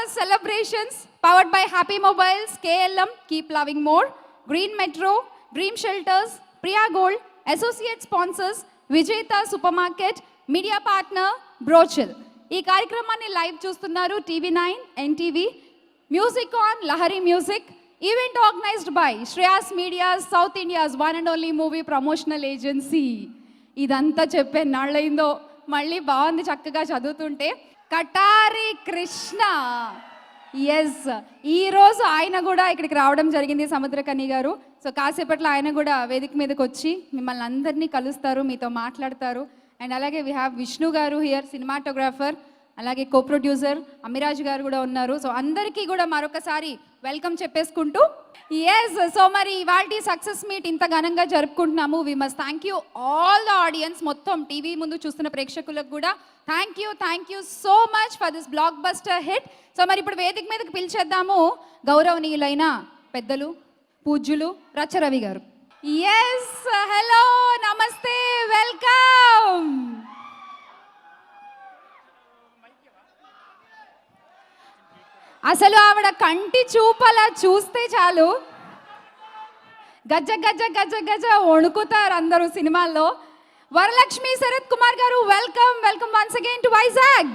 Christmas celebrations powered by Happy Mobiles, KLM, Keep Loving More, Green Metro, Dream Shelters, Priya Gold, Associate Sponsors, Vijayta Supermarket, Media Partner, Brochil. ఈ కార్యక్రమాన్ని live చూస్తున్నారు TV9, NTV, Music on, Lahari Music, event organized by Shreyas Media's South India's one and only movie promotional agency. ఇదంతా చెప్పే నాళ్ళైందో మళ్ళీ బాగుంది చక్కగా చదువుతుంటే. Katari Krishna, yes, ఈరోజు ఆయన కూడా ఇక్కడికి రావడం జరిగింది, సముద్రకని గారు. సో కాసేపట్లో ఆయన కూడా వేదిక మీదకి వచ్చి మిమ్మల్ని అందరినీ కలుస్తారు, మీతో మాట్లాడతారు. అండ్ అలాగే వీ హ్యావ్ విష్ణు గారు హియర్, సినిమాటోగ్రాఫర్, అలాగే కో ప్రొడ్యూసర్ అమిరాజ్ గారు కూడా ఉన్నారు. సో అందరికీ కూడా మరొకసారి వెల్కమ్ చెప్పేసుకుంటూ, ఎస్, సో మరి ఇవాల్టి సక్సెస్ మీట్ ఇంత ఘనంగా జరుపుకుంటున్నాము. We must thank you all the audience, మొత్తం టీవీ ముందు చూస్తున్న ప్రేక్షకులకు కూడా thank you so much for this blockbuster hit. So మరి ఇప్పుడు వేదిక మీదకి పిలిచేద్దాము గౌరవనీయులైన పెద్దలు, పూజ్యులు రచ్చరవి గారు. ఎస్, హలో, నమస్తే, వెల్కమ్. అసలు ఆవిడ కంటి చూపలా చూస్తే చాలు గజ్జ గజ్జ గజ్జ గజ్జ వణుకుతారు అందరూ సినిమాల్లో. వరలక్ష్మి శరత్ కుమార్ గారు, welcome once again to Vizag.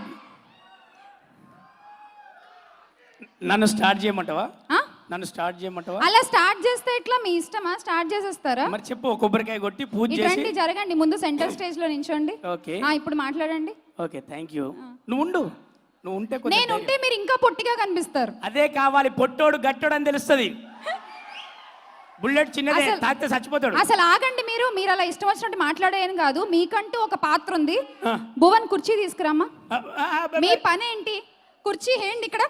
నన్ను స్టార్ట్ చేయమంటావా? అలా స్టార్ట్ చేస్తే ఎట్లా, మీ ఇష్టమా? స్టార్ట్ చేసేస్తారా? మరి చెప్పు. కొబ్బరికాయ కొట్టి పూజ చేసి జరగండి, ముందు సెంటర్ స్టేజ్ లో నించోండి. ఓకే, ఇప్పుడు మాట్లాడండి. Okay, thank you. నువ్వు ఉంటే నేను ఉంటే మీరు ఇంకా పొట్టిగా కనిపిస్తారు. అదే కావాలి, పొట్టోడు గట్టోడు అని తెలుస్తుంది. బుల్లెట్ చిన్నదే, తాకితే చచ్చిపోతాడు. అసలు ఆగండి, మీరు అలా ఇష్టం వచ్చినట్టు మాట్లాడేయని కాదు, మీకంటూ ఒక పాత్ర ఉంది. భువన్, కుర్చీ తీసుకురామా. మీ పని ఏంటి? కుర్చీ వేయండి ఇక్కడ.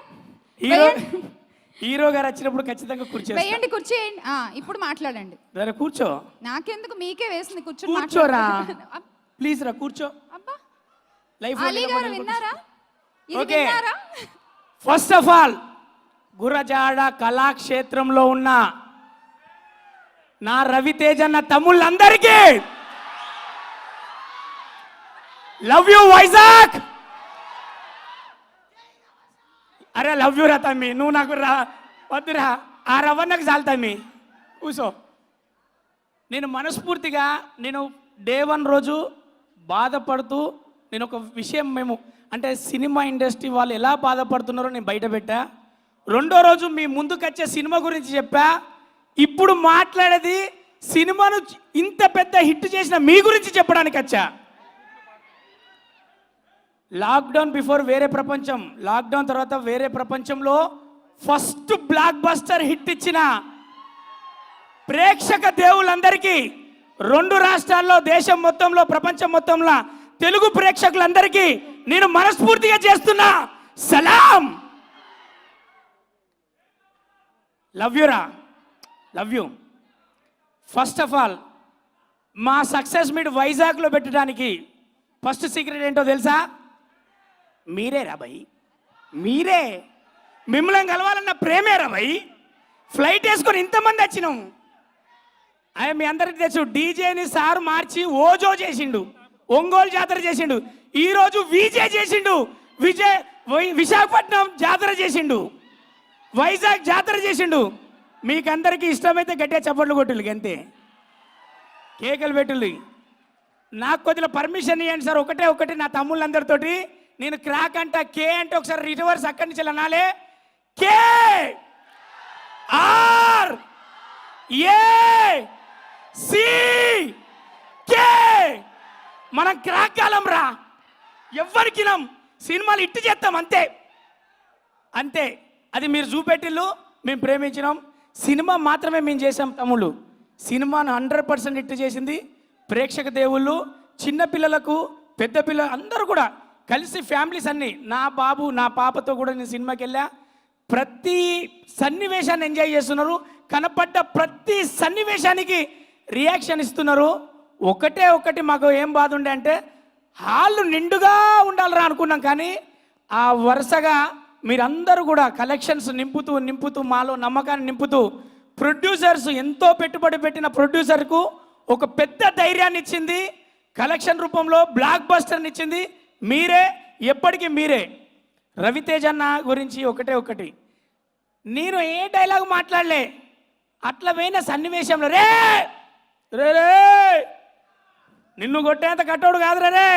హీరో గారు వచ్చినప్పుడు ఖచ్చితంగా కుర్చీ వేయండి, కుర్చీ వేయండి. ఇప్పుడు మాట్లాడండి. కూర్చో. నాకెందుకు, మీకే వేసింది. కూర్చోరా ప్లీజ్, రా కూర్చో. అబ్బా, లైఫ్ విన్నారా? Okay, first of all Gurajada కళాక్షేత్రంలో ఉన్న నా రవితేజ అన్న తమ్ముళ్ళందరికీ లవ్ యూ వైజాగ్. అరే లవ్ యూ రా తమ్మి, నువ్వు నాకు వద్దురా, ఆ రవ్వన్నకు చాలు తమ్మి, కూసో. నేను మనస్ఫూర్తిగా డే 1 రోజు బాధపడుతూ నేను ఒక విషయం, మేము అంటే సినిమా ఇండస్ట్రీ వాళ్ళు ఎలా బాధపడుతున్నారో నేను బయట పెట్టా. 2వ రోజు మీ ముందుకు వచ్చే సినిమా గురించి చెప్పా. ఇప్పుడు మాట్లాడేది సినిమాను ఇంత పెద్ద హిట్ చేసిన మీ గురించి చెప్పడానికి వచ్చా. లాక్డౌన్ బిఫోర్ వేరే ప్రపంచం, లాక్డౌన్ తర్వాత వేరే ప్రపంచంలో ఫస్ట్ బ్లాక్ బస్టర్ హిట్ ఇచ్చిన ప్రేక్షక దేవులందరికీ, 2 రాష్ట్రాల్లో, దేశం మొత్తంలో, ప్రపంచం మొత్తంలో తెలుగు ప్రేక్షకులందరికీ నేను మనస్ఫూర్తిగా చేస్తున్నా సలాం. లవ్ యూరా, love you. First of all మా సక్సెస్ మీట్ వైజాగ్లో పెట్టడానికి ఫస్ట్ సీక్రెట్ ఏంటో తెలుసా? మీరే రా భయ్, మీరే. మిమ్మల్ని కలవాలన్న ప్రేమే రా భయ్. ఫ్లైట్ వేసుకొని ఇంతమంది వచ్చినాం. మీ అందరికి తెలుసు, డీజేని సార్ మార్చి ఓజో చేసిండు, ఒంగోలు జాతర చేసిండు, ఈరోజు విజయ్ చేసిండు, విశాఖపట్నం జాతర చేసిండు, వైజాగ్ జాతర చేసిండు. మీకు అందరికీ ఇష్టమైతే గట్టిగా చప్పట్లు కొట్టులు, అంతే, కేకలు పెట్టులు. నాకు కొద్దిగా పర్మిషన్ ఇవ్వండి సార్, ఒకటే నా తమ్ముళ్ళందరితోటి. నేను క్రాక్ అంట, కే అంటే ఒకసారి రివర్స్ అక్కడి నుంచి అనాలే. కే ఆర్ ఏ సి కే. మనం క్రాక్ కాలం రా, ఎవ్వరికి సినిమాలు ఇట్టు చేస్తాం, అంతే. అది మీరు చూపెట్టిల్లు, మేము ప్రేమించినాం. సినిమా మాత్రమే మేము చేసాం తమ్ముళ్ళు. సినిమాను 100% ఇట్టు చేసింది ప్రేక్షక దేవుళ్ళు. చిన్నపిల్లలకు, పెద్ద పిల్లలు అందరూ కూడా కలిసి, ఫ్యామిలీస్ అన్నీ. నా బాబు, నా పాపతో కూడా నేను సినిమాకి వెళ్ళా. ప్రతి సన్నివేశాన్ని ఎంజాయ్ చేస్తున్నారు. కనపడ్డ ప్రతి సన్నివేశానికి రియాక్షన్ ఇస్తున్నారు. ఒకటి మాకు ఏం బాధ ఉండే అంటే, హాళ్ళు నిండుగా ఉండాలిరా అనుకున్నాం, కానీ ఆ వరుసగా మీరందరూ కూడా కలెక్షన్స్ నింపుతూ మాలో నమ్మకాన్ని నింపుతూ, ప్రొడ్యూసర్స్ ఎంతో పెట్టుబడి పెట్టిన ప్రొడ్యూసర్కు ఒక పెద్ద ధైర్యాన్ని ఇచ్చింది, కలెక్షన్ రూపంలో బ్లాక్ బస్టర్ని ఇచ్చింది మీరే, ఎప్పటికీ మీరే. రవితేజ అన్న గురించి ఒకటి నేను ఏ డైలాగ్ మాట్లాడలే, అట్లా పోయిన సన్నివేశంలో రే రే రే నిన్ను కొట్టేంత కట్టోడు కాదురా రే,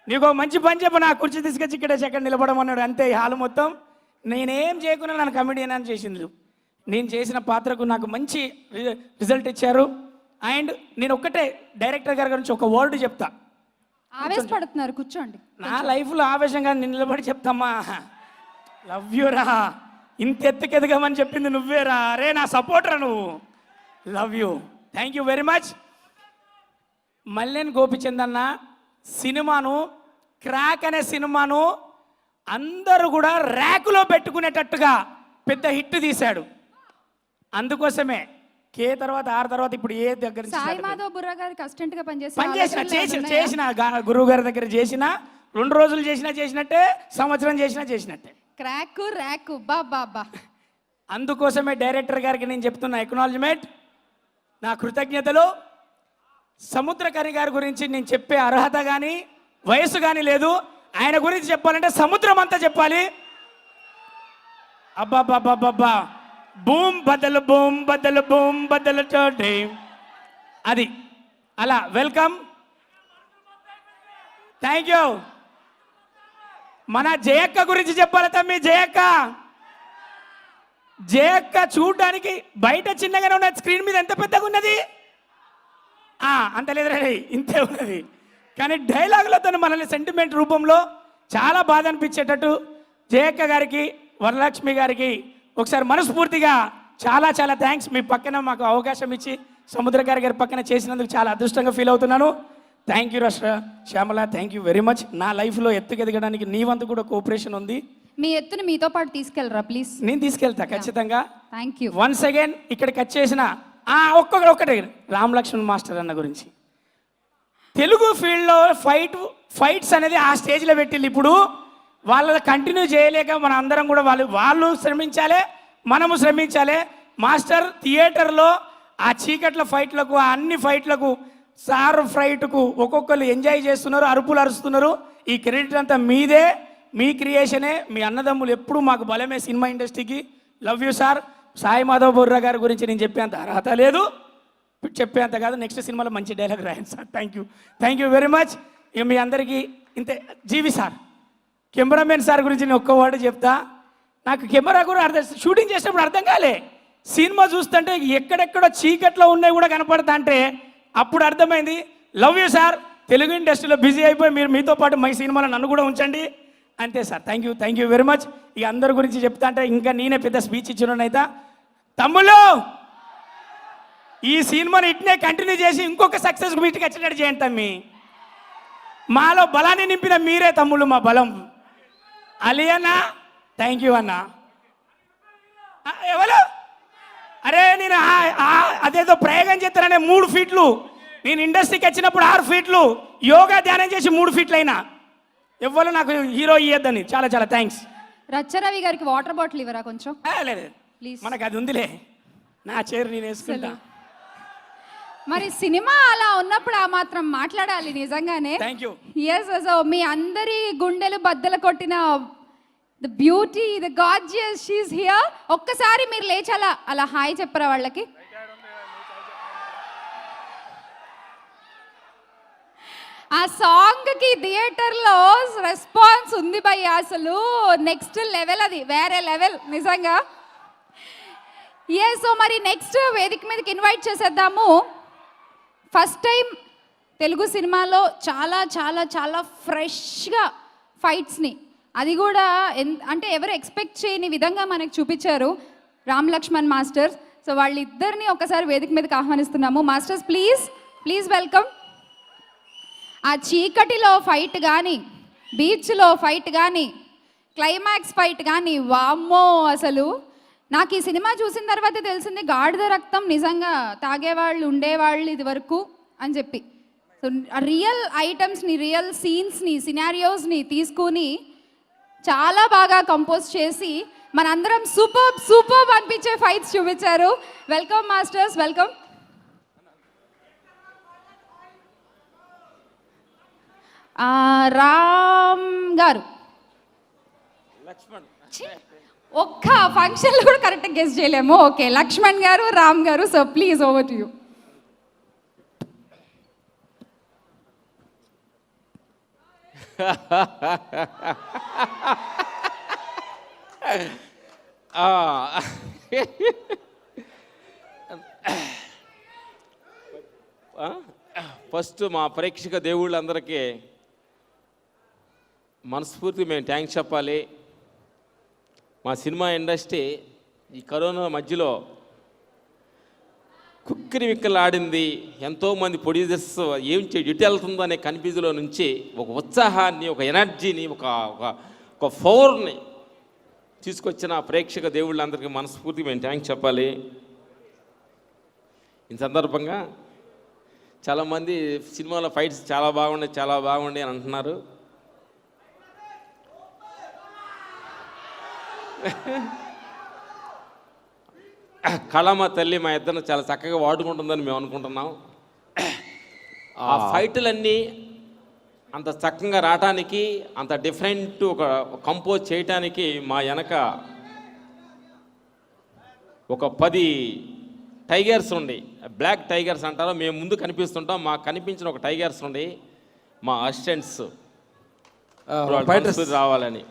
నీకు మంచి పని చెప్పు, నా కుర్చీ తీసుకొచ్చి ఇక్కడ సెకండ్ నిలబడమన్నాడు అంతే. ఈ హాలు మొత్తం నేనేం చేయకుండా నన్ను కమెడియన్ అని చేసింది. నేను చేసిన పాత్రకు నాకు మంచి రిజల్ట్ ఇచ్చారు. అండ్ నేను ఒక్కటే డైరెక్టర్ గారి గురించి ఒక వర్డ్ చెప్తా. ఆవేశపడుతున్నారు, కూర్చోండి. నా లైఫ్లో ఆవేశంగా నిలబడి చెప్తామా, లవ్ యూ రా, ఇంత ఎత్తుకెదగమని చెప్పింది నువ్వేరా, అరే నా సపోర్టరా నువ్వు, love you, thank you very much. మల్లెన్ గోపిచంద్ అన్న సినిమాను, క్రాక్ అనే సినిమాను అందరూ కూడా ర్యాకులో పెట్టుకునేటట్టుగా పెద్ద హిట్ తీశాడు. అందుకోసమే కే తర్వాత ఆర్ తర్వాత ఇప్పుడు ఏ దగ్గర సాయి మాధవ్ బుర్రా గారికి అసిస్టెంట్ గా చేసిన గురువు గారి దగ్గర చేసిన 2 రోజులు చేసినట్టే, సంవత్సరం చేసినట్టే. క్రాక్ ర్యాక్ బాబా. అందుకోసమే డైరెక్టర్ గారికి నేను చెప్తున్నా ఎక్నాలజ్మెంట్, నా కృతజ్ఞతలు. సముద్రకని గారి గురించి నేను చెప్పే అర్హత కానీ వయసు కానీ లేదు. ఆయన గురించి చెప్పాలంటే సముద్రం అంతా చెప్పాలి. అబ్బాబ్బాబ్బా, బూమ్ బద్దలు బూమ్ బద్దలు బూమ్ బద్దలు చోటే, అది అలా. Welcome, thank you. మన జయక్క గురించి చెప్పాలి తమ్మి. జయక్క చూడడానికి బయట చిన్నగానే ఉన్నది, స్క్రీన్ మీద ఎంత పెద్దగా ఉన్నది, అంత లేదు రే, ఇంతే ఉన్నది. కానీ డైలాగులతో మనల్ని సెంటిమెంట్ రూపంలో చాలా బాధ అనిపించేటట్టు జయక్క గారికి, వరలక్ష్మి గారికి ఒకసారి మనస్ఫూర్తిగా చాలా థ్యాంక్స్. మీ పక్కన మాకు అవకాశం ఇచ్చి సముద్ర గారి పక్కన చేసినందుకు చాలా అదృష్టంగా ఫీల్ అవుతున్నాను. Thank you Shyamala, thank you very much. నా లైఫ్లో ఎత్తుకెదగడానికి నీ వంతు కూడా కోఆపరేషన్ ఉంది. మీ ఎత్తుని మీతో పాటు తీసుకెళ్ళరా ప్లీజ్. నేను తీసుకెళ్తా ఖచ్చితంగా. Thank you once again. ఇక్కడికి వచ్చేసిన ఒక్కటే రామ్ లక్ష్మణ్ మాస్టర్ అన్న గురించి, తెలుగు ఫీల్డ్లో ఫైట్స్ అనేది ఆ స్టేజ్లో పెట్టిల్లు. ఇప్పుడు వాళ్ళ కంటిన్యూ చేయలేక మన అందరం కూడా వాళ్ళు శ్రమించాలి, మనము శ్రమించాలి. మాస్టర్ థియేటర్లో ఆ చీకట్ల ఫైట్లకు, ఆ అన్ని ఫైట్లకు, సార్ ఫైట్కు ఒక్కొక్కరు ఎంజాయ్ చేస్తున్నారు, అరుపులు అరుస్తున్నారు. ఈ క్రెడిట్ అంతా మీదే, మీ క్రియేషనే. మీ అన్నదమ్ములు ఎప్పుడు మాకు బలమే సినిమా ఇండస్ట్రీకి. Love you sir. Sai Madhav Burra గారి గురించి నేను చెప్పేంత అర్హత లేదు, చెప్పేంత కాదు. నెక్స్ట్ సినిమాలో మంచి డైలాగ్ రాయండి sir. Thank you very much. ఇక మీ అందరికీ ఇంతే. జీవి సార్, కెమెరామెన్ సార్ గురించి నేను ఒక్క వర్డ్ చెప్తా. నాకు కెమెరా కూడా షూటింగ్ చేసినప్పుడు అర్థం కాలే. సినిమా చూస్తుంటే ఎక్కడెక్కడో చీకట్లో ఉన్నాయి కూడా కనపడతా అంటే అప్పుడు అర్థమైంది. Love you sir. తెలుగు ఇండస్ట్రీలో బిజీ అయిపోయి మీరు మీతో పాటు మై సినిమాలో నన్ను కూడా ఉంచండి. అంతే sir. Thank you very much. ఇక అందరి గురించి చెప్తా అంటే ఇంకా నేనే పెద్ద స్పీచ్ ఇచ్చినైతే. తమ్ముళ్ళు, ఈ సినిమాని ఇట్నే కంటిన్యూ చేసి ఇంకొక సక్సెస్ మీట్కి వచ్చేటట్టు చేయండి తమ్మి. మాలో బలాన్ని నింపిన మీరే తమ్ముళ్ళు, మా బలం. అలీ అన్న, థ్యాంక్ యూ అన్న. ఎవరు? అరే నేను అదేదో ప్రయోగం చేస్తాననే 3 ఫీట్లు, నేను ఇండస్ట్రీకి వచ్చినప్పుడు 6 ఫీట్లు యోగా ధ్యానం చేసి 3 ఫీట్లు అయినా. ఎవరు నాకు హీరో ఇయ్యద్దని. చాలా థ్యాంక్స్. రచ్చరవి గారికి వాటర్ బాటిల్ ఇవ్వరా కొంచెం? లేదు ప్లీజ్, మనకు అది ఉందిలే. నా చైర్ నేను వేసుకుంటా. మరి సినిమా అలా ఉన్నప్పుడు ఆ మాత్రం మాట్లాడాలి నిజంగానే. Thank you. ఎస్, మీ అందరి గుండెలు బద్దలు కొట్టిన the beauty, the gorgeous, she is here. ఒక్కసారి మీరు లేచి అలా హాయ్ చెప్పరా వాళ్ళకి. ఆ సాంగ్ కి థియేటర్ లో రెస్పాన్స్ ఉంది భయ్య, అసలు నెక్స్ట్ లెవెల్, అది వేరే లెవెల్ నిజంగా. సో మరి నెక్స్ట్ వేదిక మీదకి ఇన్వైట్ చేసేద్దాము. ఫస్ట్ టైం తెలుగు సినిమాలో చాలా ఫ్రెష్గా ఫైట్స్ని, అది కూడా అంటే ఎవరు ఎక్స్పెక్ట్ చేయని విధంగా మనకు చూపించారు రామ్ లక్ష్మణ్ మాస్టర్స్. సో వాళ్ళిద్దరిని ఒకసారి వేదిక మీదకి ఆహ్వానిస్తున్నాము. Masters please welcome. ఆ చీకటిలో ఫైట్ కానీ, బీచ్లో ఫైట్ కానీ, క్లైమాక్స్ ఫైట్ కానీ, వామ్మో అసలు నాకు ఈ సినిమా చూసిన తర్వాత తెలిసింది గాడిద రక్తం నిజంగా తాగేవాళ్ళు ఉండేవాళ్ళు ఇది వరకు అని చెప్పి. సో రియల్ ఐటమ్స్ని, రియల్ సీన్స్ని, సినారియోస్ని తీసుకుని చాలా బాగా కంపోజ్ చేసి మనందరం సూపర్ అనిపించే ఫైట్స్ చూపించారు. Welcome masters, welcome. రామ్ గారు ఒక్క ఫంక్షన్లో కూడా కరెక్ట్గా గెస్ చేయలేము. ఓకే, లక్ష్మణ్ గారు, రామ్ గారు, so please over to you. First మా ప్రేక్షక దేవుళ్ళందరికీ మనస్ఫూర్తి మేము థ్యాంక్స్ చెప్పాలి. మా సినిమా ఇండస్ట్రీ ఈ కరోనా మధ్యలో కుక్కిరి విక్కలు ఆడింది. ఎంతోమంది ప్రొడ్యూసర్స్ ఏం ఎటు వెళ్తుందో అనే కన్ఫ్యూజ్లో నుంచి ఒక ఉత్సాహాన్ని, ఒక ఎనర్జీని, ఒక ఫోర్ని తీసుకొచ్చిన ప్రేక్షక దేవుళ్ళందరికీ మనస్ఫూర్తిగా మేము థ్యాంక్స్ చెప్పాలి. ఈ సందర్భంగా చాలామంది సినిమాలో ఫైట్స్ చాలా బాగుండే అని అంటున్నారు. కళమ్మ తల్లి మా ఇద్దరిని చాలా చక్కగా వాడుకుంటుందని మేము అనుకుంటున్నాం. ఆ ఫైటులన్నీ అంత చక్కగా రావటానికి, అంత డిఫరెంట్ ఒక కంపోజ్ చేయటానికి మా వెనక ఒక 10 టైగర్స్ ఉండి, బ్లాక్ టైగర్స్ అంటారో, మేము ముందు కనిపిస్తుంటాం. మాకు కనిపించిన ఒక టైగర్స్ ఉండి మా అసిస్టెంట్స్ రావాలని.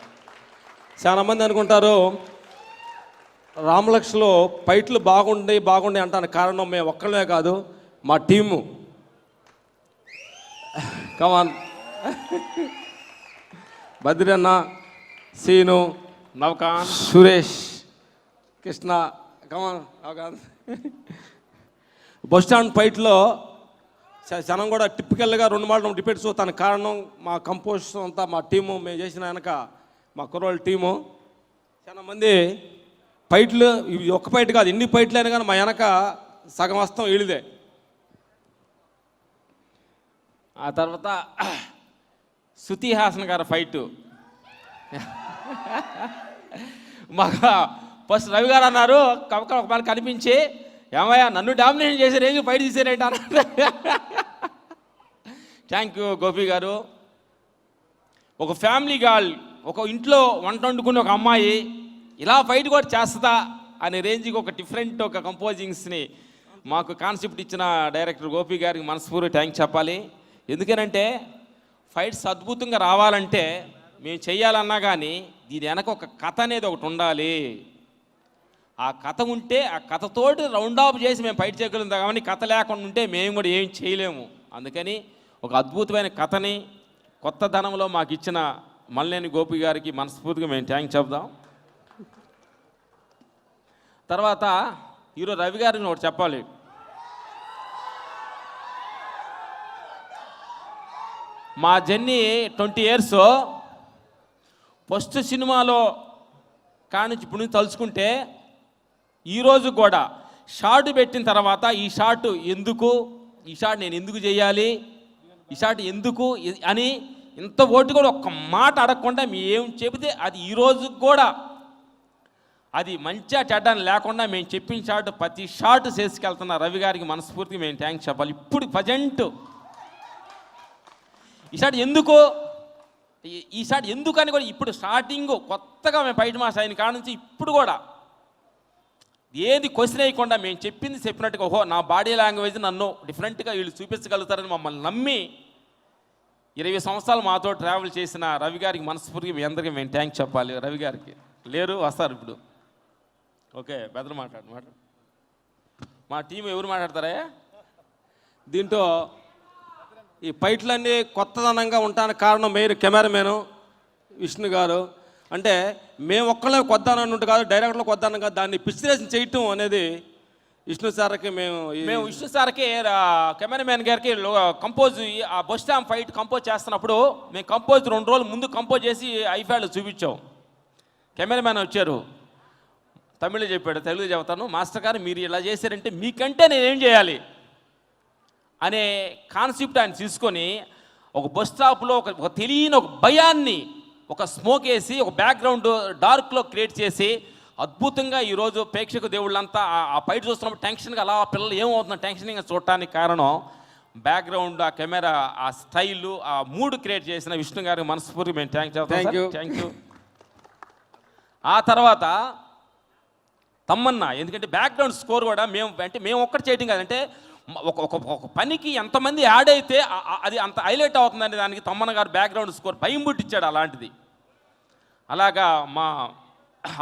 చాలామంది అనుకుంటారు రామలక్ష్లో ఫైట్లు బాగుండే అంటానికి కారణం మేము ఒక్కళ్ళే కాదు, మా టీము. కమాన్ బద్రన్న, సీను, నవకాంత్, సురేష్, కృష్ణ, కమాన్ నవకాంత్. బస్ స్టాండ్ ఫైట్లో జనం కూడా టిపికల్గా 2 మాటలు రిపీట్స్. తన కారణం మా కంపోజ్ అంతా మా టీము, మేము చేసిన వెనక మా కుర్రోళ్ళ టీము. చాలా మంది ఫైట్లు, ఇవి ఒక్క ఫైట్ కాదు, ఎన్ని ఫైట్లు అయినా కానీ మా వెనక సగం వస్తాం వీళ్ళదే. ఆ తర్వాత శృతి హాసన్ గారి ఫైటు మాకు ఫస్ట్ రవి గారు అన్నారు, ఒక మనకు కనిపించి, ఏమయ్యా నన్ను డామినేషన్ చేసే రేంజ్ ఫైట్ తీసేరేంటి అన్నారు. థ్యాంక్ యూ గోపి గారు. ఒక ఫ్యామిలీ గర్ల్, ఒక ఇంట్లో వంట వండుకుని ఒక అమ్మాయి ఇలా ఫైట్ కూడా చేస్తుందా అనే రేంజ్కి ఒక డిఫరెంట్ ఒక కంపోజింగ్స్ని మాకు కాన్సెప్ట్ ఇచ్చిన డైరెక్టర్ గోపి గారికి మనస్ఫూర్తి థ్యాంక్స్ చెప్పాలి. ఎందుకనంటే ఫైట్స్ అద్భుతంగా రావాలంటే మేము చెయ్యాలన్నా కానీ దీని వెనక ఒక కథ అనేది ఒకటి ఉండాలి. ఆ కథ ఉంటే ఆ కథతోటి రౌండ్ ఆఫ్ చేసి మేము ఫైట్ చేయగలుగుతాం. కానీ కథ లేకుండా ఉంటే మేము కూడా ఏం చేయలేము. అందుకని ఒక అద్భుతమైన కథని కొత్త ధనంలో మాకు ఇచ్చిన మల్లేని గోపి గారికి మనస్ఫూర్తిగా మేము థ్యాంక్స్ చెప్దాం. తర్వాత హీరో రవి గారిని ఒకటి చెప్పాలి. మా జర్నీ 20 years. ఫస్ట్ సినిమాలో కానించి ఇప్పుడు నుంచి తలుచుకుంటే ఈరోజు కూడా షార్ట్ పెట్టిన తర్వాత ఈ షార్ట్ ఎందుకు, ఈ షార్ట్ నేను ఎందుకు చేయాలి, ఈ షార్ట్ ఎందుకు అని ఇంత ఓటు కూడా ఒక్క మాట అడగకుండా మేము ఏం చెబితే అది ఈరోజు కూడా అది మంచిగా చెడ్డని లేకుండా మేము చెప్పిన షార్ట్ ప్రతి షార్ట్ చేసుకెళ్తున్న రవి గారికి మనస్ఫూర్తిగా మేము థ్యాంక్స్ చెప్పాలి. ఇప్పుడు ప్రజెంట్ ఈ షార్ట్ ఎందుకు అని కూడా ఇప్పుడు స్టార్టింగ్ కొత్తగా మేము బయట మాస్ అయిన కాడ నుంచి ఇప్పుడు కూడా ఏది క్వశ్చన్ వేయకుండా మేము చెప్పినట్టుగా ఓహో నా బాడీ లాంగ్వేజ్ నన్ను డిఫరెంట్గా వీళ్ళు చూపించగలుగుతారని మమ్మల్ని నమ్మి 20 సంవత్సరాలు మాతో ట్రావెల్ చేసిన రవి గారికి మనస్ఫూర్తిగా మీ అందరికీ మేము థ్యాంక్స్ చెప్పాలి. రవి గారికి లేరు, వస్తారు ఇప్పుడు. ఓకే, బెదరు మాట్లాడు. మా టీం ఎవరు మాట్లాడతారా? దీంట్లో ఈ ఫైట్లన్నీ కొత్తదనంగా ఉండడానికి కారణం మెయిన్ కెమెరామెను విష్ణు గారు. అంటే మేము ఒక్కళ్ళే కొద్దానంటే కాదు, డైరెక్టర్లు కొద్దానం కాదు, దాన్ని పిక్చరేషన్ చేయటం అనేది విష్ణు సార్కి మేము విష్ణు సార్కి కెమెరామెన్ గారికి కంపోజ్ ఆ బస్ స్టాండ్ ఫైట్ కంపోజ్ చేస్తున్నప్పుడు మేము కంపోజ్ 2 రోజులు ముందు కంపోజ్ చేసి ఐఫ్యాడ్లో చూపించాం. కెమెరామెన్ వచ్చారు, తమిళ్ చెప్పాడు, తెలుగు చెబుతాను, మాస్టర్ గారు మీరు ఇలా చేశారంటే మీకంటే నేనేం చేయాలి అనే కాన్సెప్ట్ ఆయన తీసుకొని ఒక బస్ స్టాప్లో ఒక తెలియని ఒక భయాన్ని ఒక స్మోక్ వేసి ఒక బ్యాక్గ్రౌండ్ డార్క్లో క్రియేట్ చేసి అద్భుతంగా ఈరోజు ప్రేక్షక దేవుళ్ళంతా ఆ ఫైట్ చూస్తున్నప్పుడు టెన్షన్గా అలా పిల్లలు ఏమవుతుందో టెన్షన్గా చూడటానికి కారణం బ్యాక్గ్రౌండ్, ఆ కెమెరా, ఆ స్టైలు, ఆ మూడ్ క్రియేట్ చేసిన విష్ణు గారికి మనస్ఫూర్తిగా మేము థ్యాంక్ యూ. ఆ తర్వాత తమ్మన్నా, ఎందుకంటే బ్యాక్గ్రౌండ్ స్కోర్ కూడా మేము ఒక్కటి చేయటం కాదంటే ఒక పనికి ఎంతమంది యాడ్ అయితే అది అంత హైలైట్ అవుతుందని దానికి తమ్మన్న గారు బ్యాక్గ్రౌండ్ స్కోర్ భయం పుట్టించాడు అలాంటిది. అలాగా మా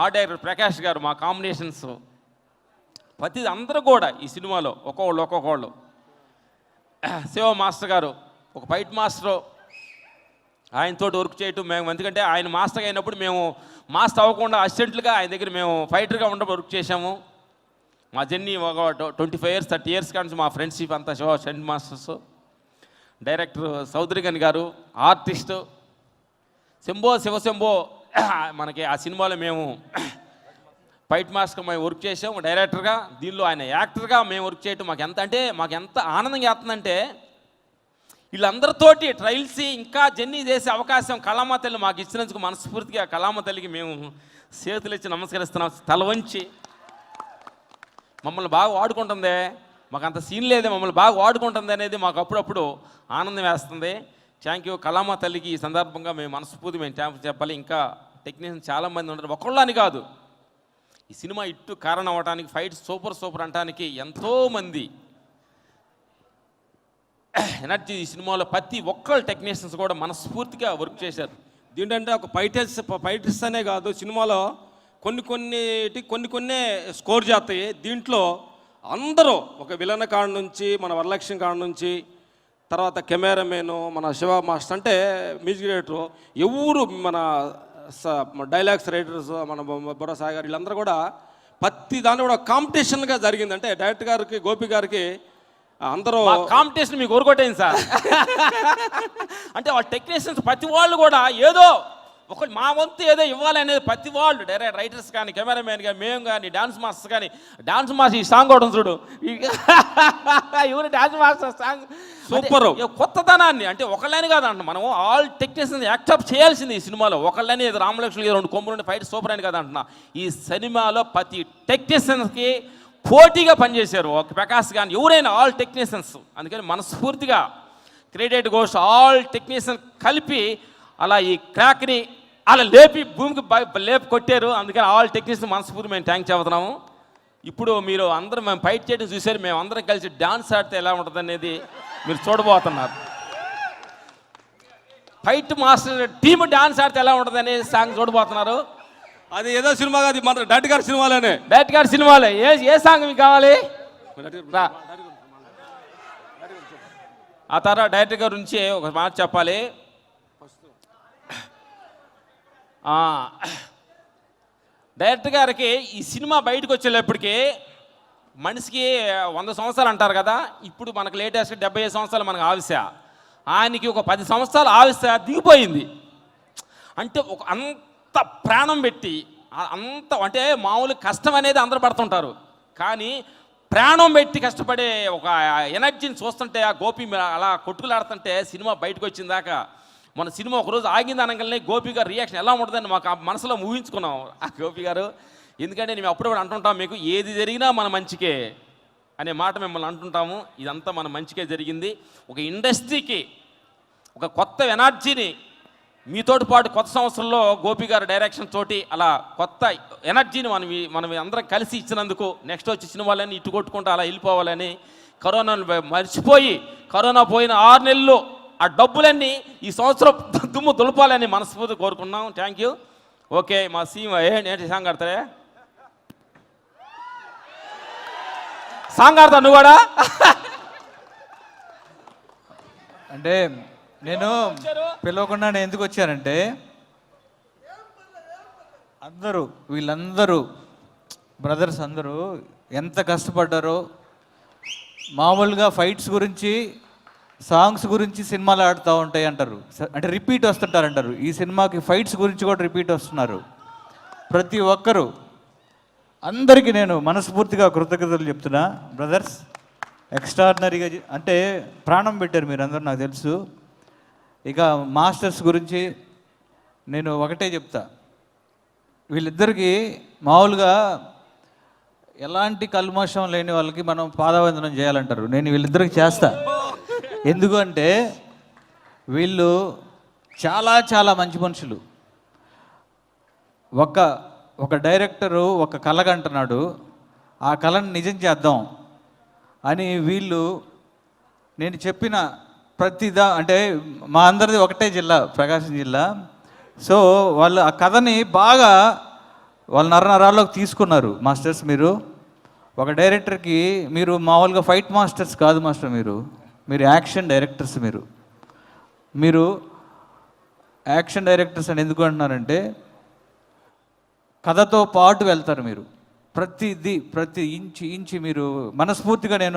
ఆర్ట్ డైరెక్టర్ ప్రకాష్ గారు మా కాంబినేషన్స్ ప్రతిది అందరూ కూడా ఈ సినిమాలో ఒక్కొక్కళ్ళు శివ మాస్టర్ గారు ఒక ఫైట్ మాస్టరు, ఆయనతో వర్క్ చేయటం మేము, ఎందుకంటే ఆయన మాస్టర్ అయినప్పుడు మేము మాస్టర్ అవ్వకుండా అసిస్టెంట్లుగా ఆయన దగ్గర మేము ఫైటర్గా వర్క్ చేశాము. మా జర్నీ ఒక 25 years 30 years కానీ మా ఫ్రెండ్షిప్ అంతా శివ సెంట్ మాస్టర్స్. డైరెక్టర్ సౌదరిగన్ గారు, ఆర్టిస్టు శివశంభో మనకి ఆ సినిమాలో మేము ఫైట్ మాస్టర్గా మేము వర్క్ చేసాం డైరెక్టర్గా. దీనిలో ఆయన యాక్టర్గా మేము వర్క్ చేయటం మాకు ఎంత ఆనందంగా వేస్తుందంటే వీళ్ళందరితోటి ట్రయల్స్ ఇంకా జర్నీ చేసే అవకాశం కళామ తల్లి మాకు ఇచ్చినందుకు మనస్ఫూర్తిగా కళామ తల్లికి మేము చేతులు ఇచ్చి నమస్కరిస్తున్నాం. తల వంచి మమ్మల్ని బాగా వాడుకుంటుందే, మాకు అంత సీన్ లేదే, మమ్మల్ని బాగా వాడుకుంటుంది అనేది మాకు అప్పుడప్పుడు ఆనందం వేస్తుంది. థ్యాంక్ యూ కళామ తల్లికి. ఈ సందర్భంగా మేము మనస్ఫూర్తి చెప్పాలి. ఇంకా టెక్నీషియన్ చాలామంది ఉంటారు, ఒకళ్ళని కాదు. ఈ సినిమా ఇట్టు కారణం అవ్వడానికి, ఫైట్ సూపర్ అంటానికి ఎంతోమంది ఎనర్జీ ఈ సినిమాలో ప్రతి ఒక్కళ్ళు టెక్నీషియన్స్ కూడా మనస్ఫూర్తిగా వర్క్ చేశారు. దీంటంటే ఒక ఫైటర్స్ అనే కాదు, సినిమాలో కొన్ని స్కోర్ చేస్తాయి. దీంట్లో అందరూ ఒక విలన్ కాడ నుంచి, మన వరలక్ష్మి కాడ నుంచి, తర్వాత కెమెరామెను, మన శివ మాస్టర్ అంటే మ్యూజిక్ డైరెక్టరు, ఎవరు మన డైలాగ్స్ రైటర్స్, మన బుర్ర సాయి గారు, వీళ్ళందరూ కూడా ప్రతి దాంట్లో కూడా కాంపిటీషన్గా జరిగింది. అంటే డైరెక్టర్ గారికి, గోపి గారికి అందరూ కాంపిటీషన్ మీకు ఊరుకొట్టేయండి సార్. అంటే వాళ్ళ టెక్నీషియన్స్ ప్రతి వాళ్ళు కూడా ఏదో ఒక మా వంతు ఏదో ఇవ్వాలనేది ప్రతి వాళ్ళు, డైరెక్ట్ రైటర్స్ కానీ, కెమెరామెన్ కానీ, మేము కానీ, డాన్స్ మాస్టర్స్ కానీ. డాన్స్ మాస్టర్ ఈ సాంగ్ కూడా చూడు, ఎవరు డాన్స్ మాస్టర్ సాంగ్ సూపర్, కొత్తదనాన్ని అంటే ఒకళ్ళని కాదంట, మనం ఆల్ టెక్నీషియన్స్ యాక్సెప్ట్ చేయాల్సింది ఈ సినిమాలో. ఒకళ్ళని రామలక్ష్మి 2 కొమ్ములు ఫైట్ సూపర్ అని కాదంటున్నా. ఈ సినిమాలో ప్రతి టెక్నీషియన్స్కి పోటీగా పనిచేశారు. ఒక ప్రకాష్ కానీ ఎవరైనా ఆల్ టెక్నీషియన్స్. అందుకని మనస్ఫూర్తిగా క్రెడిట్ గోస్ ఆల్ టెక్నీషియన్ కలిపి అలా ఈ క్రాక్ని అలా భూమికి లేపి కొట్టారు. అందుకని ఆల్ టెక్నీషియన్ మనస్ఫూర్తి మేము థ్యాంక్ చెబుతున్నాము. ఇప్పుడు మీరు అందరూ మేము ఫైట్ చేయడం చూసారు, మేము అందరం కలిసి డాన్స్ ఆడితే ఎలా ఉంటుంది అనేది మీరు చూడబోతున్నారు. ఫైట్ మాస్టర్ టీమ్ డాన్స్ ఆడితే ఎలా ఉంటుంది అనేది సాంగ్ చూడబోతున్నారు. అది ఏదో సినిమా కాదు, మన డైరెక్టర్ గారి సినిమాలోనే. డైరెక్టర్ గారి సినిమాలే. ఏ సాంగ్ మీకు కావాలి? ఆ తర్వాత డైరెక్టర్ గారి నుంచి ఒక మాట చెప్పాలి. డైరెక్టర్ గారికి ఈ సినిమా బయటకు వచ్చేటప్పటికి మనిషికి 100 సంవత్సరాలు అంటారు కదా, ఇప్పుడు మనకు లేటెస్ట్ 75 సంవత్సరాలు మనకు ఆవిష. ఆయనకి ఒక 10 సంవత్సరాలు ఆవిష దిగిపోయింది. అంటే ఒక అంత ప్రాణం పెట్టి అంత, అంటే మామూలు కష్టం అనేది అందరూ పడుతుంటారు, కానీ ప్రాణం పెట్టి కష్టపడే ఒక ఎనర్జీని చూస్తుంటే ఆ గోపి అలా కొట్టుకులాడుతుంటే సినిమా బయటకు వచ్చిందాకా మన సినిమా ఒకరోజు ఆగింది అనగానే గోపి గారు రియాక్షన్ ఎలా ఉంటుందని మాకు ఆ మనసులో ఊహించుకున్నాం ఆ గోపి గారు. ఎందుకంటే మేము అప్పుడప్పుడు అంటుంటాం, మీకు ఏది జరిగినా మన మంచికే అనే మాట మిమ్మల్ని అంటుంటాము. ఇదంతా మన మంచికే జరిగింది. ఒక ఇండస్ట్రీకి ఒక కొత్త ఎనర్జీని మీతోటి పాటు కొత్త సంవత్సరంలో గోపి గారి డైరెక్షన్ తోటి అలా కొత్త ఎనర్జీని మనం అందరం కలిసి ఇచ్చినందుకు నెక్స్ట్ వచ్చి సినిమాలన్నీ ఇటు కొట్టుకుంటూ అలా వెళ్ళిపోవాలని, కరోనాను మర్చిపోయి కరోనా పోయిన 6 నెలలు ఆ డబ్బులన్నీ ఈ సంవత్సరం దుమ్ము దులపాలని మనస్ఫూర్తి కోరుకున్నాం. Thank you. ఓకే, మా సీఎం ఏంటి సాంగ్ ఆడతారే? సాంగ్ ఆడతా నువ్వు కూడా? అంటే నేను పిలవకుండా నేను ఎందుకు వచ్చానంటే, వీళ్ళందరూ బ్రదర్స్ అందరూ ఎంత కష్టపడ్డారో. మామూలుగా ఫైట్స్ గురించి, సాంగ్స్ గురించి సినిమాలు ఆడుతూ ఉంటాయి అంటారు, అంటే రిపీట్ వస్తుంటారు అంటారు. ఈ సినిమాకి ఫైట్స్ గురించి కూడా రిపీట్ వస్తున్నారు. ప్రతి ఒక్కరూ అందరికీ నేను మనస్ఫూర్తిగా కృతజ్ఞతలు చెప్తున్నా. బ్రదర్స్ ఎక్స్ట్రాడినరీగా అంటే ప్రాణం పెట్టారు మీరు అందరూ, నాకు తెలుసు. ఇక మాస్టర్స్ గురించి నేను ఒకటే చెప్తా, వీళ్ళిద్దరికీ మామూలుగా ఎలాంటి కల్మషం లేని వాళ్ళకి మనం పాదవందనం చేయాలంటారు. నేను వీళ్ళిద్దరికి చేస్తా. ఎందుకంటే వీళ్ళు చాలా చాలా మంచి మనుషులు. ఒక డైరెక్టరు ఒక కళ కంటున్నాడు, ఆ కళను నిజం చేద్దాం అని వీళ్ళు నేను చెప్పిన ప్రతిదా అంటే మా అందరిది ఒకటే జిల్లా, ప్రకాశం జిల్లా. సో వాళ్ళు ఆ కథని బాగా వాళ్ళ నరనరాల్లోకి తీసుకున్నారు. మాస్టర్స్ మీరు ఒక డైరెక్టర్కి మీరు మామూలుగా ఫైట్ మాస్టర్స్ కాదు మాస్టర్, మీరు యాక్షన్ డైరెక్టర్స్. మీరు యాక్షన్ డైరెక్టర్స్ అని ఎందుకు అంటున్నారంటే కథతో పాటు వెళ్తారు మీరు. ప్రతి ఇంచి మీరు మనస్ఫూర్తిగా నేను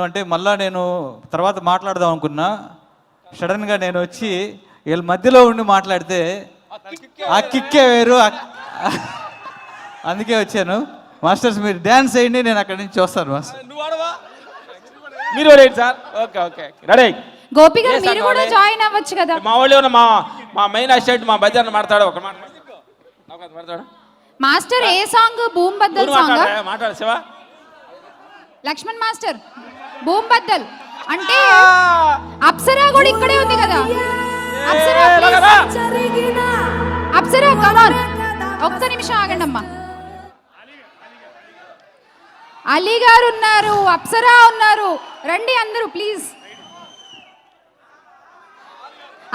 తర్వాత మాట్లాడదాం అనుకున్నా, సడన్గా నేను వచ్చి వీళ్ళ మధ్యలో ఉండి మాట్లాడితే ఆ కిక్కే వేరు. అందుకే వచ్చాను. మాస్టర్స్ మీరు డ్యాన్స్ వేయండి, నేను అక్కడి నుంచి చూస్తాను. మాస్టర్ మీరు ready sir? Okay okay ready. Gopi గారు మీరు కూడా జాయిన్ అవ్వచ్చు కదా. మా వాళ్ళు మా మెయిన్ అసిస్టెంట్ మా బజార్ మాట్లాడు ఒక మాట మాట్లాడు. మాస్టర్ ఏ సాంగ్? భూమ్ బద్దల్ సాంగ్ మాట్లాడు శివ. లక్ష్మణ్ మాస్టర్ భూమ్ బద్దల్ అంటే అప్సరా కూడా ఇక్కడే ఉంది కదా. అప్సరా కమాన్, ఒక్క నిమిషం ఆగండి అమ్మా. అలీ గారు ఉన్నారు, అప్సరా ఉన్నారు, రండి అందరూ ప్లీజ్.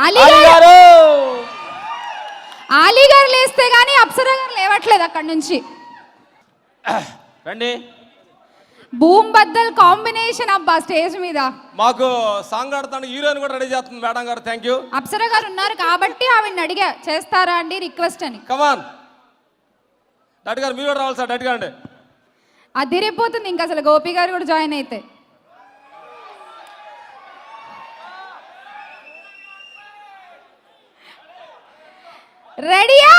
అలీ గారు లేస్తే గానీ అప్సరా గారు లేవట్లేదు అక్కడి నుంచి. రండి. భూమ్ బద్దల్ కాంబినేషన్ అబ్బా స్టేజ్ మీద. మాకు సాంగ్ ఆడతాను హీరోయిన్ కూడా రెడీ చేస్తుంది మేడం గారు. Thank you. అప్సరా గారు ఉన్నారు కాబట్టి ఆవిడని అడిగా చేస్తారా అండి రిక్వెస్ట్ అని. కమాన్ డట్ గారు, మీరు కూడా రావాలి సార్. డట్గా అండి. అదిరిపోతుంది ఇంకా అసలు గోపి గారు కూడా జాయిన్ అయితే. రెడీయా?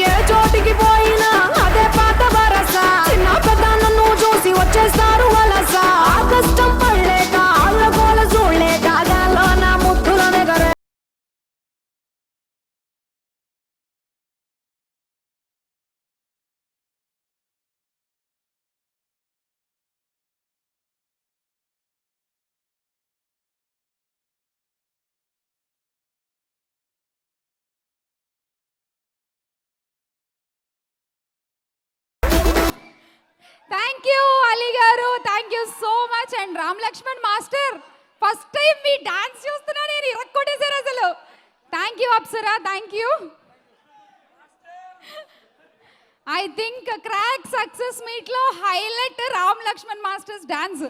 ఏ చోటికి పోయినా అదే పాత వరస, చిన్న పెద్ద నన్ను చూసి వచ్చేస్తారు వలస. ఆ కష్టం పడలేక ఆళ్ళ గోల చూడలేక గాల్లో నా ముద్దుల నెగరే. థ్యాంక్ యూ అలీ గారు, thank you so much. And Ram Lakshman master first time మీ డాన్స్ చూస్తున్నా నేను, ఇరక్కొట్టేశారు అసలు. Thank you Apsara, thank you. I think Crack success meet లో highlight Ram Lakshman masters dance.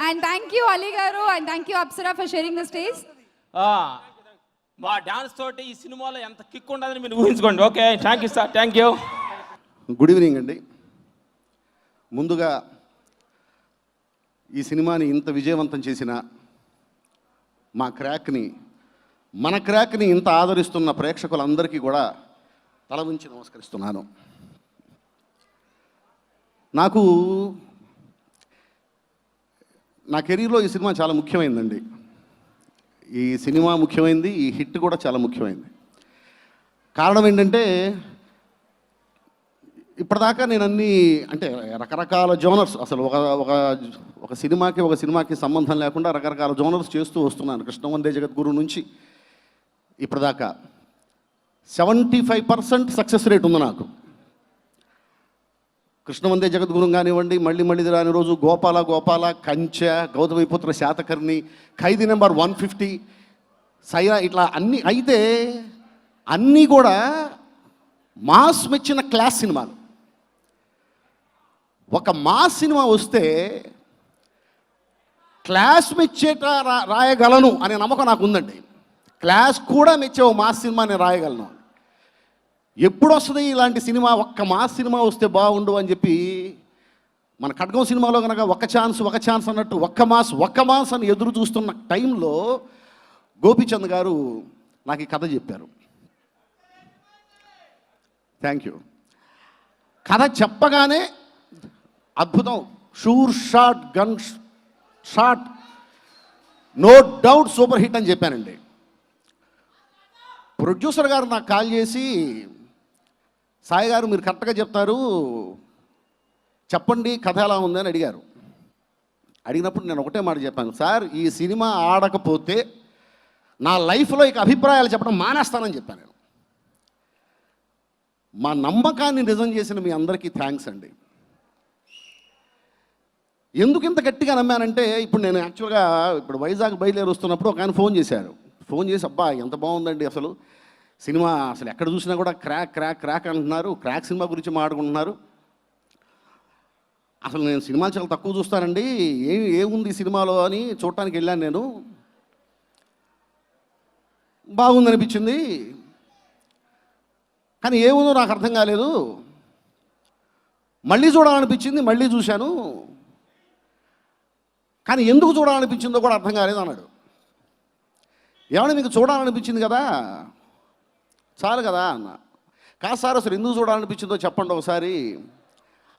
And thank you Ali గారు, and thank you Apsara for sharing the stage. మా dance తోటి ఈ సినిమాలో ఎంత కిక్ ఉండదని మీరు ఊహించుకోండి. Okay thank you sir, thank you. Good evening అండి. ముందుగా ఈ సినిమాని ఇంత విజయవంతం చేసిన మన క్రాక్ని ఇంత ఆదరిస్తున్న ప్రేక్షకులందరికీ కూడా తల ఉంచి నమస్కరిస్తున్నాను. నా కెరీర్లో ఈ సినిమా చాలా ముఖ్యమైందండి. ఈ సినిమా ముఖ్యమైంది, ఈ హిట్ కూడా చాలా ముఖ్యమైంది. కారణం ఏంటంటే ఇప్పటిదాకా నేను అన్నీ అంటే రకరకాల జోనర్స్, అసలు ఒక సినిమాకి సంబంధం లేకుండా రకరకాల జోనర్స్ చేస్తూ వస్తున్నాను. కృష్ణవందే జగద్గురు నుంచి ఇప్పటిదాకా 75% సక్సెస్ రేట్ ఉంది నాకు. కృష్ణవందే జగద్గురు కానివ్వండి, మళ్ళీ మళ్ళీ రాని రోజు, గోపాల గోపాల, కంచె, గౌతమిపుత్ర శాతకర్ణి, ఖైదీ నెంబర్ 150, సైరా, ఇట్లా అన్నీ. అయితే అన్నీ కూడా మాస్ మెచ్చిన క్లాస్ సినిమాలు. ఒక మాస్ సినిమా వస్తే క్లాస్ మెచ్చేట రాయగలను అనే నమ్మకం నాకు ఉందండి. క్లాస్ కూడా మెచ్చే ఓ మాస్ సినిమా నేను రాయగలను. ఎప్పుడు వస్తుంది ఇలాంటి సినిమా? ఒక్క మాస్ సినిమా వస్తే బాగుండు అని చెప్పి మన ఖడ్గం సినిమాలో కనుక ఒక ఛాన్స్ అన్నట్టు ఒక్క మాస్ అని ఎదురు చూస్తున్న టైంలో గోపీచంద్ గారు నాకు ఈ కథ చెప్పారు. Thank you. కథ చెప్పగానే అద్భుతం, sure shot, gun shot, no doubt super hit అని చెప్పానండి. ప్రొడ్యూసర్ గారు నాకు కాల్ చేసి, సాయి గారు మీరు కరెక్ట్గా చెప్తారు, చెప్పండి కథ ఎలా ఉందని అడిగారు. అడిగినప్పుడు నేను ఒకటే మాట చెప్పాను, సార్ ఈ సినిమా ఆడకపోతే నా లైఫ్లో ఇక అభిప్రాయాలు చెప్పడం మానేస్తానని చెప్పాను నేను. మా నమ్మకాన్ని నిజం చేసిన మీ అందరికీ థ్యాంక్స్ అండి. ఎందుకు ఇంత గట్టిగా నమ్మానంటే, ఇప్పుడు నేను యాక్చువల్గా ఇప్పుడు వైజాగ్ బయలుదేరి వస్తున్నప్పుడు ఒక ఆయన ఫోన్ చేసి అబ్బా ఎంత బాగుందండి అసలు సినిమా, అసలు ఎక్కడ చూసినా కూడా క్రాక్ అంటున్నారు, క్రాక్ సినిమా గురించి మాట్లాడుకుంటున్నారు. అసలు నేను సినిమాలు చాలా తక్కువ చూస్తానండి, ఏముంది ఈ సినిమాలో అని చూడటానికి వెళ్ళాను నేను. బాగుందనిపించింది, కానీ ఏముందో నాకు అర్థం కాలేదు. మళ్ళీ చూడాలనిపించింది, మళ్ళీ చూశాను, కానీ ఎందుకు చూడాలనిపించిందో కూడా అర్థం కాలేదు అన్నాడు. ఏమన్నా మీకు చూడాలనిపించింది కదా, చాలు కదా అన్న. కాదు సార్ అసలు ఎందుకు చూడాలనిపించిందో చెప్పండి ఒకసారి,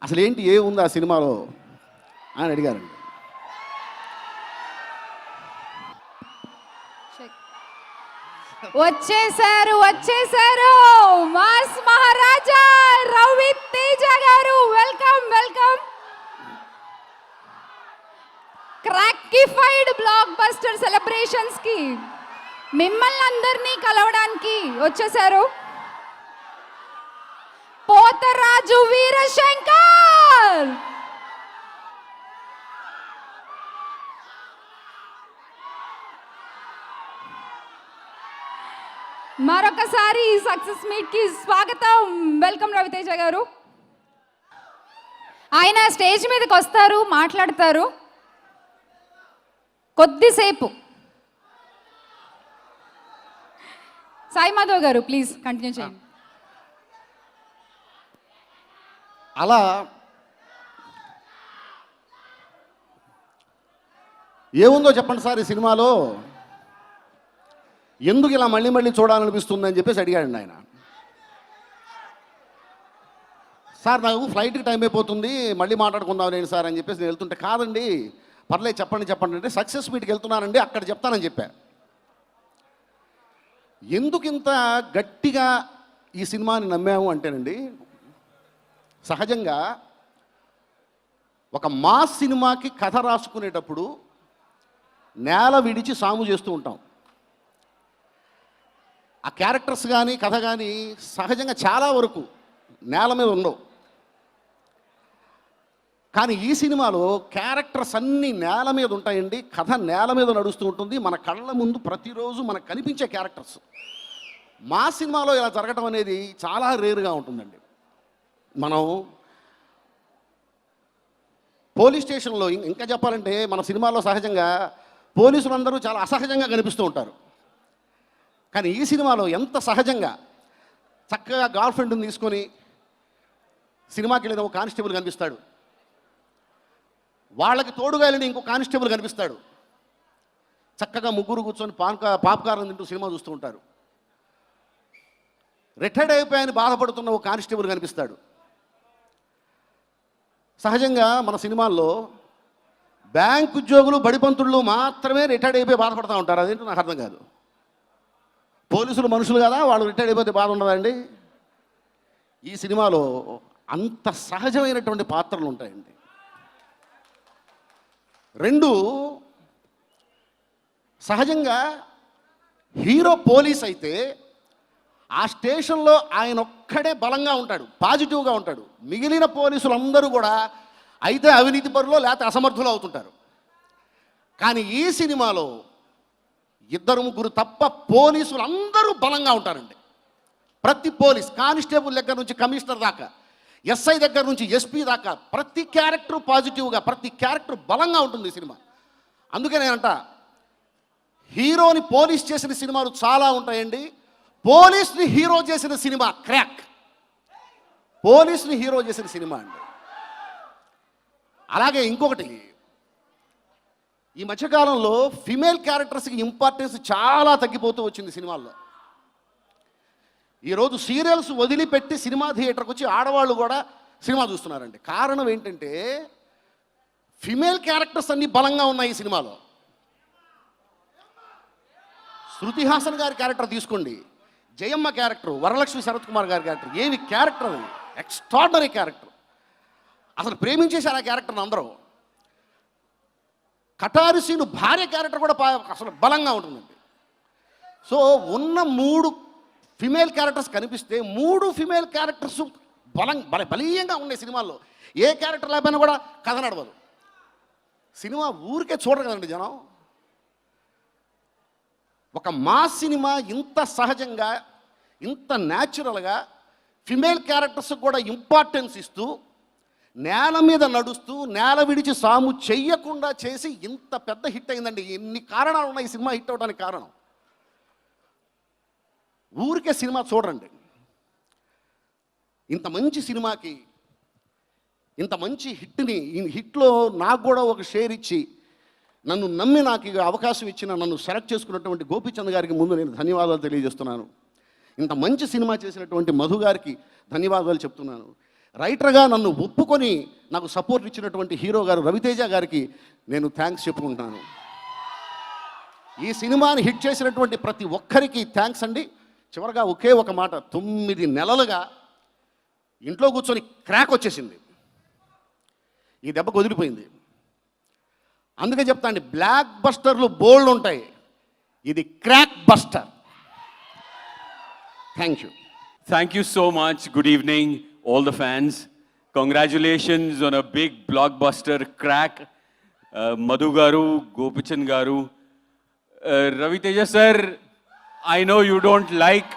అసలు ఏంటి ఏముంది ఆ సినిమాలో అని అడిగారండి. వచ్చేసారు మాస్ మహారాజా రవితేజ గారు. వెల్కమ్. క్రాకిఫైడ్ బ్లాక్ బస్టర్ సెలబ్రేషన్స్ కి మిమ్మల్ని అందరినీ కలవడానికి వచ్చేసారు పోతరాజు వీరశంకర్. మరొకసారి సక్సెస్ మీట్ కి స్వాగతం. వెల్కమ్ రవితేజ గారు. ఆయన స్టేజ్ మీదకి వస్తారు, మాట్లాడతారు కొద్దిసేపు. సాయి మాధవ్ గారు ప్లీజ్ కంటిన్యూ చేయండి. అలా ఏముందో చెప్పండి సార్ ఈ సినిమాలో, ఎందుకు ఇలా మళ్ళీ చూడాలనిపిస్తుంది అని చెప్పేసి అడిగాడండి ఆయన. సార్ నాకు ఫ్లైట్కి టైం అయిపోతుంది, మళ్ళీ మాట్లాడుకుందాం నేను సార్ అని చెప్పేసి నేను వెళ్తుంటే, కాదండి పర్లేదు చెప్పండి అంటే, సక్సెస్ మీట్కి వెళ్తున్నానండి అక్కడ చెప్తానని చెప్పా. ఎందుకు ఇంత గట్టిగా ఈ సినిమాని నమ్మాము అంటేనండి, సహజంగా ఒక మాస్ సినిమాకి కథ రాసుకునేటప్పుడు నేల విడిచి సాము చేస్తూ ఉంటాం. ఆ క్యారెక్టర్స్ కానీ కథ కానీ సహజంగా చాలా వరకు నేల మీద ఉండవు. కానీ ఈ సినిమాలో క్యారెక్టర్స్ అన్నీ నేల మీద ఉంటాయండి, కథ నేల మీద నడుస్తూ ఉంటుంది, మన కళ్ళ ముందు ప్రతిరోజు మనకు కనిపించే క్యారెక్టర్స్. మా సినిమాలో ఇలా జరగడం అనేది చాలా రేరుగా ఉంటుందండి. మనం పోలీస్ స్టేషన్లో ఇంకా చెప్పాలంటే మన సినిమాలో సహజంగా పోలీసులందరూ చాలా అసహజంగా కనిపిస్తూ ఉంటారు. కానీ ఈ సినిమాలో ఎంత సహజంగా చక్కగా గర్ల్ ఫ్రెండ్ని తీసుకొని సినిమాకి వెళ్ళిన ఒక కానిస్టేబుల్ కనిపిస్తాడు, వాళ్ళకి తోడుగా వెళ్ళిన ఇంకో కానిస్టేబుల్ కనిపిస్తాడు, చక్కగా ముగ్గురు కూర్చొని పాప్కార్న్ తింటూ సినిమా చూస్తూ ఉంటారు. రిటైర్డ్ అయిపోయాయని బాధపడుతున్న ఒక కానిస్టేబుల్ కనిపిస్తాడు. సహజంగా మన సినిమాల్లో బ్యాంక్ ఉద్యోగులు బడిపంతుళ్ళు మాత్రమే రిటైర్డ్ అయిపోయి బాధపడుతూ ఉంటారు. అదేంటో నాకు అర్థం కాదు. పోలీసులు మనుషులు కదా, వాళ్ళు రిటైర్డ్ అయిపోతే బాధ ఉండదండి. ఈ సినిమాలో అంత సహజమైనటువంటి పాత్రలు ఉంటాయండి. రెండు, సహజంగా హీరో పోలీస్ అయితే ఆ స్టేషన్లో ఆయన ఒక్కడే బలంగా ఉంటాడు, పాజిటివ్గా ఉంటాడు. మిగిలిన పోలీసులందరూ కూడా అయితే అవినీతి పరులో లేకపోతే అసమర్థులు అవుతుంటారు. కానీ ఈ సినిమాలో 2-3 తప్ప పోలీసులు అందరూ బలంగా ఉంటారండి. ప్రతి పోలీస్, కానిస్టేబుల్ దగ్గర నుంచి కమిషనర్ దాకా, ఎస్ఐ దగ్గర నుంచి ఎస్పీ దాకా ప్రతి క్యారెక్టర్ పాజిటివ్గా, ప్రతి క్యారెక్టర్ బలంగా ఉంటుంది ఈ సినిమా. అందుకే నేనంట, హీరోని పోలీస్ చేసిన సినిమాలు చాలా ఉంటాయండి, పోలీస్ని హీరో చేసిన సినిమా క్రాక్. పోలీస్ని హీరో చేసిన సినిమా అండి. అలాగే ఇంకొకటి, ఈ మధ్యకాలంలో ఫిమేల్ క్యారెక్టర్స్కి ఇంపార్టెన్స్ చాలా తగ్గిపోతూ వచ్చింది సినిమాల్లో. ఈరోజు సీరియల్స్ వదిలిపెట్టి సినిమా థియేటర్కి వచ్చి ఆడవాళ్ళు కూడా సినిమా చూస్తున్నారండి. కారణం ఏంటంటే ఫిమేల్ క్యారెక్టర్స్ అన్నీ బలంగా ఉన్నాయి ఈ సినిమాలో. శృతి హాసన్ గారి క్యారెక్టర్ తీసుకోండి, జయమ్మ క్యారెక్టర్, వరలక్ష్మి శరత్ కుమార్ గారి క్యారెక్టర్, ఏమి క్యారెక్టర్ అది, ఎక్స్ట్రాడినరీ క్యారెక్టర్. అసలు ప్రేమించేశారు ఆ క్యారెక్టర్ని అందరూ. కటారి సీను భార్య క్యారెక్టర్ కూడా అసలు బలంగా ఉంటుందండి. సో ఉన్న 3 ఫిమేల్ క్యారెక్టర్స్ కనిపిస్తే 3 ఫిమేల్ క్యారెక్టర్స్ బలీయంగా ఉన్నాయి సినిమాల్లో. ఏ క్యారెక్టర్ లేకపోయినా కూడా కథ నడవదు. సినిమా ఊరికే చూడరు కదండి జనం. ఒక మాస్ సినిమా ఇంత సహజంగా, ఇంత న్యాచురల్గా ఫిమేల్ క్యారెక్టర్స్ కూడా ఇంపార్టెన్స్ ఇస్తూ, నేల మీద నడుస్తూ నేల విడిచి సాము చెయ్యకుండా చేసి ఇంత పెద్ద హిట్ అయిందండి. ఎన్ని కారణాలు ఉన్నాయి ఈ సినిమా హిట్ అవడానికి కారణం. ఊరికే సినిమా చూడండి. ఇంత మంచి సినిమాకి, ఇంత మంచి హిట్ని, ఈ హిట్లో నాకు కూడా ఒక షేర్ ఇచ్చి నన్ను నమ్మి నాకు ఇక అవకాశం ఇచ్చిన, నన్ను సెలెక్ట్ చేసుకున్నటువంటి గోపీచంద్ గారికి ముందు నేను ధన్యవాదాలు తెలియజేస్తున్నాను. ఇంత మంచి సినిమా చేసినటువంటి మధు గారికి ధన్యవాదాలు చెప్తున్నాను. రైటర్గా నన్ను ఒప్పుకొని నాకు సపోర్ట్ ఇచ్చినటువంటి హీరో గారు రవితేజ గారికి నేను థ్యాంక్స్ చెప్పుకుంటున్నాను. ఈ సినిమాని హిట్ చేసినటువంటి ప్రతి ఒక్కరికి థ్యాంక్స్ అండి. చివరగా ఒకే ఒక మాట, 9 నెలలుగా ఇంట్లో కూర్చొని క్రాక్ వచ్చేసింది. ఈ దెబ్బకు వదిలిపోయింది. అందుకే చెప్తా అండి, బ్లాక్ బస్టర్లు బోల్డ్ ఉంటాయి, ఇది crack buster. Thank you. Thank you so much. Good evening, all the fans. Congratulations on a big blockbuster crack. Madhu Garu, Gopichand Garu. Ravi Teja sir, I know you don't like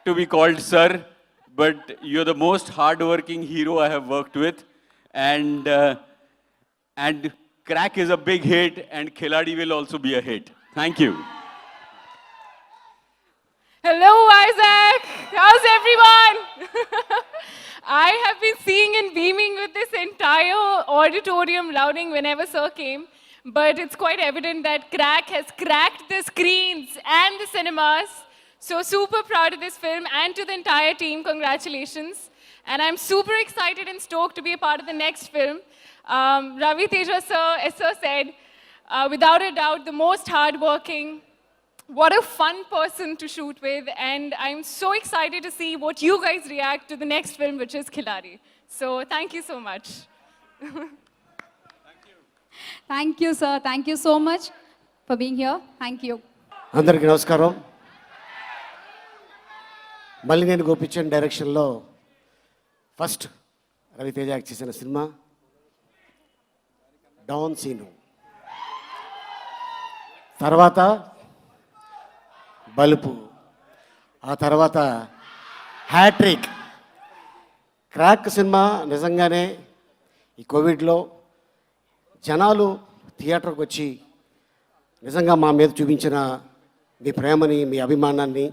to be called sir, but you're the most hard-working hero I have worked with. And Crack is a big hit, and Khiladi will also be a hit. Thank you. Hello, Isaac. How's everyone? I have been seeing and beaming with this entire auditorium louding whenever Sir came. But it's quite evident that Crack has cracked the screens and the cinemas. So super proud of this film and to the entire team. Congratulations. And I'm super excited and stoked to be a part of the next film. Ravi Teja sir, as sir said, without a doubt, the most hardworking. What a fun person to shoot with, and I'm so excited to see what you guys react to the next film, which is Khiladi. So thank you so much. Thank you, sir. Thank you so much for being here. Thank you. అందరికీ నమస్కారం. మళ్ళీ నేను గోపిచంద్ డైరెక్షన్లో first Raviteja act చేసిన cinema don scene, తర్వాత బలుపు, ఆ తర్వాత హ్యాట్రిక్. క్రాక్ సినిమా నిజంగానే ఈ కోవిడ్లో జనాలు థియేటర్కి వచ్చి నిజంగా మా మీద చూపించిన మీ ప్రేమని, మీ అభిమానాన్ని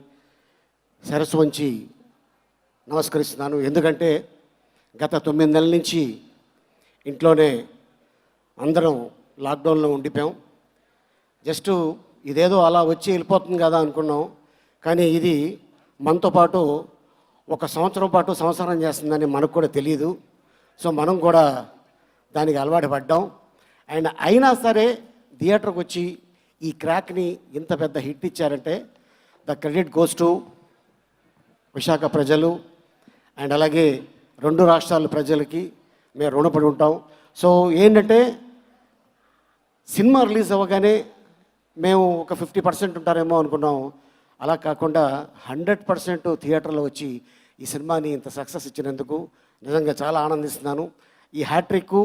శిరస్సు వంచి నమస్కరిస్తున్నాను. ఎందుకంటే గత 9 నెలల నుంచి ఇంట్లోనే అందరం లాక్డౌన్లో ఉండిపోయాం. జస్ట్ ఇదేదో అలా వచ్చి వెళ్ళిపోతుంది కదా అనుకున్నాం, కానీ ఇది మనతో పాటు 1 సంవత్సరం పాటు సంసారం చేస్తుందని మనకు కూడా తెలియదు. సో మనం కూడా దానికి అలవాటు పడ్డాం. అండ్ అయినా సరే థియేటర్కి వచ్చి ఈ క్రాక్ని ఇంత పెద్ద హిట్ ఇచ్చారంటే the credit goes to Visakha ప్రజలు అండ్ అలాగే 2 రాష్ట్రాల ప్రజలకి మేము రుణపడి ఉంటాం. సో ఏంటంటే సినిమా రిలీజ్ అవ్వగానే మేము ఒక 50% ఉంటారేమో అనుకున్నాం. అలా కాకుండా 100% థియేటర్లో వచ్చి ఈ సినిమాని ఇంత సక్సెస్ ఇచ్చినందుకు నిజంగా చాలా ఆనందిస్తున్నాను. ఈ హ్యాట్రిక్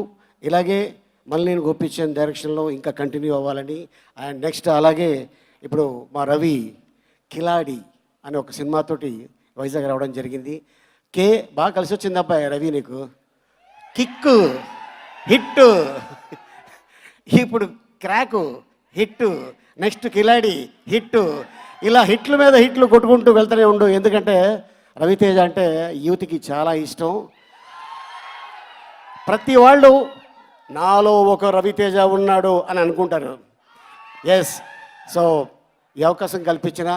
ఇలాగే మళ్ళీ నేను గోపిచంద్ డైరెక్షన్లో ఇంకా కంటిన్యూ అవ్వాలని, అండ్ నెక్స్ట్ అలాగే ఇప్పుడు మా రవి కిలాడి అనే ఒక సినిమాతోటి వైజాగ్ రావడం జరిగింది. బాగా కలిసి వచ్చింది అబ్బాయి రవి నీకు. కిక్కు హిట్, ఇప్పుడు క్రాకు హిట్, నెక్స్ట్ కిలాడి హిట్, ఇలా హిట్ల మీద హిట్లు కొట్టుకుంటూ వెళ్తూనే ఉండు. ఎందుకంటే రవితేజ అంటే యూత్కి చాలా ఇష్టం. ప్రతి వాళ్ళు నాలో ఒక రవితేజ ఉన్నాడు అని అనుకుంటారు. ఎస్, సో ఈ అవకాశం కల్పించిన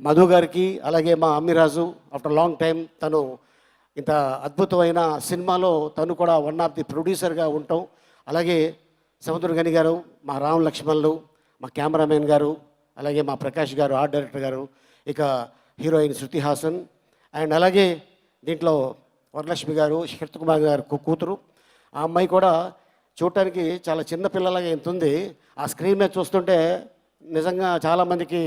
మధు గారికి, అలాగే మా అమ్మిరాజు ఆఫ్టర్ లాంగ్ టైం తను ఇంత అద్భుతమైన సినిమాలో తను కూడా వన్ ఆఫ్ ది ప్రొడ్యూసర్గా ఉంటాం. అలాగే సముద్రగని గారు, మా రామ్ లక్ష్మణులు, మా కెమెరామెన్ గారు, అలాగే మా ప్రకాష్ గారు ఆర్ట్ డైరెక్టర్ గారు, ఇక హీరోయిన్ శృతి హాసన్, అండ్ అలాగే దీంట్లో వరలక్ష్మి గారు, శరత్ కుమార్ గారు కూతురు. ఆ అమ్మాయి కూడా చూడటానికి చాలా చిన్న పిల్లలాగా ఎంత ఉంది. ఆ స్క్రీన్ మీద చూస్తుంటే నిజంగా చాలామందికి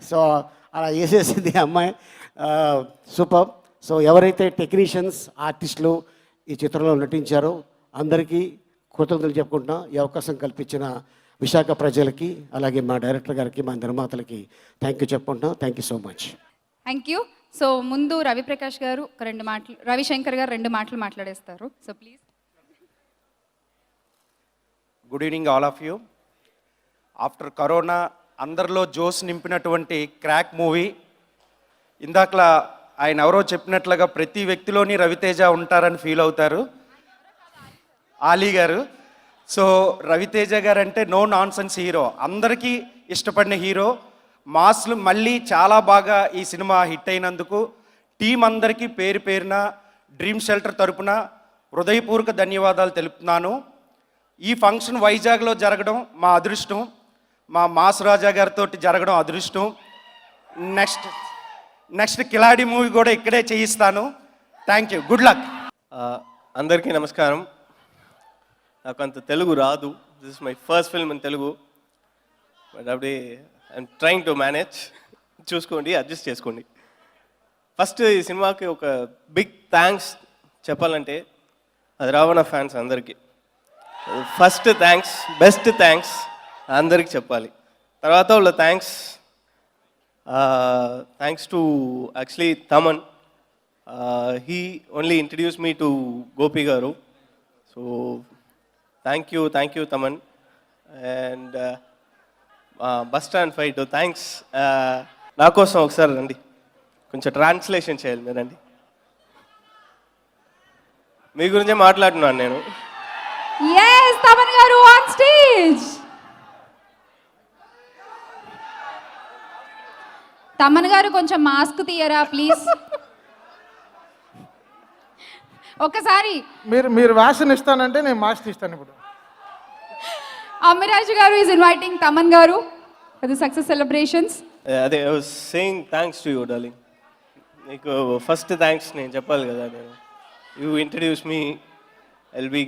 సో అలా వేసేసింది ఆ అమ్మాయి. సూపర్. సో ఎవరైతే టెక్నీషియన్స్, ఆర్టిస్టులు ఈ చిత్రంలో నటించారో అందరికీ కృతజ్ఞతలు చెప్పుకుంటున్నా. ఈ అవకాశం కల్పించిన విశాఖ ప్రజలకి, అలాగే మా డైరెక్టర్ గారికి, మా నిర్మాతలకి థ్యాంక్ యూ చెప్పుకుంటున్నాం. Thank you so much. Thank you. So ముందు రవిప్రకాష్ గారు ఒక 2 మాటలు, రవిశంకర్ గారు 2 మాటలు మాట్లాడేస్తారు. So please. Good evening all of you. After corona అందరిలో జోస్ నింపినటువంటి క్రాక్ మూవీ. ఇందాకలా ఆయన ఎవరో చెప్పినట్లుగా ప్రతి వ్యక్తిలోని రవితేజ ఉంటారని ఫీల్ అవుతారు ఆలీ గారు. సో రవితేజ గారు అంటే నో నాన్ సెన్స్ హీరో, అందరికీ ఇష్టపడిన హీరో. మాస్లు మళ్ళీ చాలా బాగా ఈ సినిమా హిట్ అయినందుకు టీం అందరికీ పేరు పేరున డ్రీమ్ షెల్టర్ తరపున హృదయపూర్వక ధన్యవాదాలు తెలుపుతున్నాను. ఈ ఫంక్షన్ వైజాగ్లో జరగడం మా అదృష్టం, మా మాస్ రాజా గారితో జరగడం అదృష్టం. నెక్స్ట్ కిలాడి మూవీ కూడా ఇక్కడే చేయిస్తాను. Thank you, good luck. అందరికీ నమస్కారం. నాకు అంత తెలుగు రాదు. This is my first film in Telugu. But అప్పుడే ఐఎమ్ ట్రైంగ్ టు మేనేజ్. చూసుకోండి, అడ్జస్ట్ చేసుకోండి. ఫస్ట్ ఈ సినిమాకి ఒక బిగ్ థ్యాంక్స్ చెప్పాలంటే అది రావణ ఫ్యాన్స్ అందరికీ. ఫస్ట్ థ్యాంక్స్, బెస్ట్ థ్యాంక్స్ అందరికి చెప్పాలి. తర్వాత వాళ్ళ thanks to actually Thaman. He only introduce me to Gopi garu. So thank you Thaman. And bus stand fight thanks. నా కోసం ఒకసారి రండి, కొంచెం ట్రాన్స్లేషన్ చేయాలి మీరు రండి. మీ గురించే మాట్లాడుతున్నాను నేను. Yes, Taman garu on stage. Thaman గారు కొంచెం మాస్క్ తీయరా ప్లీజ్. ఒకసారి మీరు వ్యాక్సిన్ ఇస్తానంటే నేను మాస్క్ ఇస్తాను. ఇప్పుడు అమ్మిరాజు గారు ఈజ్ ఇన్వైటింగ్ తమన్ గారు ఫర్ ది సక్సెస్ సెలబ్రేషన్స్. అదే I was saying thanks to you darling. నీకు ఫస్ట్ థ్యాంక్స్ నేను చెప్పాలి కదా. నేను you introduce me, I will be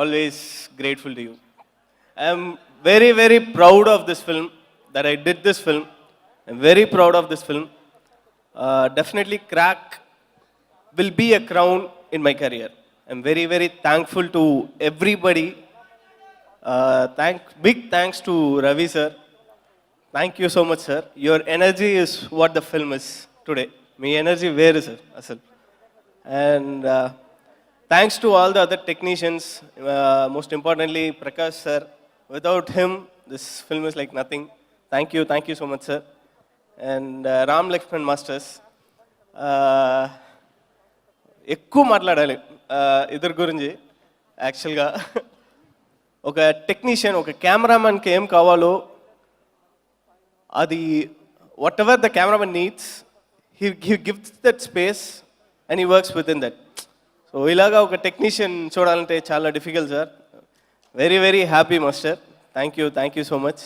always grateful to you. I am very, very proud of this film, that I did this film. I'm very proud of this film. Definitely Crack will be a crown in my career. I'm very, very thankful to everybody. Big thanks to Ravi sir. Thank you so much sir. Your energy is what the film is today. My energy where is it? Asal. And thanks to all the other technicians, most importantly Prakash sir. Without him, this film is like nothing. Thank you so much sir. And Ram Lakshman Masters. ఎక్కువ మాట్లాడాలి ఇద్దరు గురించి. యాక్చువల్గా ఒక technician, ఒక కెమెరామెన్కి ఏం కావాలో అది what ever the cameraman needs, he gives that space and he works with in that. So ఇలాగా ఒక టెక్నీషియన్ చూడాలంటే చాలా difficult sir. Very very happy master. Thank you so much.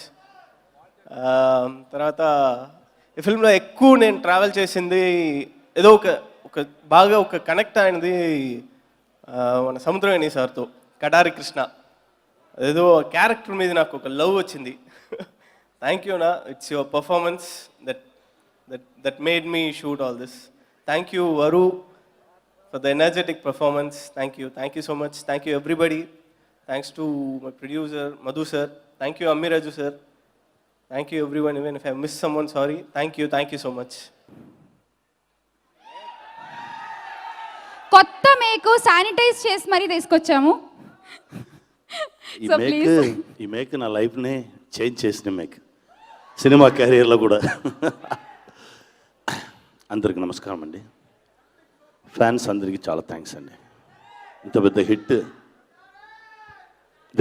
తర్వాత ఈ ఫిల్మ్లో ఎక్కువ నేను ట్రావెల్ చేసింది ఏదో ఒక బాగా ఒక కనెక్ట్ అయినది మన సముద్రగని సార్తో, కడారి కృష్ణ. ఏదో క్యారెక్టర్ మీద నాకు ఒక లవ్ వచ్చింది. Thank you, na. It's your performance that made me shoot all this. Thank you, Varu, for the energetic performance. Thank you so much. Thank you, everybody. Thanks to my producer, Madhu sir. Thank you, Amiraju sir. Thank you, everyone. Even if I missed someone, sorry. Thank you so much. కొత్త మేకు sanitise చేసి మరీ తీసుకొచ్చాము. So please, ఈ make నా లైఫ్నే change చేసిన make, cinema కెరీర్లో కూడా. అందరికి నమస్కారం అండి. ఫ్యాన్స్ అందరికీ చాలా థ్యాంక్స్ అండి. ఇంత పెద్ద హిట్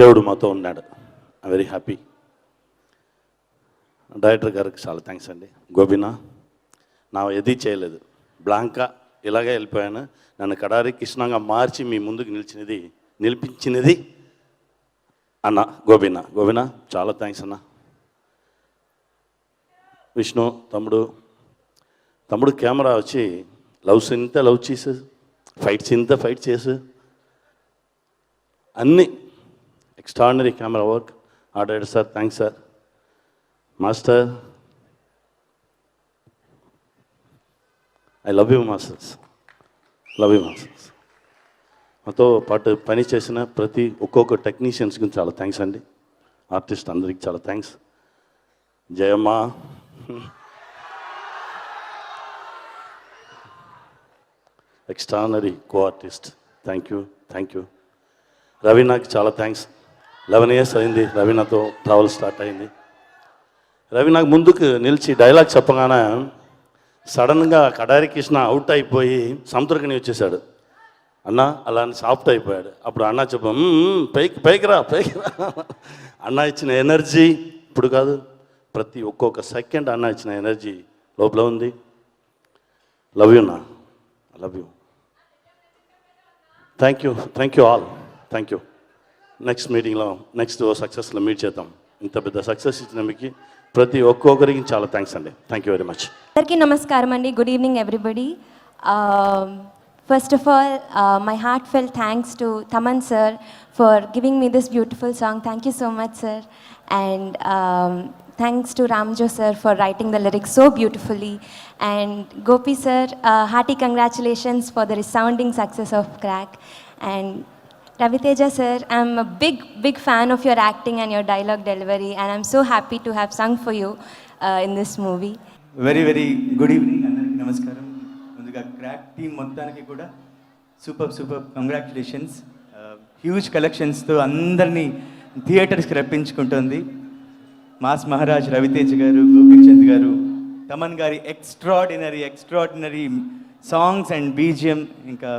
దేవుడు మాతో ఉన్నాడు. I very happy. డైరెక్టర్ గారికి చాలా థ్యాంక్స్ అండి. గోబినా నా ఏది చేయలేదు, బ్లాంకా ఇలాగే వెళ్ళిపోయాను. నన్ను కడారి కృష్ణంగా మార్చి మీ ముందుకు నిలిపించినది అన్న గోబినా చాలా థ్యాంక్స్ అన్న. విష్ణు తమ్ముడు కెమెరా వచ్చి లవ్ చేసు, ఫైట్ చేసు, అన్నీ extraordinary camera work. Order sir, thanks sir. Master, I love you masters, love you masters. మాతో పాటు పని చేసిన ఒక్కొక్క టెక్నీషియన్స్కి చాలా థ్యాంక్స్ అండి. ఆర్టిస్ట్ అందరికి చాలా thanks. Jayamma, extraordinary co artist, thank you. రవీనాకి చాలా థ్యాంక్స్. 11 years అయింది రవీనాతో ట్రావెల్ స్టార్ట్ అయింది. రవీనాకు ముందుకు నిలిచి డైలాగ్ చెప్పగానే సడన్గా కడారి కృష్ణ అవుట్ అయిపోయి సముద్రకని వచ్చేసాడు. అన్న అలా సాఫ్ట్ అయిపోయాడు. అప్పుడు అన్న చెప్పాం, పైకి రా. అన్న ఇచ్చిన ఎనర్జీ ఇప్పుడు కాదు, ఒక్కొక్క సెకండ్ అన్న ఇచ్చిన ఎనర్జీ లోపల ఉంది. లవ్ యూ నా, love you. Thank you all. Thank you. Next మీటింగ్లో నెక్స్ట్ సక్సెస్లో మీట్ చేద్దాం. ఇంత పెద్ద సక్సెస్ ఇచ్చిన మీకు ఒక్కొక్కరికి చాలా థ్యాంక్స్ అండి. Thank you very much. అందరికీ నమస్కారం అండి. Good evening everybody. First of all, my heartfelt thanks to Taman sir for giving me this beautiful song. Thank you so much, sir. And thanks to Ramjo sir for writing the lyrics so beautifully. And Gopi sir, hearty congratulations for the resounding success of Crack. And Raviteja sir, I'm a big fan of your acting and your dialogue delivery, and I'm so happy to have sung for you in this movie. Very good evening అందరికీ నమస్కారం. ముందుగా crack team మొత్తానికి కూడా super congratulations. Huge కలెక్షన్స్తో అందరినీ థియేటర్స్కి రప్పించుకుంటుంది. Mass Maharaj Raviteja గారు, గోపీచంద్ గారు, తమన్ గారి ఎక్స్ట్రాడినరీ సాంగ్స్ అండ్ బీజిఎం, ఇంకా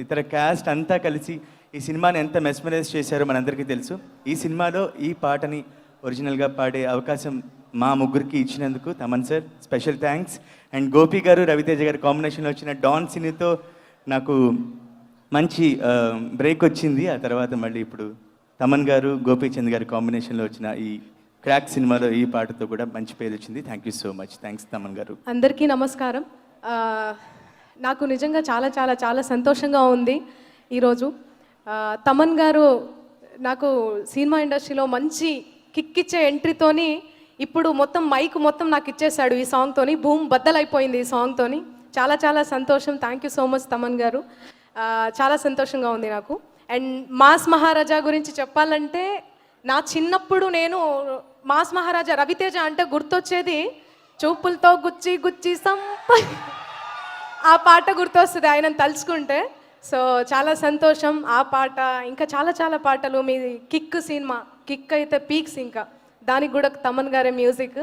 ఇతర క్యాస్ట్ అంతా కలిసి ఈ సినిమాని ఎంత మెస్మరైజ్ చేశారో మనందరికీ తెలుసు. ఈ సినిమాలో ఈ పాటని ఒరిజినల్గా పాడే అవకాశం మా ముగ్గురికి ఇచ్చినందుకు Thaman sir special thanks. And Gopi గారు, రవితేజ గారు కాంబినేషన్లో వచ్చిన డాన్ సినితో నాకు మంచి బ్రేక్ వచ్చింది. ఆ తర్వాత మళ్ళీ ఇప్పుడు తమన్ గారు, గోపీచంద్ గారు కాంబినేషన్లో వచ్చిన ఈ క్రాక్ సినిమాలో ఈ పాటతో కూడా మంచి పేరు వచ్చింది. Thank you so much. Thanks Thaman గారు. అందరికీ నమస్కారం. నాకు నిజంగా చాలా చాలా చాలా సంతోషంగా ఉంది ఈరోజు. తమన్ గారు నాకు సినిమా ఇండస్ట్రీలో మంచి కిక్ ఇచ్చే ఎంట్రీతోని ఇప్పుడు మైక్ మొత్తం నాకు ఇచ్చేసాడు. ఈ సాంగ్తోని బూమ్ బద్దలైపోయింది ఈ సాంగ్తోని. చాలా చాలా సంతోషం. Thank you so much Thaman గారు. చాలా సంతోషంగా ఉంది నాకు. అండ్ మాస్ మహారాజా గురించి చెప్పాలంటే, నా చిన్నప్పుడు నేను మాస్ మహారాజా రవితేజ అంటే గుర్తొచ్చేది చూపులతో గుచ్చి ఆ పాట గుర్తొస్తుంది ఆయనను తలుచుకుంటే. సో చాలా సంతోషం. ఆ పాట ఇంకా చాలా పాటలు, మీ సినిమా కిక్ అయితే పీక్స్, ఇంకా దానికి కూడా తమన్ గారి మ్యూజిక్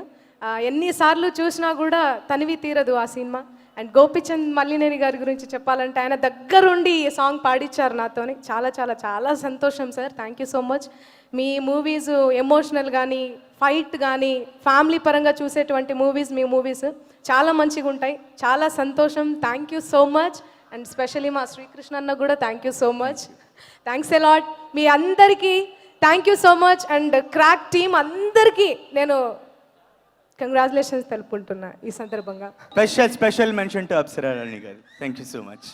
ఎన్నిసార్లు చూసినా కూడా తనివి తీరదు ఆ సినిమా. అండ్ గోపిచంద్ మల్లినేని గారి గురించి చెప్పాలంటే, ఆయన దగ్గరుండి ఈ సాంగ్ పాడించారు నాతోని. చాలా సంతోషం sir. Thank you so much. మీ మూవీస్ ఎమోషనల్ కానీ, ఫైట్ కానీ, ఫ్యామిలీ పరంగా చూసేటువంటి మీ మూవీస్ చాలా మంచిగా ఉంటాయి. చాలా సంతోషం. Thank you so much. And specially మా శ్రీకృష్ణ అన్న కూడా thank you so much. Thanks a lot. మీ అందరికీ thank you so much. And Crack team అందరికీ నేను కంగ్రాచులేషన్స్ తెలుపుకుంటున్నా ఈ సందర్భంగా. Special mention to Apsara Rani garu. Thank you so much.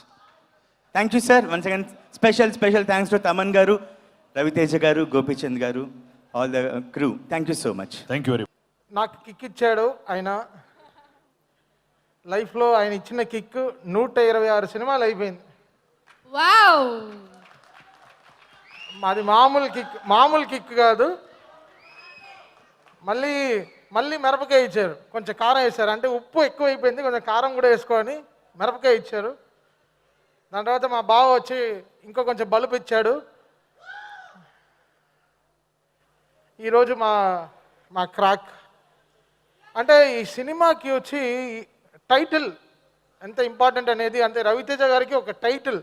Thank you sir. Once again special thanks to Thaman గారు, రవితేజ గారు, గోపీచంద్ గారు, all the crew. Thank you so much. Thank you very much. నాకు kick ఇచ్చాడు ఆయన. లైఫ్లో ఆయన ఇచ్చిన కిక్ 126 సినిమాలు అయిపోయింది. వావ్. మాది మామూలు కిక్ కాదు. మళ్ళీ మిరపకాయ ఇచ్చారు, కొంచెం కారం వేశారు. అంటే ఉప్పు ఎక్కువ అయిపోయింది, కొంచెం కారం కూడా వేసుకొని మిరపకాయ ఇచ్చారు. దాని తర్వాత మా బావ వచ్చి ఇంకో కొంచెం బలుపు ఇచ్చాడు. ఈరోజు మా క్రాక్. అంటే ఈ సినిమాకి వచ్చి టైటిల్ ఎంత ఇంపార్టెంట్ అనేది, అంటే రవితేజ గారికి ఒక టైటిల్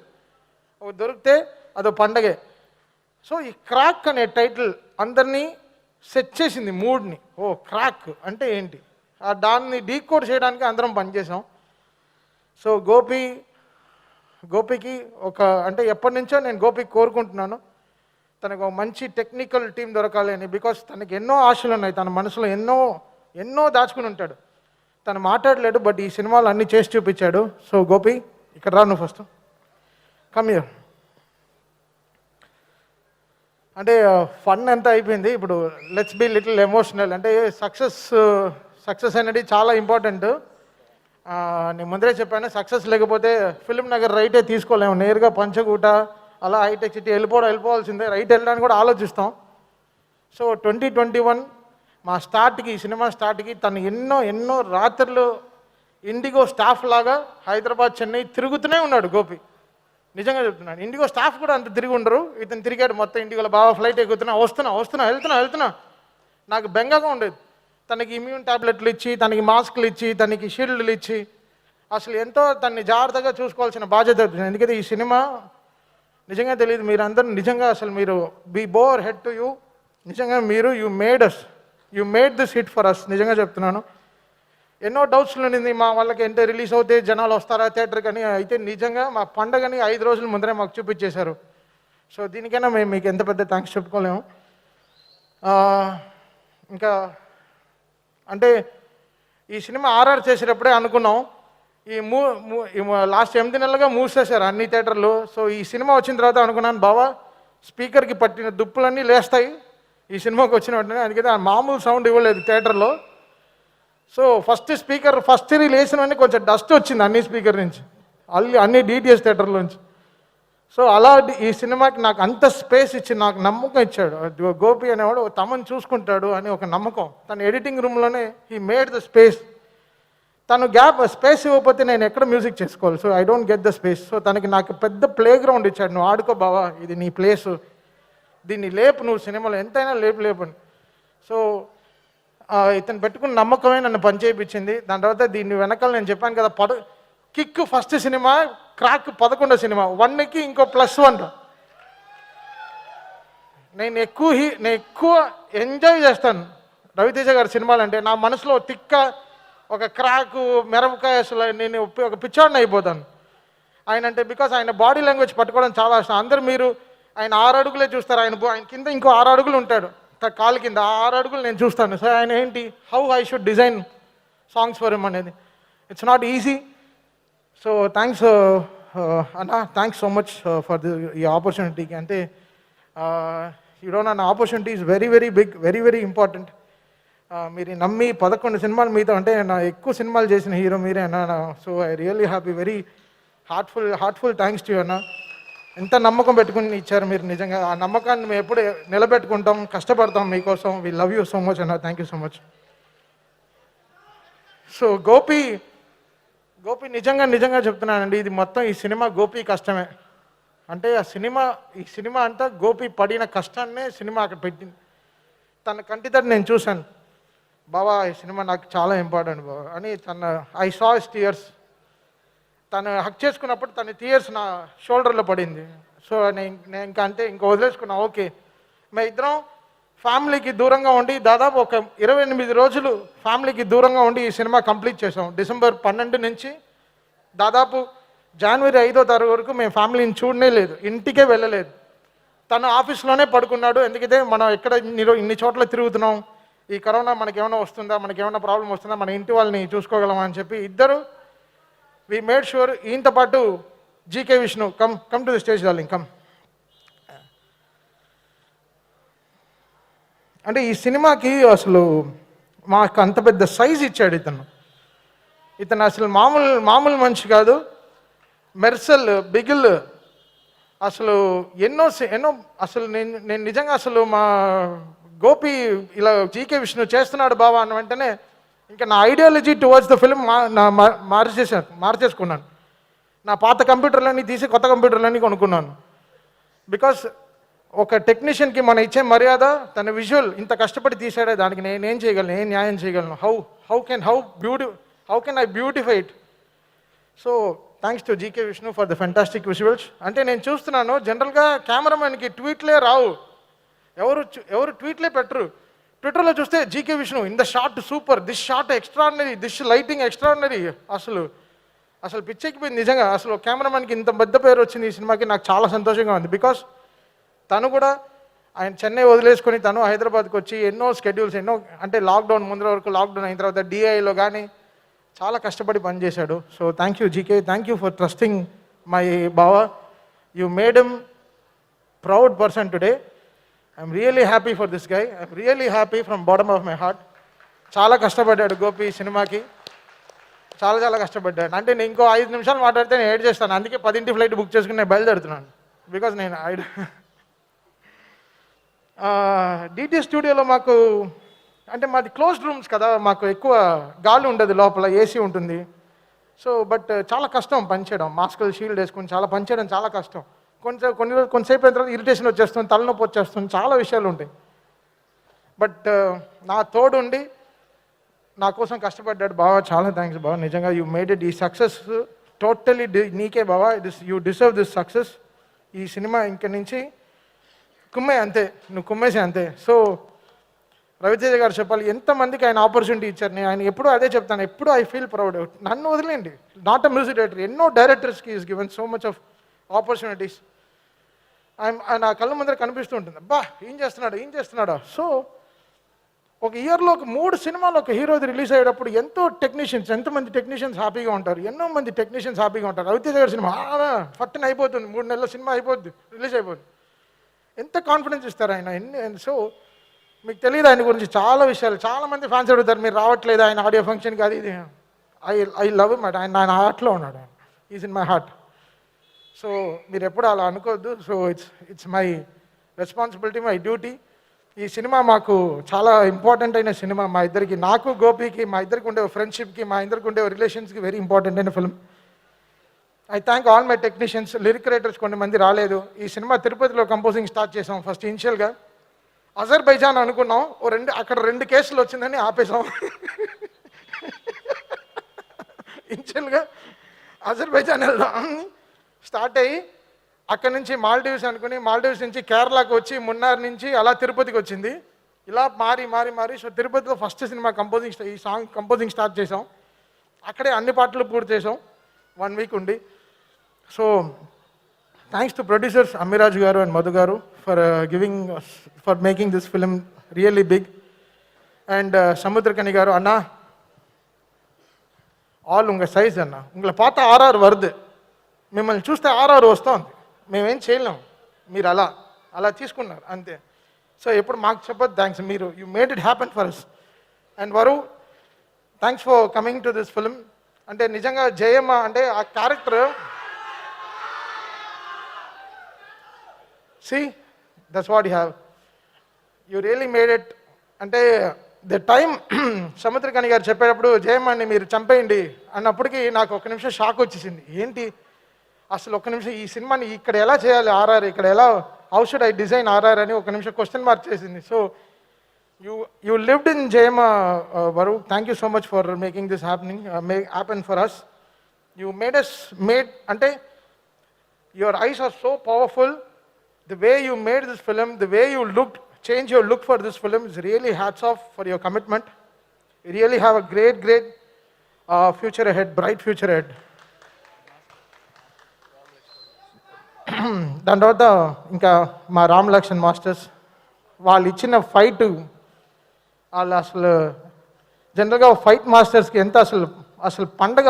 దొరికితే అదో పండగే. సో ఈ క్రాక్ అనే టైటిల్ అందరినీ సెట్ చేసింది, మూడ్ని. ఓ క్రాక్ అంటే ఏంటి, దాన్ని డీకోడ్ చేయడానికి అందరం పనిచేసాం. సో గోపికి ఒక అంటే ఎప్పటి నుంచో నేను గోపికి కోరుకుంటున్నాను, తనకు ఒక మంచి టెక్నికల్ టీం దొరకాలి అని. బికాస్ తనకి ఎన్నో ఆశలు ఉన్నాయి, తన మనసులో ఎన్నో దాచుకుని ఉంటాడు. తను మాట్లాడలేడు, బట్ ఈ సినిమాలు అన్నీ చేసి చూపించాడు. సో గోపి, ఇక్కడ రా, నువ్వు ఫస్ట్ కమ్ హియర్. అంటే ఫన్ అంతా అయిపోయింది, ఇప్పుడు లెట్స్ బి లిటిల్ ఎమోషనల్. అంటే సక్సెస్ అనేది చాలా ఇంపార్టెంట్. నేను ముందరే చెప్పాను, సక్సెస్ లేకపోతే ఫిల్మ్ నగర్ రైటే తీసుకోలేము, నేరుగా పంచగూట అలా హైటెక్ సిటీ వెళ్ళిపోవాల్సిందే. రైట్ వెళ్ళడానికి కూడా ఆలోచిస్తాం. సో 2021 ఈ సినిమా స్టార్ట్కి తను ఎన్నో రాత్రులు ఇండిగో స్టాఫ్ లాగా హైదరాబాద్ చెన్నై తిరుగుతూనే ఉన్నాడు గోపి. నిజంగా చెప్తున్నాను, ఇండిగో స్టాఫ్ కూడా అంత తిరిగి ఉండరు, ఇతను తిరిగాడు మొత్తం ఇండిగోలో. బాగా ఫ్లైట్ ఎక్కుతున్నా, వెళ్తున్నా. నాకు బెంగగా ఉండేది. తనకి ఇమ్యూన్ ట్యాబ్లెట్లు ఇచ్చి, తనకి మాస్కులు ఇచ్చి, తనకి షీల్డ్లు ఇచ్చి, అసలు ఎంతో తనని జాగ్రత్తగా చూసుకోవాల్సిన బాధ్యత. ఎందుకంటే ఈ సినిమా నిజంగా తెలియదు, మీరందరూ నిజంగా అసలు మీరు be bore head to you. నిజంగా మీరు you made this hit for us. నిజంగా చెప్తున్నాను, ఎన్నో డౌట్స్లు ఉండింది మా వాళ్ళకి, అంటే రిలీజ్ అవుతే జనాలు వస్తారా థియేటర్కి అని. అయితే నిజంగా మా పండగని 5 రోజుల ముందరే మాకు చూపించేశారు. సో దీనికైనా మేము మీకు ఎంత పెద్ద థ్యాంక్స్ చెప్పుకోలేము. ఇంకా అంటే ఈ సినిమా ఆర్ఆర్ చేసేటప్పుడే అనుకున్నాం, ఈ లాస్ట్ 8 నెలలుగా మూసేశారు అన్ని థియేటర్లు. సో ఈ సినిమా వచ్చిన తర్వాత అనుకున్నాను, బావా స్పీకర్కి పట్టిన దుప్పులన్నీ లేస్తాయి ఈ సినిమాకి వచ్చిన వెంటనే. అందుకని ఆ మామూలు సౌండ్ ఇవ్వలేదు థియేటర్లో. సో ఫస్ట్ రిలీజ్ వెంటనే కొంచెం డస్ట్ వచ్చింది అన్ని స్పీకర్ నుంచి, అన్ని డిటిఎస్ థియేటర్ల నుంచి. సో అలా ఈ సినిమాకి నాకు అంత స్పేస్ ఇచ్చి నాకు నమ్మకం ఇచ్చాడు గోపి అనేవాడు. తమను చూసుకుంటాడు అని ఒక నమ్మకం. తన ఎడిటింగ్ రూమ్లోనే హీ మేడ్ ద స్పేస్. తను స్పేస్ ఇవ్వకపోతే నేను ఎక్కడ మ్యూజిక్ చేసుకోవాలి. So I don't get the space. So నాకు పెద్ద ప్లే గ్రౌండ్ ఇచ్చాడు. నువ్వు ఆడుకో బావా, ఇది నీ ప్లేసు, దీన్ని లేపు, నువ్వు సినిమాలో ఎంతైనా లేపని. సో ఇతను పెట్టుకున్న నమ్మకమే నన్ను పనిచేయించింది. దాని తర్వాత దీన్ని వెనకాల నేను చెప్పాను కదా, కిక్ ఫస్ట్ సినిమా, క్రాక్ 11వ సినిమా, 1కి ఇంకో +1. నేను ఎక్కువ ఎంజాయ్ చేస్తాను రవితేజ గారి సినిమాలు అంటే. నా మనసులో ఒక క్రాకు, మిరపకాయ, అసలు నేను ఒక పిచ్చోడిని అయిపోతాను ఆయన అంటే. బికాస్ ఆయన బాడీ లాంగ్వేజ్ పట్టుకోవడం చాలా ఇష్టం. అందరూ మీరు ఆయన 6 అడుగులే చూస్తారు, ఆయన కింద ఇంకో 6 అడుగులు ఉంటాడు కాలు కింద, 6 అడుగులు నేను చూస్తాను. సో ఆయన ఏంటి, how I should design songs for him అనేది, it's not easy. So thanks అన్నా, థ్యాంక్స్ సో మచ్ ఫర్ ఈ ఆపర్చునిటీకి. అంటే you don't know, opportunity is very big, very important. మీరు నమ్మి 11 సినిమాలు మీతో, అంటే నా ఎక్కువ సినిమాలు చేసిన హీరో మీరే అన్న. So I really happy, very heartful thanks to you అన్న. ఎంత నమ్మకం పెట్టుకుని ఇచ్చారు మీరు. నిజంగా ఆ నమ్మకాన్ని మేము ఎప్పుడు నిలబెట్టుకుంటాం, కష్టపడతాం మీకోసం. We love you so much అన్న, thank you so much. So Gopi నిజంగా చెప్తున్నానండి, ఇది మొత్తం ఈ సినిమా గోపి కష్టమే. అంటే ఈ సినిమా అంతా గోపి పడిన కష్టాన్నే సినిమా అక్కడ పెట్టింది. తన కంటితోటి నేను చూశాను, బావా ఈ సినిమా నాకు చాలా ఇంపార్టెంట్ బావా అని. I saw his tears. తను హక్ చేసుకున్నప్పుడు తన టీయర్స్ నా షోల్డర్లో పడింది. సో నేను ఇంకా వదిలేసుకున్నా. ఓకే, మేము ఇద్దరం ఫ్యామిలీకి దూరంగా ఉండి దాదాపు ఒక 28 రోజులు ఫ్యామిలీకి దూరంగా ఉండి ఈ సినిమా కంప్లీట్ చేసాం. డిసెంబర్ 12 నుంచి దాదాపు జనవరి 5వ తారీఖు వరకు మేము ఫ్యామిలీని చూడనే లేదు, ఇంటికే వెళ్ళలేదు. తను ఆఫీస్లోనే పడుకున్నాడు. ఎందుకంటే మనం ఎక్కడ ఇన్ని చోట్ల తిరుగుతున్నాం, ఈ కరోనా మనకేమైనా వస్తుందా, మనకేమైనా ప్రాబ్లం వస్తుందా, మన ఇంటి వాళ్ళని చూసుకోగలమా అని చెప్పి ఇద్దరు వి మేడ్ షూర్. ఈయనతో పాటు GK Vishnu, come to the stage darling, come. అంటే ఈ సినిమాకి అసలు మాకు అంత పెద్ద సైజ్ ఇచ్చాడు ఇతను అసలు మామూలు మనిషి కాదు. మెర్సల్, బిగిల్, అసలు ఎన్నో అసలు నేను నిజంగా అసలు మా గోపి ఇలా జీకే విష్ణు చేస్తున్నాడు బావా అన్న వెంటనే ఇంకా నా ఐడియాలజీ టువర్డ్స్ ద ఫిల్మ్ మార్చేసుకున్నాను. నా పాత కంప్యూటర్లన్నీ తీసి కొత్త కంప్యూటర్లన్నీ కొనుక్కున్నాను. బికాస్ ఒక టెక్నీషియన్కి మనం ఇచ్చే మర్యాద తన విజువల్ ఇంత కష్టపడి తీసాడే, దానికి నేనేం చేయగలను, ఏం న్యాయం చేయగలను, how can I beautify it. So thanks to GK Vishnu for the fantastic visuals. అంటే నేను చూస్తున్నాను జనరల్గా కెమెరామెన్కి ట్వీట్లే రావు, ఎవరు ట్వీట్లే పెట్టరు. ట్విట్టర్లో చూస్తే GK Vishnu in the short super, this short extraordinary, this lighting extraordinary. అసలు పిచ్చెక్కిపోయింది నిజంగా. అసలు కెమెరామెన్కి ఇంత పెద్ద పేరు వచ్చింది ఈ సినిమాకి, నాకు చాలా సంతోషంగా ఉంది. బికాస్ తను కూడా ఆయన చెన్నై వదిలేసుకొని తను హైదరాబాద్కి వచ్చి ఎన్నో స్కెడ్యూల్స్ అంటే లాక్డౌన్ ముందర వరకు, లాక్డౌన్ అయిన తర్వాత డిఐలో కానీ చాలా కష్టపడి పనిచేశాడు. So thank you GK, thank you for trusting my బావా. You made him proud person today. I'm really happy for this guy, I'm really happy from bottom of my heart. చాలా కష్టపడ్డాడు గోపి సినిమాకి, చాలా కష్టపడ్డాడు. అంటే నేను ఇంకో 5 నిమిషాలు మాట్లాడితే నేను ఏడ్ చేస్తాను, అందుకే 10 ఫ్లైట్ బుక్ చేసుకుని నేను బయలుదేరుతున్నాను. బికాజ్ నేను డిటి స్టూడియోలో మాకు అంటే మాది క్లోజ్డ్ రూమ్స్ కదా, మాకు ఎక్కువ గాలి ఉండదు, లోపల ఏసీ ఉంటుంది. సో బట్ చాలా కష్టం పనిచేయడం, మాస్కులు షీల్డ్ వేసుకుని చాలా పనిచేయడం చాలా కష్టం. కొంతసేపు అయిన తర్వాత ఇరిటేషన్ వచ్చేస్తుంది, తలనొప్పి వచ్చేస్తుంది, చాలా విషయాలు ఉంటాయి. బట్ నా తోడు ఉండి నా కోసం కష్టపడ్డాడు బావా. చాలా థ్యాంక్స్ బావా, నిజంగా యూ మేడ్ ఇట్. ఈ సక్సెస్ టోటలీ నీకే బావా, యూ డిజర్వ్ దిస్ సక్సెస్. ఈ సినిమా ఇంక నుంచి కుమ్మే అంతే, నువ్వు కుమ్మేసే అంతే. సో రవితేజ గారు చెప్పాలి, ఎంతమందికి ఆయన ఆపర్చునిటీ ఇచ్చారు. నేను ఆయన ఎప్పుడూ అదే చెప్తాను, ఎప్పుడూ ఐ ఫీల్ ప్రౌడ్. నన్ను వదిలేండి, నాట్ అ మ్యూజిక్ డైరెక్టర్, ఎన్నో డైరెక్టర్స్కి is given so much of opportunities. నా కళ్ళ ముందర కనిపిస్తూ ఉంటుంది, అబ్బా ఏం చేస్తున్నాడా. సో ఒక ఇయర్లో 3 సినిమాలు ఒక హీరోది రిలీజ్ అయ్యేటప్పుడు ఎంతమంది టెక్నీషియన్స్ హ్యాపీగా ఉంటారు, ఎన్నో మంది టెక్నీషియన్స్ హ్యాపీగా ఉంటారు. రవితేజ గారి సినిమా ఫట్టున అయిపోతుంది, 3 నెలల సినిమా అయిపోద్ది, రిలీజ్ అయిపోద్ది. ఎంత కాన్ఫిడెన్స్ ఇస్తారు ఆయన. సో మీకు తెలియదు ఆయన గురించి చాలా విషయాలు. చాలామంది ఫ్యాన్స్ అడుగుతారు, మీరు రావట్లేదు ఆయన ఆడియో ఫంక్షన్కి, అది ఇది. ఐ లవ్ హిమ్, ఆయన హార్ట్లో ఉన్నాడు, is in my heart. So మీరు ఎప్పుడు అలా అనుకోవద్దు. So it's my responsibility, my duty. ఈ సినిమా మాకు చాలా ఇంపార్టెంట్ అయిన సినిమా మా ఇద్దరికి, నాకు గోపికి, మా ఇద్దరికి ఉండే ఫ్రెండ్షిప్కి, మా ఇద్దరికి ఉండే రిలేషన్స్కి వెరీ ఇంపార్టెంట్ అయిన film. I thank all my technicians, lyric writers కొంతమంది రాలేదు. ఈ సినిమా తిరుపతిలో కంపోజింగ్ స్టార్ట్ చేసాం. ఫస్ట్ ఇనిషియల్గా అజర్బైజాన్ అనుకున్నాం, అక్కడ 2 కేసులు వచ్చిందని ఆపేసాం. ఇనిషియల్గా అజర్బైజాన్ వెళ్దాం స్టార్ట్ అయ్యి అక్కడి నుంచి మాల్డీవ్స్ అనుకుని, మాల్డీవ్స్ నుంచి కేరళకు వచ్చి, మున్నార్ నుంచి అలా తిరుపతికి వచ్చింది. ఇలా మారి సో తిరుపతిలో ఫస్ట్ సినిమా ఈ సాంగ్ కంపోజింగ్ స్టార్ట్ చేసాం. అక్కడే అన్ని పాటలు పూర్తి చేసాం 1 వీక్ ఉండి. So thanks to producers Ammiraju గారు అండ్ మధు గారు for making this film really big. And Samuthirakani గారు, అన్నా ఆల్ ఉంగ సైజ్ అన్న, ఉంగ పాత RR வருது, మిమ్మల్ని చూస్తే RR వస్తుంది, మేమేం చేయలేం, మీరు అలా తీసుకున్నారు అంతే. సో ఎప్పుడు మాకు చెప్పదు థ్యాంక్స్, మీరు you made it happen for us. And Varu, thanks for coming to this film. అంటే నిజంగా జయమ్మ అంటే ఆ character, see that's what you have, you really made it. అంటే ద టైం సముద్రకని గారు చెప్పేటప్పుడు జయమ్మని మీరు చంపేయండి అన్నప్పటికీ నాకు 1 నిమిషం షాక్ వచ్చేసింది. ఏంటి అసలు 1 నిమిషం ఈ సినిమాని ఇక్కడ ఎలా చేయాలి, RR ఇక్కడ ఎలా, how should I design RR అని 1 నిమిషం క్వశ్చన్ మార్క్ చేసింది. So you lived in Jayama, Varu. Thank you so much for making this happen for us. You made ante your eyes are so powerful. The way you made this film, the way you change your look for this film is really hats off for your commitment. You really have a great future ahead, bright future ahead. దాని తర్వాత ఇంకా మా Ram Lakshman masters వాళ్ళు ఇచ్చిన fight, వాళ్ళు అసలు జనరల్గా fight మాస్టర్స్కి ఎంత అసలు పండగ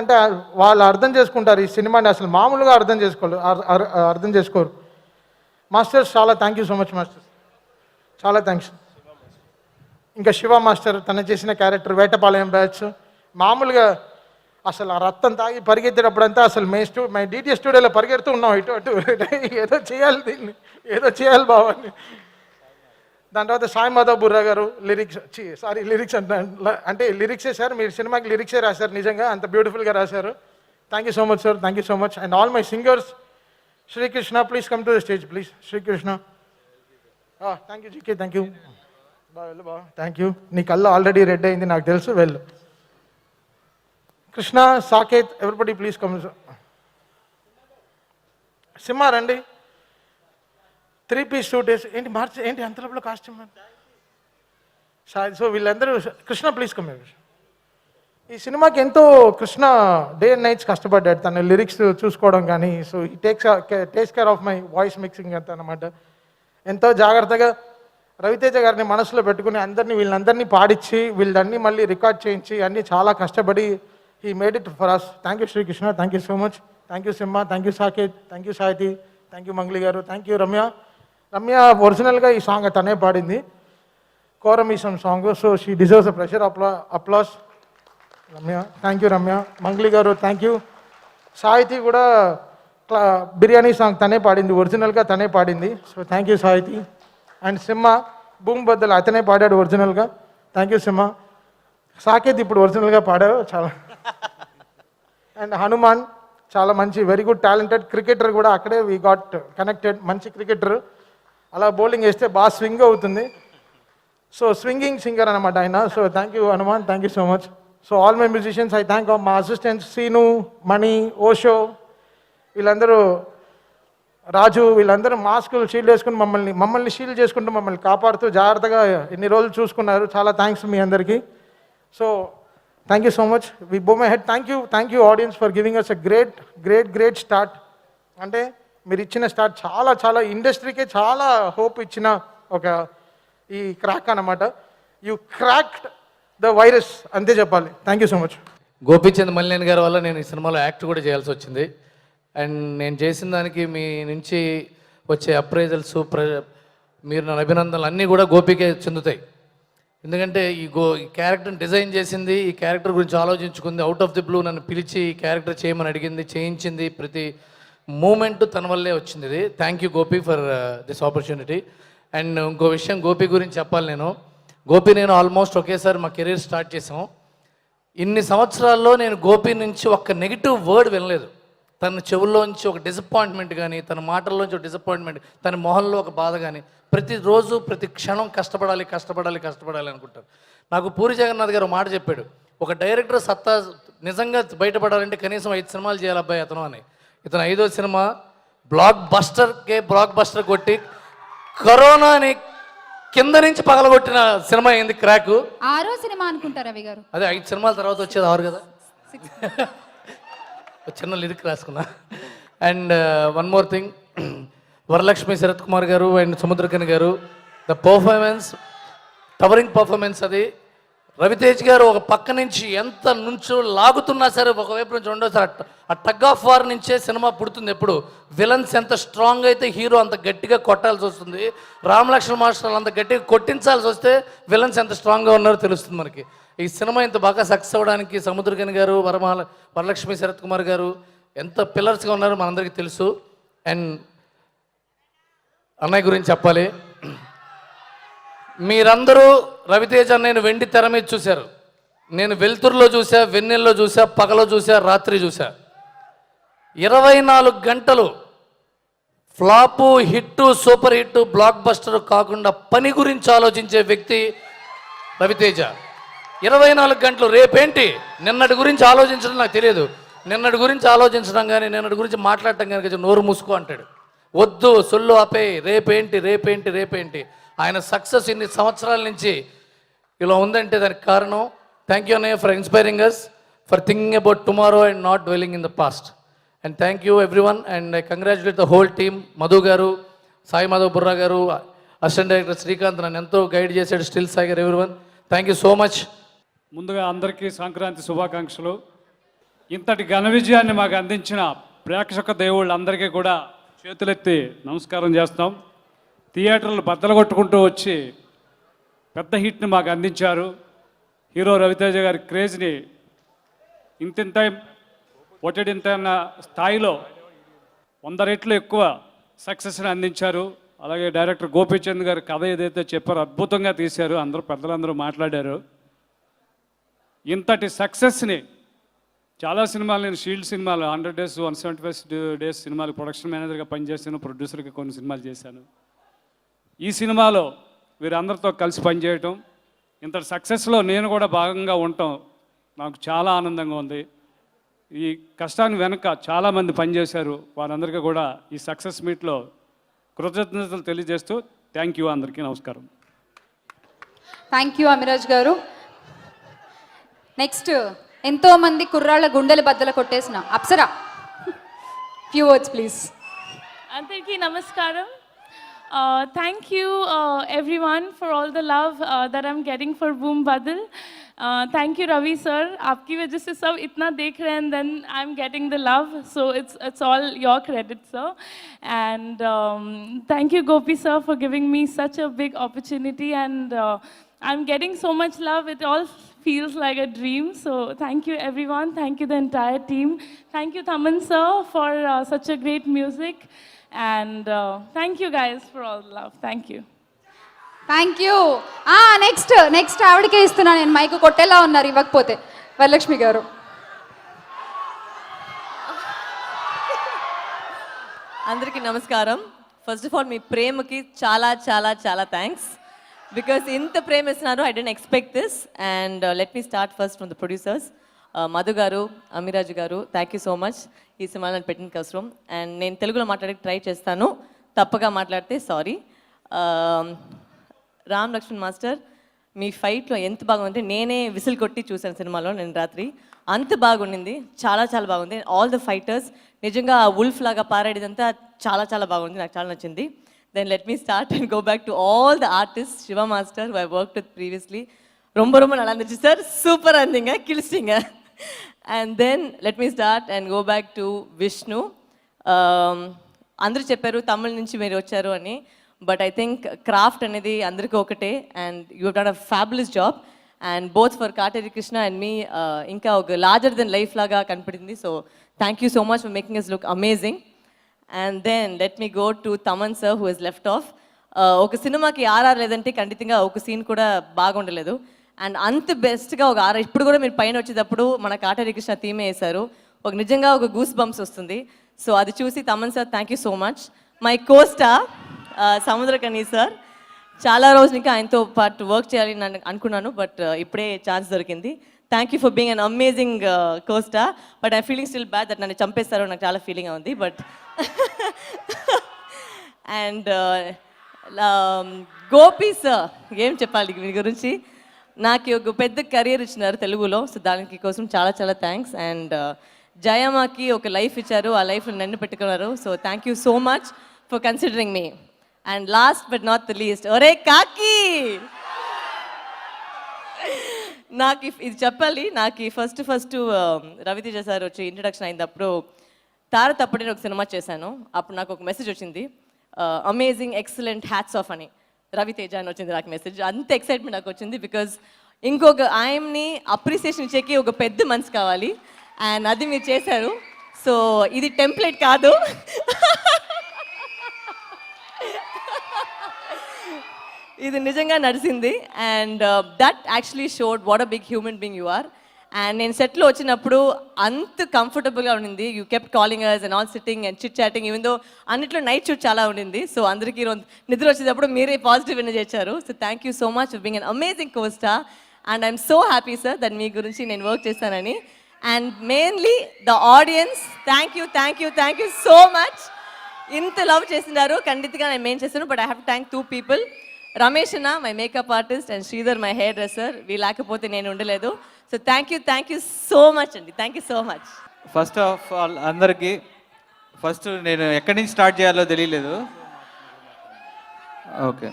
అంటే వాళ్ళు అర్థం చేసుకుంటారు ఈ సినిమాని, అసలు మామూలుగా అర్థం చేసుకోరు. మాస్టర్స్ చాలా thank you so much masters, చాలా థ్యాంక్స్. ఇంకా శివ మాస్టర్ తను చేసిన క్యారెక్టర్ వేటపాలెం బ్యాచ్ మామూలుగా అసలు ఆ రక్తం తాగి పరిగెత్తేటప్పుడంతా అసలు మై డిటిఎస్ స్టూడియోలో పరిగెడుతూ ఉన్నాం ఇటు అటు ఏదో చేయాలి దీన్ని ఏదో చేయాలి బావని. దాని తర్వాత సాయి మాధవ్ బుర్రా గారు లిరిక్స్ అంటే లిరిక్సే సార్, మీరు సినిమాకి లిరిక్సే రాశారు, నిజంగా అంత బ్యూటిఫుల్గా రాశారు. Thank you so much sir, thank you so much. And all my singers, Srikrishna please come to the stage please. Srikrishna thank you GK, thank you వెళ్ళు బా, థ్యాంక్ యూ. నీ కళ్ళు ఆల్రెడీ రెడ్ అయింది నాకు తెలుసు, వెళ్ళు. Krishna, Saketh, everybody please come. Simha రండి. 3-piece suit వేసి ఏంటి మార్చి ఏంటి అంత లోపల కాస్ట్యూమ్. సో వీళ్ళందరూ కృష్ణ ప్లీజ్ కమ్. ఈ సినిమాకి ఎంతో కృష్ణ డే అండ్ నైట్స్ కష్టపడ్డాడు తన లిరిక్స్ చూసుకోవడం కానీ. సో ఈ takes care of my voice mixing అంత అనమాట. ఎంతో జాగ్రత్తగా రవితేజ గారిని మనసులో పెట్టుకుని వీళ్ళందరినీ పాడించి వీళ్ళన్నీ మళ్ళీ రికార్డ్ చేయించి అన్నీ చాలా కష్టపడి he made it for us. Thank you Srikrishna, thank you so much. Thank you Simha, thank you Saketh, thank you Sahithi, thank you Mangli గారు, థ్యాంక్ యూ రమ్య. రమ్య ఒరిజినల్గా ఈ సాంగ్ తనే పాడింది, కోరమీసం song. So she deserves a pressure applause. Ramya, thank you Ramya. Mangli గారు thank you. Sahiti కూడా biryani song తనే పాడింది, ఒరిజినల్గా తనే పాడింది. So thank you Sahithi. And Simha భూమి బద్దలు అతనే పాడాడు ఒరిజినల్గా, థ్యాంక్ యూ సింహ. సాకేత్ ఇప్పుడు ఒరిజినల్గా పాడాడు చాలా. అండ్ హనుమాన్ చాలా మంచి వెరీ గుడ్ టాలెంటెడ్ క్రికెటర్ కూడా, అక్కడే వీ గాట్ కనెక్టెడ్. మంచి క్రికెటర్, అలా బౌలింగ్ వేస్తే బాగా స్వింగ్ అవుతుంది. సో స్వింగింగ్ సింగర్ అనమాట ఆయన. So thank you Hanuman, thank you so much. So all my musicians I thank మా అసిస్టెంట్స్ సీను, మణి, ఓషో, వీళ్ళందరూ, రాజు, వీళ్ళందరూ మాస్కులు షీల్డ్ వేసుకుని మమ్మల్ని షీల్డ్ చేసుకుంటూ మమ్మల్ని కాపాడుతూ జాగ్రత్తగా ఎన్ని రోజులు చూసుకున్నారు. చాలా థ్యాంక్స్ మీ అందరికీ. So thank you so much. We bow my head. Thank you audience for giving us a great start. అంటే మీరు ఇచ్చిన స్టార్ట్ చాలా ఇండస్ట్రీకే చాలా హోప్ ఇచ్చిన ఒక ఈ క్రాక్ అనమాట. యూ క్రాక్డ్ ద వైరస్, అంతే చెప్పాలి. Thank you so much. Gopichand Malineni గారి వల్ల నేను ఈ సినిమాలో యాక్ట్ కూడా చేయాల్సి వచ్చింది. అండ్ నేను చేసిన దానికి మీ నుంచి వచ్చే అప్రైజల్స్, మీరు నా అభినందనలు అన్నీ కూడా గోపికే చెందుతాయి. ఎందుకంటే ఈ క్యారెక్టర్ని డిజైన్ చేసింది, ఈ క్యారెక్టర్ గురించి ఆలోచించుకుంది, అవుట్ ఆఫ్ ది బ్లూ నన్ను పిలిచి ఈ క్యారెక్టర్ చేయమని అడిగింది, చేయించింది. ప్రతి మూమెంట్ తన వల్లే వచ్చింది ఇది. Thank you Gopi for this opportunity. And ఇంకో విషయం గోపి గురించి చెప్పాలి. నేను ఆల్మోస్ట్ ఒకేసారి మా కెరీర్ స్టార్ట్ చేసాం. ఇన్ని సంవత్సరాల్లో నేను గోపి నుంచి ఒక్క నెగిటివ్ వర్డ్ వినలేదు. తన చెవుల్లోంచి ఒక డిసప్పాయింట్మెంట్ కానీ, తన మాటల్లోంచి ఒక డిసప్పాయింట్మెంట్, తన మొహంలో ఒక బాధ కానీ, ప్రతిరోజు ప్రతి క్షణం కష్టపడాలి అనుకుంటారు. నాకు పూరి జగన్నాథ్ గారు మాట చెప్పాడు, ఒక డైరెక్టర్ సత్తా నిజంగా బయటపడాలంటే కనీసం 5 సినిమాలు చేయాలి అబ్బాయి అతను అని. ఇతను 5వ సినిమా బ్లాక్ బస్టర్ కొట్టి కరోనాని కింద నుంచి పగలగొట్టిన సినిమా అయింది క్రాక్. 6వ సినిమా అనుకుంటారు రవి గారు. అదే 5 సినిమాల తర్వాత వచ్చేది 6 కదా. చిన్న లిరిక్ రాసుకున్నా. And one more thing, Varalakshmi Sarath Kumar garu and Samuthirakani గారు, ద పర్ఫార్మెన్స్, టవరింగ్ పర్ఫార్మెన్స్. అది రవితేజ్ గారు ఒక పక్క నుంచి ఎంత నుంచో లాగుతున్నా సరే, ఒకవైపు నుంచి రెండోసారి ఆ టగ్ ఆఫ్ వార్ నుంచే సినిమా పుడుతుంది. ఎప్పుడు విలన్స్ ఎంత స్ట్రాంగ్ అయితే హీరో అంత గట్టిగా కొట్టాల్సి వస్తుంది. రామలక్ష్మణ మాస్టర్లు అంత గట్టిగా కొట్టించాల్సి వస్తే విలన్స్ ఎంత స్ట్రాంగ్గా ఉన్నారో తెలుస్తుంది మనకి. ఈ సినిమా ఇంత బాగా సక్సెస్ అవ్వడానికి సముద్రకని గారు, వరలక్ష్మి శరత్ కుమార్ గారు ఎంత పిల్లర్స్గా ఉన్నారో మనందరికీ తెలుసు. అండ్ అన్నయ్య గురించి చెప్పాలి. మీరందరూ రవితేజ అన్నయ్యను వెండి తెర మీద చూశారు. నేను వెలుతురులో చూసా, వెన్నెల్లో చూసా, పగలో చూసా, రాత్రి చూసా. 24 గంటలు flop, hit, super hit, block buster కాకుండా పని గురించి ఆలోచించే వ్యక్తి రవితేజ. 24 గంటలు రేపేంటి, నిన్నటి గురించి ఆలోచించడం నాకు తెలియదు. నిన్నటి గురించి ఆలోచించడం కానీ, నిన్నటి గురించి మాట్లాడటం కానీ నోరు మూసుకో అంటాడు. వద్దు, సొల్లు ఆపే, రేపేంటి. ఆయన సక్సెస్ ఇన్ని సంవత్సరాల నుంచి ఇలా ఉందంటే దానికి కారణం థ్యాంక్ యూ అన్నయ్య for inspiring us, for thinking about tomorrow and not dwelling in the past. And thank you everyone. And I congratulate the whole team. Madhu గారు, సాయి మాధవ్ బుర్రా గారు, అసిస్టెంట్ డైరెక్టర్ శ్రీకాంత్ నన్ను ఎంతో గైడ్ చేశాడు, స్టిల్ సాయి గారు, everyone thank you so much. ముందుగా అందరికీ సంక్రాంతి శుభాకాంక్షలు. ఇంతటి ఘన విజయాన్ని మాకు అందించిన ప్రేక్షక దేవుళ్ళందరికీ కూడా చేతులెత్తి నమస్కారం చేస్తాం. థియేటర్లు బద్దలు కొట్టుకుంటూ వచ్చి పెద్ద హిట్ని మాకు అందించారు. హీరో రవితేజ గారి క్రేజ్ని ఇంతింత ఒట్టడింత అన్న స్థాయిలో 100 రెట్లు ఎక్కువ సక్సెస్ని అందించారు. అలాగే డైరెక్టర్ గోపీచంద్ గారి కథ ఏదైతే చెప్పారో అద్భుతంగా తీశారు. పెద్దలందరూ మాట్లాడారు. ఇంతటి సక్సెస్ని చాలా సినిమాలు, నేను షీల్డ్ సినిమాలు 100 days 175 days సినిమాలు ప్రొడక్షన్ మేనేజర్గా పనిచేశాను, ప్రొడ్యూసర్గా కొన్ని సినిమాలు చేశాను. ఈ సినిమాలో వీరందరితో కలిసి పనిచేయటం, ఇంతటి సక్సెస్లో నేను కూడా భాగంగా ఉండటం నాకు చాలా ఆనందంగా ఉంది. ఈ కష్టాన్ని వెనక చాలామంది పనిచేశారు. వారందరికీ కూడా ఈ సక్సెస్ మీట్లో కృతజ్ఞతలు తెలియజేస్తూ థ్యాంక్ యూ. అందరికీ నమస్కారం. థ్యాంక్ యూ అమిరాజ్ గారు. నెక్స్ట్ ఎంతో మంది కుర్రాళ్ళ గుండెలు బద్దలు కొట్టేసిన అప్సరా, ఫ్యూ వర్డ్స్ ప్లీజ్. అందరికీ నమస్కారం. Thank you everyone for all the love that I'm getting for Boom Badal. Thank you Ravi sir. आपकी वजह से सब इतना देख रहे हैं, and then I'm getting the love. So it's all your credit, sir. And thank you Gopi sir for giving me such a big opportunity, and I'm getting so much love. It all feels like a dream. So thank you everyone. Thank you the entire team. Thank you Thaman sir for such a great music. And thank you guys for all the love. Thank you. Thank you. Next ఆవిడకే ఇస్తున్నా నేను mic. కొట్టేలా ఉన్నారు ఇవ్వకపోతే. వరలక్ష్మి గారు. అందరికీ నమస్కారం. First of all మీ ప్రేమకి చాలా చాలా చాలా థ్యాంక్స్, బికాస్ ఇంత ప్రేమ ఇస్తున్నారు. I don't expect this. And let me start first from the producers. Madhu గారు, అమిరాజు గారు, థ్యాంక్ యూ సో మచ్ ఈ సినిమాలో పెట్టిన అవసరం. అండ్ నేను తెలుగులో మాట్లాడడానికి ట్రై చేస్తాను, తప్పగా మాట్లాడితే సారీ. రామ్ లక్ష్మణ్ మాస్టర్, మీ ఫైట్లో ఎంత బాగుంది. నేనే విసిల్ కొట్టి చూశాను సినిమాలో నేను రాత్రి. అంత బాగుండింది, చాలా చాలా బాగుంది. ఆల్ ద ఫైటర్స్ నిజంగా వుల్ఫ్ లాగా పారాడేదంతా చాలా చాలా బాగుంది, నాకు చాలా నచ్చింది. Then let me start and go back to all the artist. Shiva master who I worked with previously, ரொம்ப ரொம்ப நல்லா இருந்துச்சு சார், சூப்பராக இருந்தீங்க, கிழிச்சிங்க. And then let me start and go back to Vishnu. అందరూ చెప్పారు తమిళ నుంచి మీరు వచ్చారు అని, బట్ ఐ థింక్ క్రాఫ్ట్ అనేది అందరికీ ఒకటే. And you done a fabulous job. And both for Kateri Krishna and మీ ఇంకా ఒక లార్జర్ దెన్ లైఫ్ లాగా కనపడింది. So thank you so much for making us look amazing. And then let me go to Thaman sir who he's left off. ఒక సినిమాకి RR లేదంటే ఖచ్చితంగా ఒక సీన్ కూడా బాగుండలేదు. అండ్ అంత బెస్ట్గా ఒక ఆర్ఆర్ ఇప్పుడు కూడా మీరు పైన వచ్చేటప్పుడు మన కాటేరి కృష్ణ థీమే వేశారు. ఒక నిజంగా ఒక గూస్ బంప్స్ వస్తుంది. సో అది చూసి Thaman sir thank you so much. My costar Samuthirakani sir, చాలా రోజులు ఇంకా ఆయనతో పాటు వర్క్ చేయాలి నన్ను అనుకున్నాను, బట్ ఇప్పుడే ఛాన్స్ దొరికింది. Thank you for being an amazing costar. But I feeling still bad that నన్ను చంపేస్తారో నాకు చాలా ఫీలింగ్ ఉంది. బట్ అండ్ గోపి సార్, ఏం చెప్పాలి మీ గురించి. నాకు ఒక పెద్ద కెరీర్ ఇచ్చినారు తెలుగులో, సో దానికి కోసం చాలా చాలా థ్యాంక్స్. అండ్ జయమ్మకి ఒక లైఫ్ ఇచ్చారు, ఆ లైఫ్ నన్ను పెట్టుకున్నారు. So thank you so much for considering me. And last but not the least, ఒరే కాకి, నాకు ఇది చెప్పాలి. నాకు ఫస్ట్ రవితేజ సార్ వచ్చి ఇంట్రడక్షన్ అయినప్పుడు తార తప్పటి ఒక సినిమా చేశాను. అప్పుడు నాకు ఒక మెసేజ్ వచ్చింది, అమేజింగ్ ఎక్సలెంట్ హ్యాట్స్ ఆఫ్ అని రవితేజ అని వచ్చింది నాకు మెసేజ్. అంత ఎక్సైట్మెంట్ నాకు వచ్చింది, బికాజ్ ఇంకొక ఆయన్ని అప్రిసియేషన్ ఇచ్చేకి ఒక పెద్ద మనసు కావాలి, అండ్ అది మీరు చేశారు. సో ఇది టెంప్లెట్ కాదు, ఇది నిజంగా నడిచింది. And that actually showed what a big human being you are. And నేను సెట్లో వచ్చినప్పుడు అంత కంఫర్టబుల్గా ఉండింది. You kept calling us and all sitting and chit chatting, even though అన్నిట్లో నైట్ షూట్ చాలా ఉండింది. సో అందరికీ నిద్ర వచ్చేటప్పుడు మీరే పాజిటివ్ ఎనర్జీ ఇచ్చారు. So thank you so much for being an amazing costar. And I'm so happy sir that మీ గురించి నేను వర్క్ చేస్తానని. And mainly the audience, thank you so much. ఇంత లవ్ చేసినారు, ఖండితంగా నేను మెయిన్ చేస్తాను. But I have to thank 2 people. Ramesh అన్న, my makeup artist, and Sridhar, my hairdresser. వీ లేకపోతే నేను ఉండలేదు. So thank you so much అండి. Thank you so much. First of all అందరికీ ఫస్ట్ నేను ఎక్కడి నుంచి స్టార్ట్ చేయాలో తెలియలేదు. ఓకే,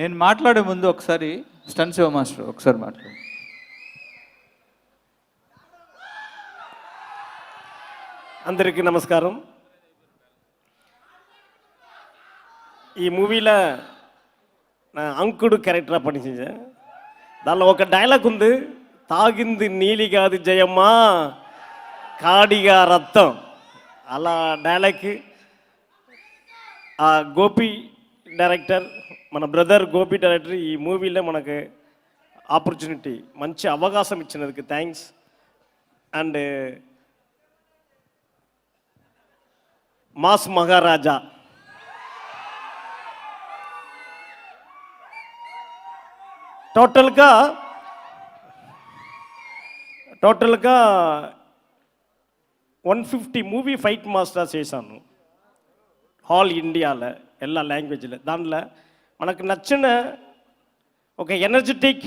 నేను మాట్లాడే ముందు ఒకసారి స్టన్ శివ మాస్టర్ ఒకసారి మాట్లాడు. అందరికీ నమస్కారం. ఈ మూవీలో நான் అంకుడు క్యారెక్టర్ పనిచేసా. దానిలో ఒక డైలాగ్ ఉంది, తాగింది నీలి కాదు జయమ్మ కాడిగా రక్తం. అలా డైలాగ్కి ఆ గోపి డైరెక్టర్, మన బ్రదర్ గోపి డైరెక్టర్ ఈ మూవీలో మనకు ఆపర్చునిటీ, మంచి అవకాశం ఇచ్చినందుకు థ్యాంక్స్. అండ్ మాస్ మహారాజా టోటల్గా 150 మూవీ ఫైట్ మాస్టర్స్ చేశాను ఆల్ ఇండియాలో, எல்லா లాంగ్వేజ్లో. దాంట్లో మనకు నచ్చిన ఒక ఎనర్జెటిక్,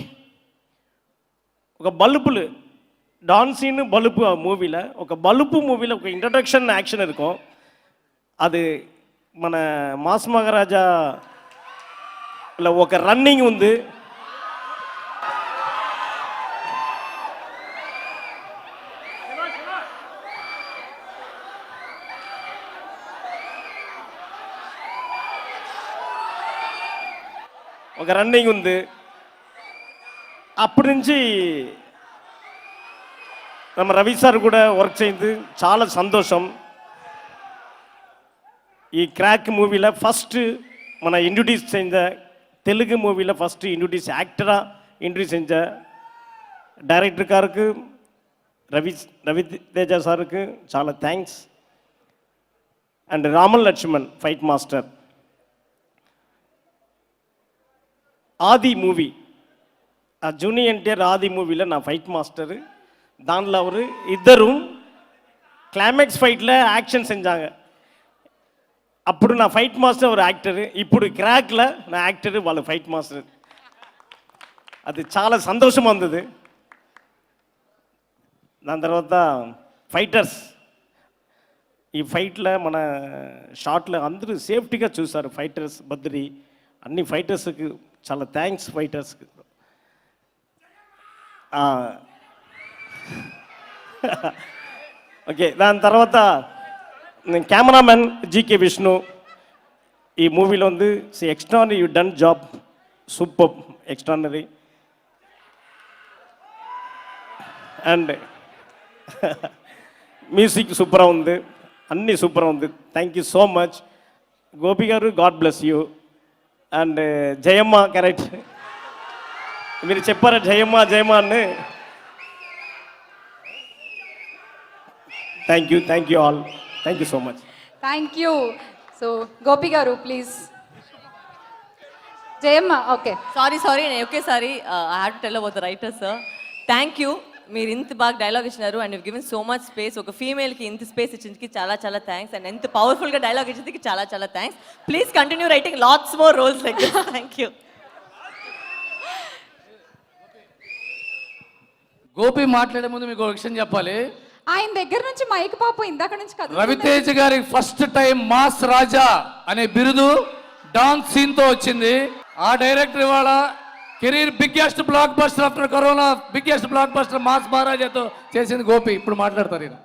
ఒక బలుపులు டான்ஸின்னு பலுப்பு மூவியில், ఒక బలుపు మూవీలో ఒక ఇంట్రడక్షన్ యాక్షన్ இருக்கும். అది మన మాస్ మహారాజా ఇలా ఒక రన్నింగ్ ఉంది. ఒక రన్నింగ్ ఉంది. అప్పటి నుంచి நம்ம రవి సార్ కూడా వర్క్ చేయింది, చాలా సంతోషం. ఈ క్రాక్ మూవీలో ఫస్ట్ మన ఇంట్రడ్యూస్ செஞ்ச తెలుగు మూవీలో ఫస్ట్ ఇంట్రడ్యూస్ యాక్టరా ఇంట్రడ్యూస్ செஞ்ச డైరెక్టర్ గారికి రవితేజ సార్కి చాలా థ్యాంక్స్. And Raman Lakshman fight master. Aadi movie, ఆ జూనియర్ ఎన్టీఆర్ ఆది మూవీలో నా ఫైట్ మాస్టర్. దానిలో அவர் ఇద్దరు క్లైమాక్స్ ఫైట్లో యాక్షన్ செஞ்சாங்க. అప్పుడు నా ఫైట్ మాస్టర్ ஒரு యాక్టర్, ఇప్పుడు క్రాక్లో నా యాక్టర్ వాళ్ళ ఫైట్ మాస్టర్. అది చాలా సంతోషం ఉంది. దాని తర్వాత ఫైటర్స్, ఈ ఫైట్లో మన షాట్లో అందరూ సేఫ్టీగా చూశారు. ఫైటర్స్ బద్రి, అన్ని ఫైటర్స్కి చాలా థ్యాంక్స్. ఫైటర్స్కి ఓకే. దాని తర్వాత కెమెరామెన్ జీకే విష్ణు. ఈ మూవీలో ఉంది extraordinary, you done job, super extraordinary. And music సూపర్గా ఉంది, అన్నీ సూపర్గా ఉంది. Thank you so much Gopi garu, God bless you. And Jayamma character మీరు చెప్పారా, జయమ్మ జయమ్మ అని. Thank you all, thank you so much. Thank you. So Gopi garu please. Jayamma okay. Sorry నేను ఒకేసారి I have to tell about the writer sir. Thank you, మీరు ఇంత బాగా dialogue ఇచ్చినారు and given so much space. ఒక ఫీమేల్కి ఇంత స్పేస్ ఇచ్చిందికి చాలా చాలా థ్యాంక్స్. అండ్ ఎంత పవర్ఫుల్గా డైలాగ్ ఇచ్చిందికి చాలా చాలా థ్యాంక్స్. Please continue writing lots more roles like this. Thank you. Gopi మాట్లాడే ముందు మీకు ఒక విషయం చెప్పాలి. ఆయన దగ్గర నుంచి మైక్ పాపు ఇందాక నుంచి కదా రవితేజ గారి ఫస్ట్ టైం మాస్ రాజా అనే బిరుదు డాన్స్ సీన్ తో వచ్చింది. ఆ డైరెక్టర్ ఇవాళ career biggest blockbuster after corona, biggest blockbuster mass మహారాజాతో చేసింది గోపి. ఇప్పుడు మాట్లాడతారు ఈయన.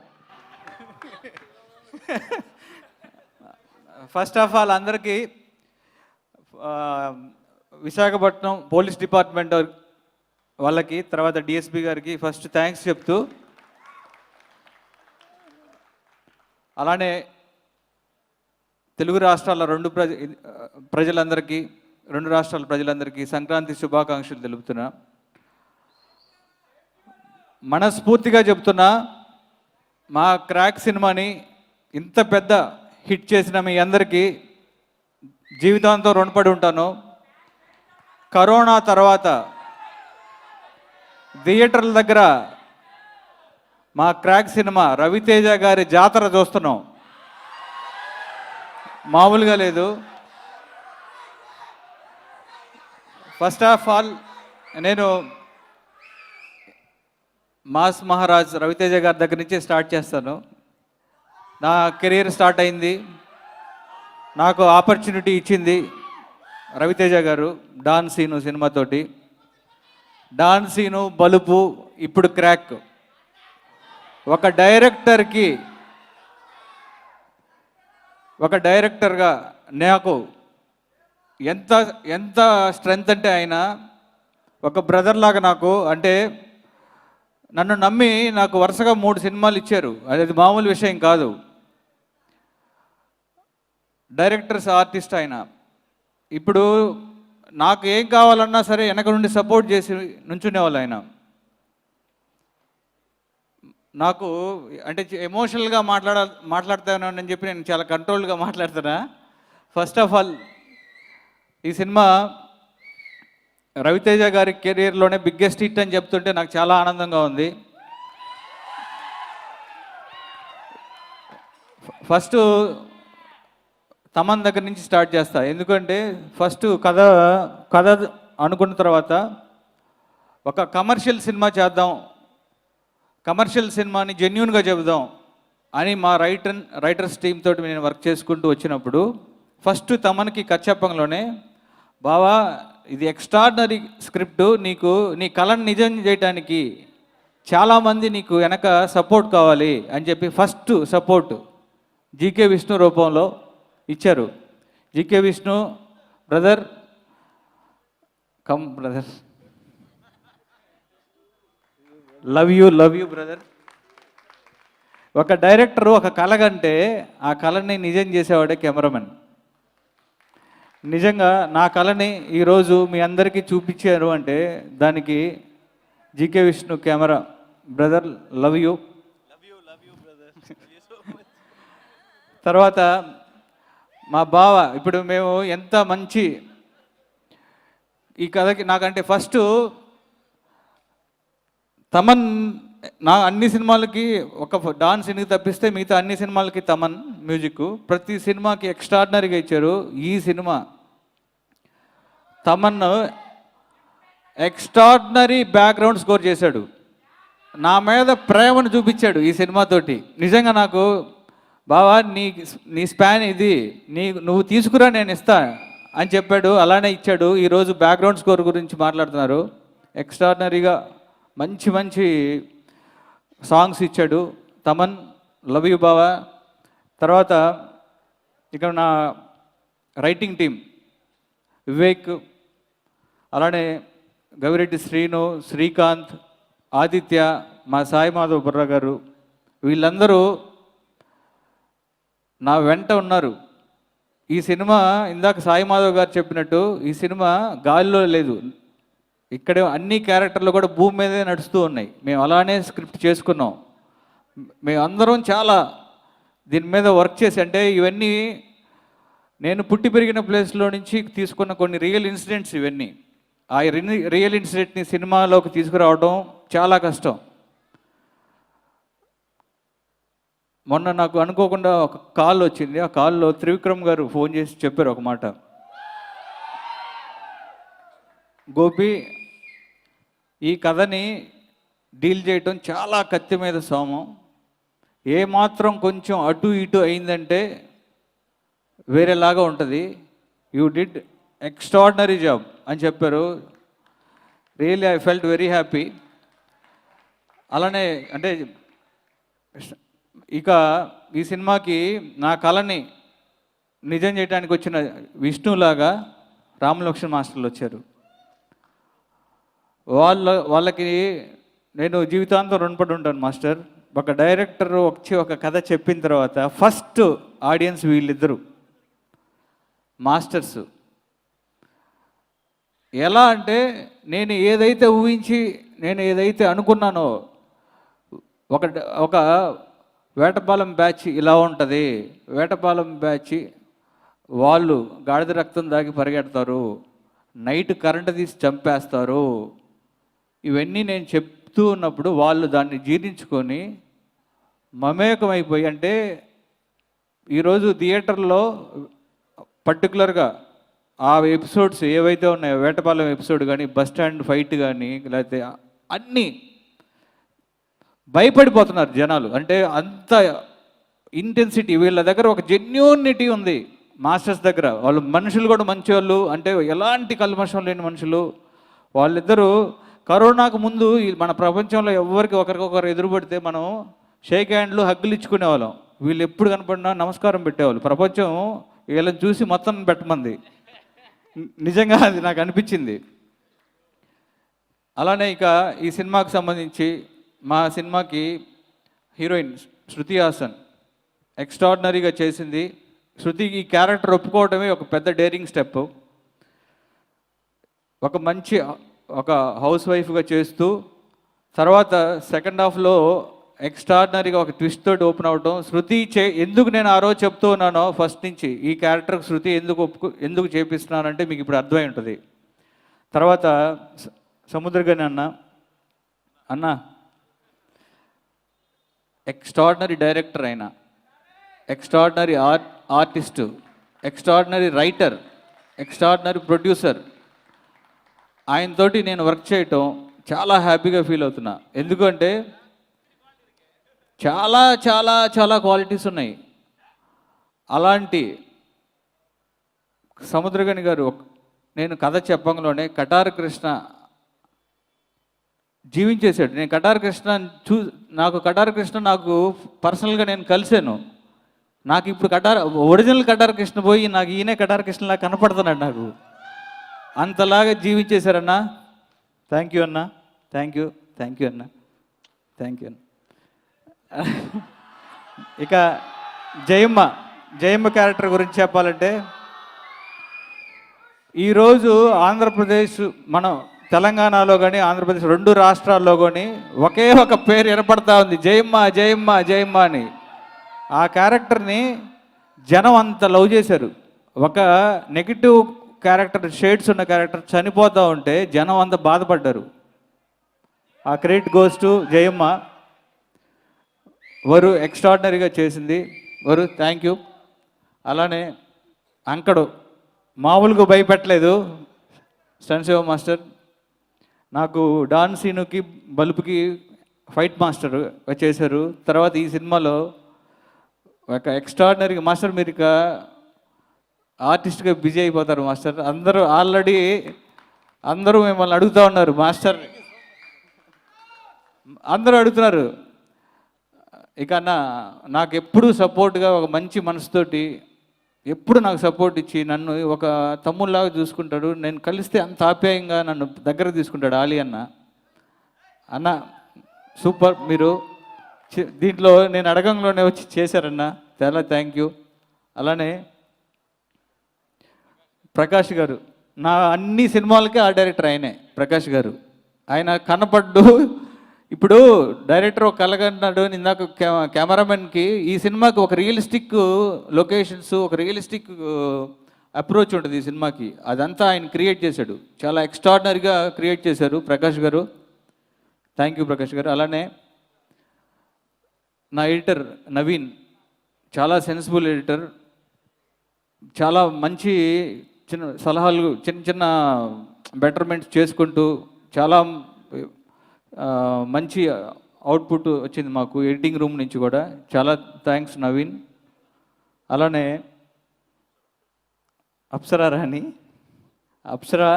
ఫస్ట్ ఆఫ్ ఆల్ అందరికీ విశాఖపట్నం పోలీస్ డిపార్ట్మెంట్ వాళ్ళకి, తర్వాత డిఎస్పి గారికి ఫస్ట్ థ్యాంక్స్ చెప్తూ, అలానే తెలుగు రాష్ట్రాల ప్రజలందరికీ, రెండు రాష్ట్రాల ప్రజలందరికీ సంక్రాంతి శుభాకాంక్షలు తెలుపుతున్నా. మనస్ఫూర్తిగా చెప్తున్నా, మా క్రాక్ సినిమాని ఇంత పెద్ద హిట్ చేసిన మీ అందరికీ జీవితాంతో రుణపడి ఉంటాను. కరోనా తర్వాత థియేటర్ల దగ్గర మా క్రాక్ సినిమా రవితేజ గారి జాతర చూస్తున్నాం, మామూలుగా లేదు. ఫస్ట్ ఆఫ్ ఆల్ నేను మాస్ మహారాజ్ రవితేజ గారి దగ్గర నుంచి స్టార్ట్ చేస్తాను. నా కెరీర్ స్టార్ట్ అయింది, నాకు ఆపర్చునిటీ ఇచ్చింది రవితేజ గారు డాన్ సీను సినిమాతోటి. డాన్ సీను, బలుపు, ఇప్పుడు క్రాక్. ఒక డైరెక్టర్గా నాకు ఎంత ఎంత స్ట్రెంగ్త్ అంటే ఆయన ఒక బ్రదర్ లాగా నాకు, అంటే నన్ను నమ్మి నాకు వరుసగా 3 సినిమాలు ఇచ్చారు. అది మామూలు విషయం కాదు. డైరెక్టర్స్, ఆర్టిస్ట్ ఆయన. ఇప్పుడు నాకు ఏం కావాలన్నా సరే వెనక నుండి సపోర్ట్ చేసి నుంచునేవాళ్ళు ఆయన. నాకు అంటే ఎమోషనల్గా మాట్లాడతానని చెప్పి నేను చాలా కంట్రోల్గా మాట్లాడుతున్నా. ఫస్ట్ ఆఫ్ ఆల్ ఈ సినిమా రవితేజ గారి కెరీర్లోనే బిగ్గెస్ట్ హిట్ అని చెప్తుంటే నాకు చాలా ఆనందంగా ఉంది. ఫస్ట్ తమన్ దగ్గర నుంచి స్టార్ట్ చేస్తా. ఎందుకంటే ఫస్ట్ కథ అనుకున్న తర్వాత ఒక కమర్షియల్ సినిమా చేద్దాం, కమర్షియల్ సినిమాని జెన్యూన్గా చెబుదాం అని మా రైటర్స్ టీమ్ తోటి నేను వర్క్ చేసుకుంటూ వచ్చినప్పుడు ఫస్ట్ తమన్కి కథ చెప్పంలోనే, బావా ఇది ఎక్స్ట్రాడినరీ స్క్రిప్ట్, నీ కళను నిజం చేయడానికి చాలామంది నీకు వెనక సపోర్ట్ కావాలి అని చెప్పి ఫస్ట్ సపోర్ట్ జీకే విష్ణు రూపంలో ఇచ్చారు. GK Vishnu brother, come brother, love you brother. ఒక డైరెక్టరు ఒక కళ కంటే ఆ కళని నిజం చేసేవాడే కెమెరామెన్. నిజంగా నా కళని ఈరోజు మీ అందరికీ చూపించారు అంటే దానికి GK Vishnu camera brother, love you brother. తర్వాత మా బావ, ఇప్పుడు మేము ఎంత మంచి ఈ కథకి నాకంటే ఫస్ట్ తమన్ నా అన్ని సినిమాలకి ఒక డాన్స్ ఎందుకు తప్పిస్తే మిగతా అన్ని సినిమాలకి తమన్ మ్యూజిక్ ప్రతి సినిమాకి ఎక్స్ట్రాడినరీగా ఇచ్చారు. ఈ cinema Thaman extraordinary background score చేశాడు. నా మీద ప్రేమను చూపించాడు ఈ సినిమాతోటి. నిజంగా నాకు బావా నీ స్పాన్ ఇది, నువ్వు తీసుకురా నేను ఇస్తా అని చెప్పాడు. అలానే ఇచ్చాడు. ఈరోజు బ్యాక్గ్రౌండ్ స్కోర్ గురించి మాట్లాడుతున్నారు. ఎక్స్ట్రాడినరీగా మంచి మంచి సాంగ్స్ ఇచ్చాడు తమన్. లవ్ యూ బావా. తర్వాత ఇక్కడ నా రైటింగ్ టీం వివేక్, అలానే గవిరెడ్డి శ్రీను, శ్రీకాంత్, ఆదిత్య, మా సాయి మాధవ్ బుర్రా గారు, వీళ్ళందరూ నా వెంట ఉన్నారు. ఈ సినిమా ఇందాక సాయి మాధవ్ గారు చెప్పినట్టు ఈ సినిమా గాలిలో లేదు, ఇక్కడే అన్ని క్యారెక్టర్లు కూడా భూమి మీదే నడుస్తూ ఉన్నాయి. మేము అలానే స్క్రిప్ట్ చేసుకున్నాం. మేము అందరం చాలా దీని మీద వర్క్ చేసి, అంటే ఇవన్నీ నేను పుట్టి పెరిగిన ప్లేస్లో నుంచి తీసుకున్న కొన్ని రియల్ ఇన్సిడెంట్స్ ఇవన్నీ. ఆ రియల్ ఇన్సిడెంట్ని సినిమాలోకి తీసుకురావడం చాలా కష్టం. మొన్న నాకు అనుకోకుండా ఒక కాల్ వచ్చింది. ఆ కాల్లో త్రివిక్రమ్ గారు ఫోన్ చేసి చెప్పారు ఒక మాట, గోపి ఈ కథని డీల్ చేయటం చాలా కత్తి మీద సోమం, ఏమాత్రం కొంచెం అటు ఇటు అయిందంటే వేరేలాగా ఉంటుంది, యూ డిడ్ ఎక్స్ట్రాడినరీ జాబ్ అని చెప్పారు. Really I felt very happy. అలానే అంటే ఇక ఈ సినిమాకి నా కళని నిజం చేయడానికి వచ్చిన విష్ణులాగా రామలక్ష్మణ్ మాస్టర్లు వచ్చారు. వాళ్ళకి నేను జీవితాంతం రుణపడి ఉంటాను మాస్టర్. ఒక డైరెక్టర్ వచ్చి ఒక కథ చెప్పిన తర్వాత ఫస్ట్ ఆడియన్స్ వీళ్ళిద్దరు మాస్టర్స్. ఎలా అంటే నేను ఏదైతే ఊహించి నేను ఏదైతే అనుకున్నానో, ఒక వేటపాలెం బ్యాచ్ ఇలా ఉంటుంది, వేటపాలెం బ్యాచ్ వాళ్ళు గాడిద రక్తం దాగి పరిగెడతారు, నైట్ కరెంటు తీసి చంపేస్తారు, ఇవన్నీ నేను చెప్తూ ఉన్నప్పుడు వాళ్ళు దాన్ని జీర్ణించుకొని మమేకమైపోయి, అంటే ఈరోజు థియేటర్లో పర్టికులర్గా ఆ ఎపిసోడ్స్ ఏవైతే ఉన్నాయో, వేటపాలెం ఎపిసోడ్ కానీ, బస్ స్టాండ్ ఫైట్ కానీ, లేకపోతే అన్నీ భయపడిపోతున్నారు జనాలు. అంటే అంత ఇంటెన్సిటీ వీళ్ళ దగ్గర, ఒక జెన్యూనిటీ ఉంది మాస్టర్స్ దగ్గర. వాళ్ళు మనుషులు కూడా మంచి వాళ్ళు, అంటే ఎలాంటి కల్మషం లేని మనుషులు వాళ్ళిద్దరూ. కరోనాకు ముందు మన ప్రపంచంలో ఎవరికి ఒకరికొకరు ఎదురుపడితే మనం షేక్ హ్యాండ్లు, హగ్గులు ఇచ్చుకునేవాళ్ళం. వీళ్ళు ఎప్పుడు కనపడినా నమస్కారం పెట్టేవాళ్ళు. ప్రపంచం వీళ్ళని చూసి మొత్తం పెట్టమంది. నిజంగా అది నాకు అనిపించింది. అలానే ఇక ఈ సినిమాకి సంబంధించి మా సినిమాకి హీరోయిన్ శృతి హాసన్ ఎక్స్ట్రాడినరీగా చేసింది. శృతికి ఈ క్యారెక్టర్ ఒప్పుకోవడమే ఒక పెద్ద డేరింగ్ స్టెప్. ఒక హౌస్ వైఫ్గా చేస్తూ తర్వాత సెకండ్ హాఫ్లో ఎక్స్ట్రాడినరీగా ఒక ట్విస్ట్ తోటి ఓపెన్ అవటం. ఎందుకు నేను ఆ రోజు చెప్తూ ఉన్నానో ఫస్ట్ నుంచి ఈ క్యారెక్టర్కి శృతి ఎందుకు చేపిస్తున్నానంటే మీకు ఇప్పుడు అర్థమై ఉంటుంది. తర్వాత సముద్రగని అన్న ఎక్స్ట్రాడినరీ డైరెక్టర్ అయినా, extraordinary artist, extraordinary writer, extraordinary producer, ఆయనతోటి నేను వర్క్ చేయటం చాలా హ్యాపీగా ఫీల్ అవుతున్నా. ఎందుకంటే చాలా చాలా చాలా క్వాలిటీస్ ఉన్నాయి. అలాంటి సముద్రగని గారు నేను కథ చెప్పంలోనే కటార కృష్ణ జీవించేశాడు. నేను కటార కృష్ణ నాకు పర్సనల్గా నేను కలిశాను. నాకు ఇప్పుడు ఒరిజినల్ కటార కృష్ణ పోయి నాకు ఈయనే కటార కృష్ణలా కనపడుతున్నాడు. నాకు అంతలాగా జీవించేశారన్నా. థ్యాంక్ యూ అన్న, థ్యాంక్ యూ అన్న, థ్యాంక్ యూ అన్న. ఇక జయమ్మ క్యారెక్టర్ గురించి చెప్పాలంటే ఈరోజు ఆంధ్రప్రదేశ్ మనం తెలంగాణలో కానీ ఆంధ్రప్రదేశ్ 2 రాష్ట్రాల్లో కానీ ఒకే ఒక పేరు వినపడతా ఉంది, జయమ్మ అని. ఆ క్యారెక్టర్ని జనం అంత లవ్ చేశారు. ఒక నెగిటివ్ క్యారెక్టర్, షేడ్స్ ఉన్న క్యారెక్టర్ చనిపోతూ ఉంటే జనం అంత బాధపడ్డారు. ఆ క్రెడిట్ గోస్ టు జయమ్మ. వారు ఎక్స్ట్రాడినరీగా చేసింది. వారు థ్యాంక్ యూ. అలానే అంకడు మామూలుగా భయపెట్టలేదు స్టన్శివ మాస్టర్. నాకు డాన్ సీనుకి బలుపుకి ఫైట్ మాస్టర్ చేశారు. తర్వాత ఈ సినిమాలో ఒక ఎక్స్ట్రాడినరీగా మాస్టర్ మీరు ఇక ఆర్టిస్ట్గా బిజీ అయిపోతారు మాస్టర్. అందరూ మిమ్మల్ని అడుగుతూ ఉన్నారు మాస్టర్, అందరూ అడుగుతున్నారు. ఇక నాకు ఎప్పుడూ సపోర్ట్గా ఒక మంచి మనసుతోటి ఎప్పుడు నాకు సపోర్ట్ ఇచ్చి నన్ను ఒక తమ్ముళ్ళలాగా చూసుకుంటాడు. నేను కలిస్తే అంత ఆప్యాయంగా నన్ను దగ్గర తీసుకుంటాడు ఆలి అన్న సూపర్. మీరు దీంట్లో నేను అడగంలోనే వచ్చి చేశారన్న, చాలా థ్యాంక్ యూ. అలానే ప్రకాష్ గారు, నా అన్ని సినిమాలకే ఆ డైరెక్టర్ ఆయనే. ప్రకాష్ గారు ఆయన కనపడ్డు. ఇప్పుడు డైరెక్టర్ ఒక కలగన్నాడు ఇందాక కెమెరామెన్కి, ఈ సినిమాకి ఒక రియలిస్టిక్ లొకేషన్స్, ఒక రియలిస్టిక్ అప్రోచ్ ఉంటుంది ఈ సినిమాకి. అదంతా ఆయన క్రియేట్ చేశాడు. చాలా ఎక్స్ట్రాడినరీగా క్రియేట్ చేశారు ప్రకాష్ గారు. థ్యాంక్ యూ ప్రకాష్ గారు. అలానే నా ఎడిటర్ నవీన్, చాలా సెన్సిబుల్ ఎడిటర్. చాలా మంచి చిన్న సలహాలు, చిన్న బెటర్మెంట్స్ చేసుకుంటూ చాలా మంచి అవుట్పుట్ వచ్చింది మాకు ఎడిటింగ్ రూమ్ నుంచి కూడా. చాలా థ్యాంక్స్ నవీన్. అలానే అప్సరా రాణి, అప్సరా